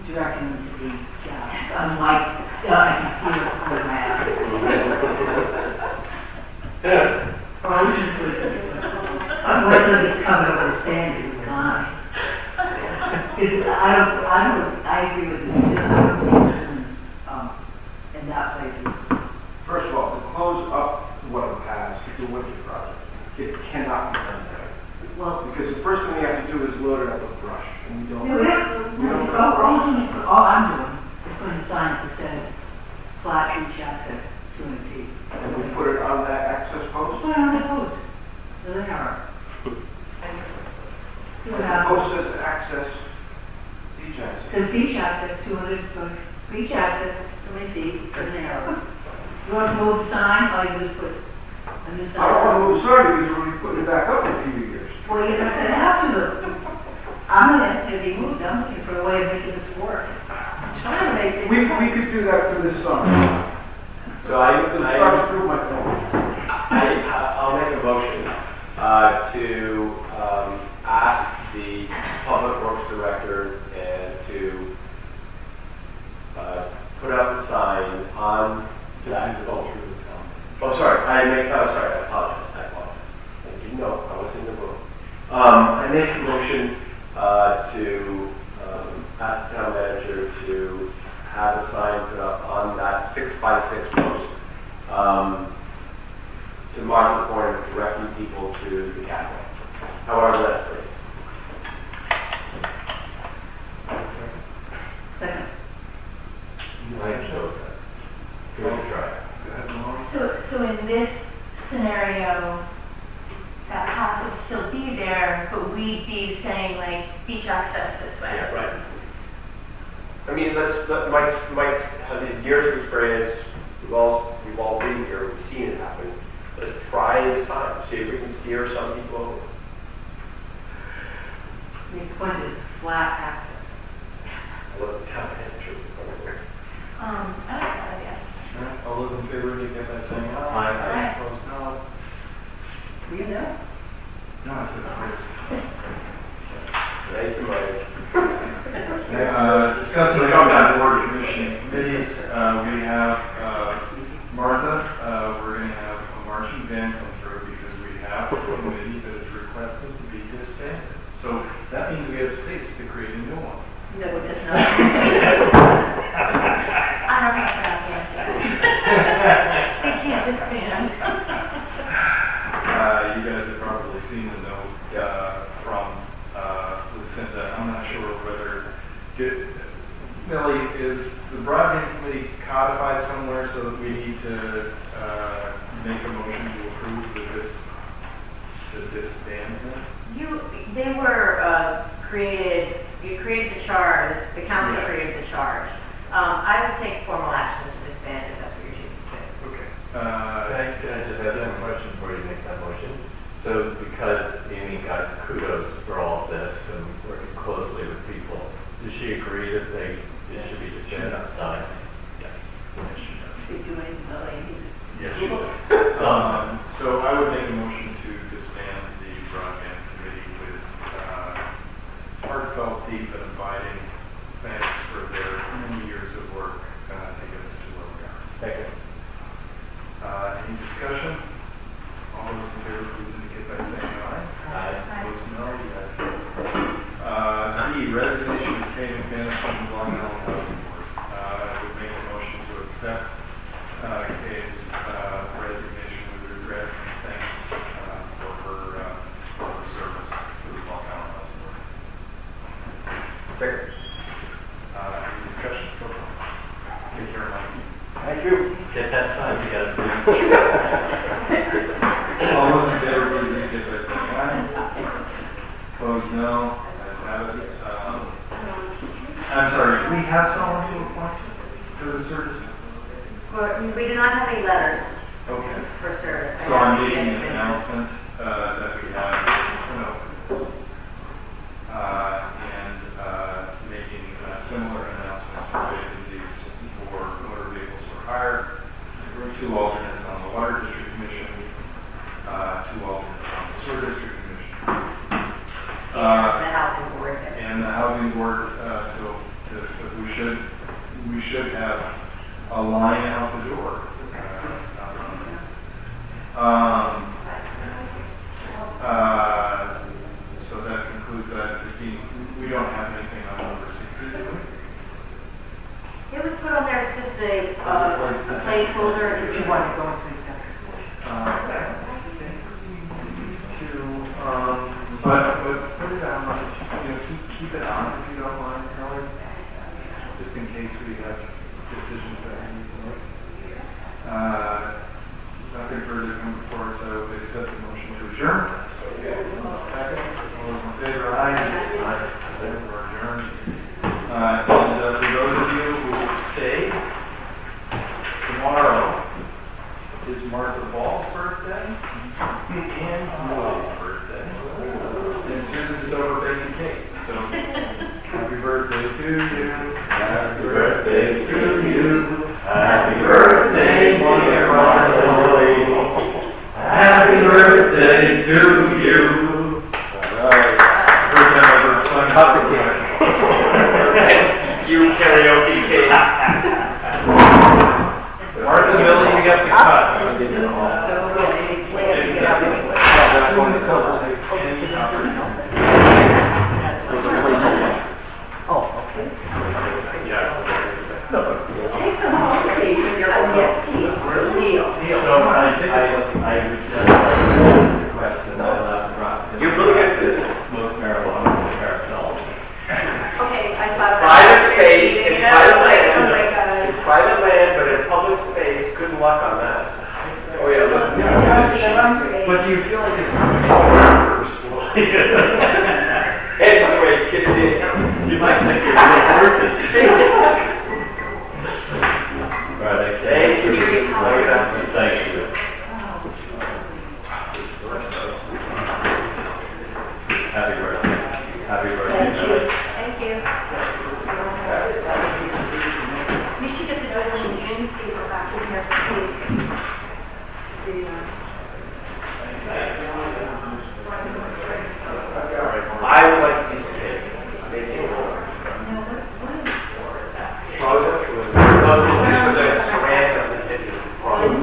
Directing them to be, unlike, I can see it on the map. Once it gets covered up with sand, it's gone. Because I agree with you, I don't think in that place is. First of all, to close up what it has, it's a winter project. It cannot be done there. Well, Because the first thing we have to do is load it up with brush, and we don't. All I'm doing is putting a sign that says flat beach access 200 feet. And we put it on that access post? Put it on the post. There they are. See what The happens. post says access, beach access. Says beach access 200 foot, beach access so many feet, there they are. You want to move the sign, all you do is put a new I don't want to sign. move the sign because we're putting it back up in a few years. Well, you're not gonna have to. I'm not asking it to be moved, I'm looking for a way of making this work. I'm trying to make We it. could do that for this summer. So It'll start to prove my point. I'll make a motion to ask the Public Works Director and to put up a sign on that. Oh, sorry, I apologize. I didn't know, I was in the room. I make a motion to ask the town manager to have a sign put up on that 6x6 post to mark the point of directing people to the Capitol. However that's phrased. Second. Give it a try. So in this scenario, that path would still be there, but we'd be saying like beach access this way. Yeah, right. I mean, Mike has years of experience. We've all been here. We've seen it happen. Let's try this time. See if we can steer some people over. The point is flat access. I love the town manager. I like that idea. All those in favor indicate by saying Aye. aye. Opposed, no. Were you there? No, I said opposed. Thank you, Mike. Discussing the board commission committees, we have Martha, we're going to have a marching band come through because we have a committee that is requested to be disbanded. So that means we have space to create a new one. No, it does not. I don't have that yet. They can't just band. You guys have probably seen the note from Lucinda. I'm not sure whether Millie, is the broadband committee codified somewhere so that we need to make a motion to approve the disbandment? They were created, you created the charge, the council Yes. created the charge. I would take formal action to disband if that's what you're choosing to do. Okay. Can I just ask one question before you make that motion? So because Amy got kudos for all of this and working closely with people, does she agree that it should be disbanded on signs? Yes. Yes, she does. Speak to any building. Yes, she does. So I would make a motion to disband the broadband committee with heartfelt, deep, and abiding thanks for their many years of work to get us to where we are. Thank you. Any discussion? All those in favor, please indicate by saying aye. Aye. Opposed, no. You guys have it. D, resignation of Kay McManus from the Long Island Housing Board. I would make a motion to accept Kay's resignation with regret and thanks for her service to the Long Island Housing Board. Second. Any discussion? Take care, Mike. Thank you. Get that sign together, please. All those in favor, please indicate by saying aye. Opposed, no. Ayes have it. I'm sorry, do we have someone to appoint to the service? We do not have any letters Okay. for service. So I'm making an announcement that we have an open. And making similar announcements for vacancies for motor vehicles for fire, there were 2 alternates on the water district commission, 2 alternates on the sewer district commission. The housing board. And the housing board, we should have a line out the door. So that concludes that. We don't have anything on number 16, do we? It was put on there as just a placeholder. If you want to go into executive But put it on, keep it on if you don't mind, Kelly, just in case we have decisions that we need to make. Nothing further to come before us, I would accept the motion to adjourn. Second, all those in favor, aye. We're adjourned. And for those of you who stay, tomorrow is Martha Ball's birthday and Noah's birthday. And Susan Stover baking cake. So, happy birthday to you. Happy birthday to you. Happy birthday, dear Martha. Happy birthday to you. Alright. First time I've ever sung cake. You karaoke cake. Martha Millie, you got the cut. Take some home, please. You're going to get Deal. So I reached out to the question that I left drop. You're really good at this. Smoke marijuana in the carousel. Okay, I thought. Private space, it's private Oh land. my God. It's private land, but in public space, good luck on that. Oh, yeah, listen. But do you feel like it's personally? Hey, by the way, kids, You might think you're real horses. Right, thank you. Thank you. Happy birthday. Happy birthday, Kelly. Thank you. We should get the Nolan Dunes people back in here for I would like a piece of cake. Amazing. Frozen? Frozen, this is a ceramic, doesn't fit you. Frozen.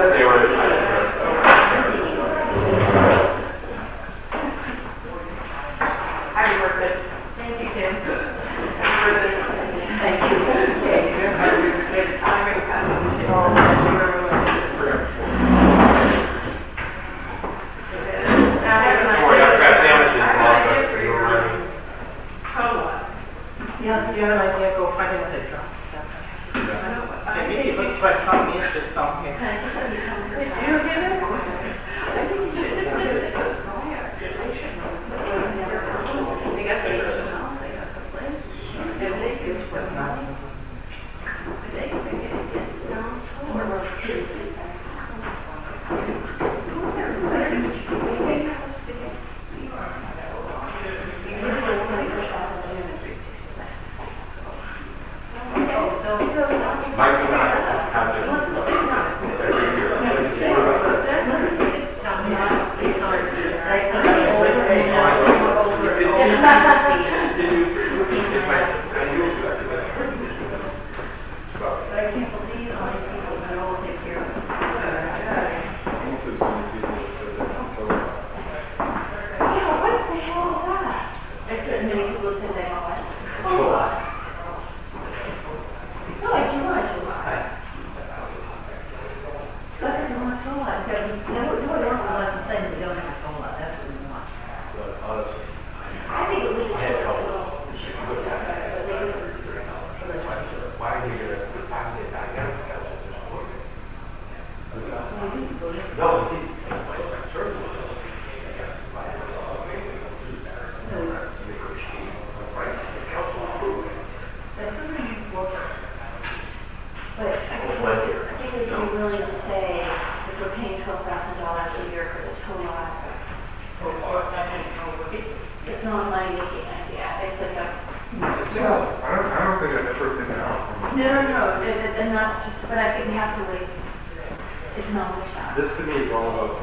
They were. Happy birthday. Thank you, Kim. Happy birthday. Thank you. I'm going to pass it to you. Thank you very much. Sorry, I've got sandwiches and all, but you were running. Yeah, do you have an idea? Go find him with a truck. Maybe he looks like Tommy is just something. Did you get it? I think you should. They got the personnel, they got the place. And they use what not. They can get it down. Or kids. Mike's and I have been every year. But I can't believe how many people that all take care of it. Almost as many people have said that in October. Yeah, what the hell is that? I said many people said they all went, oh, no, I do, can't, yeah, it's like a, I don't think I've ever been out. no, and that's just, but I think we have to like acknowledge that. This to me is all about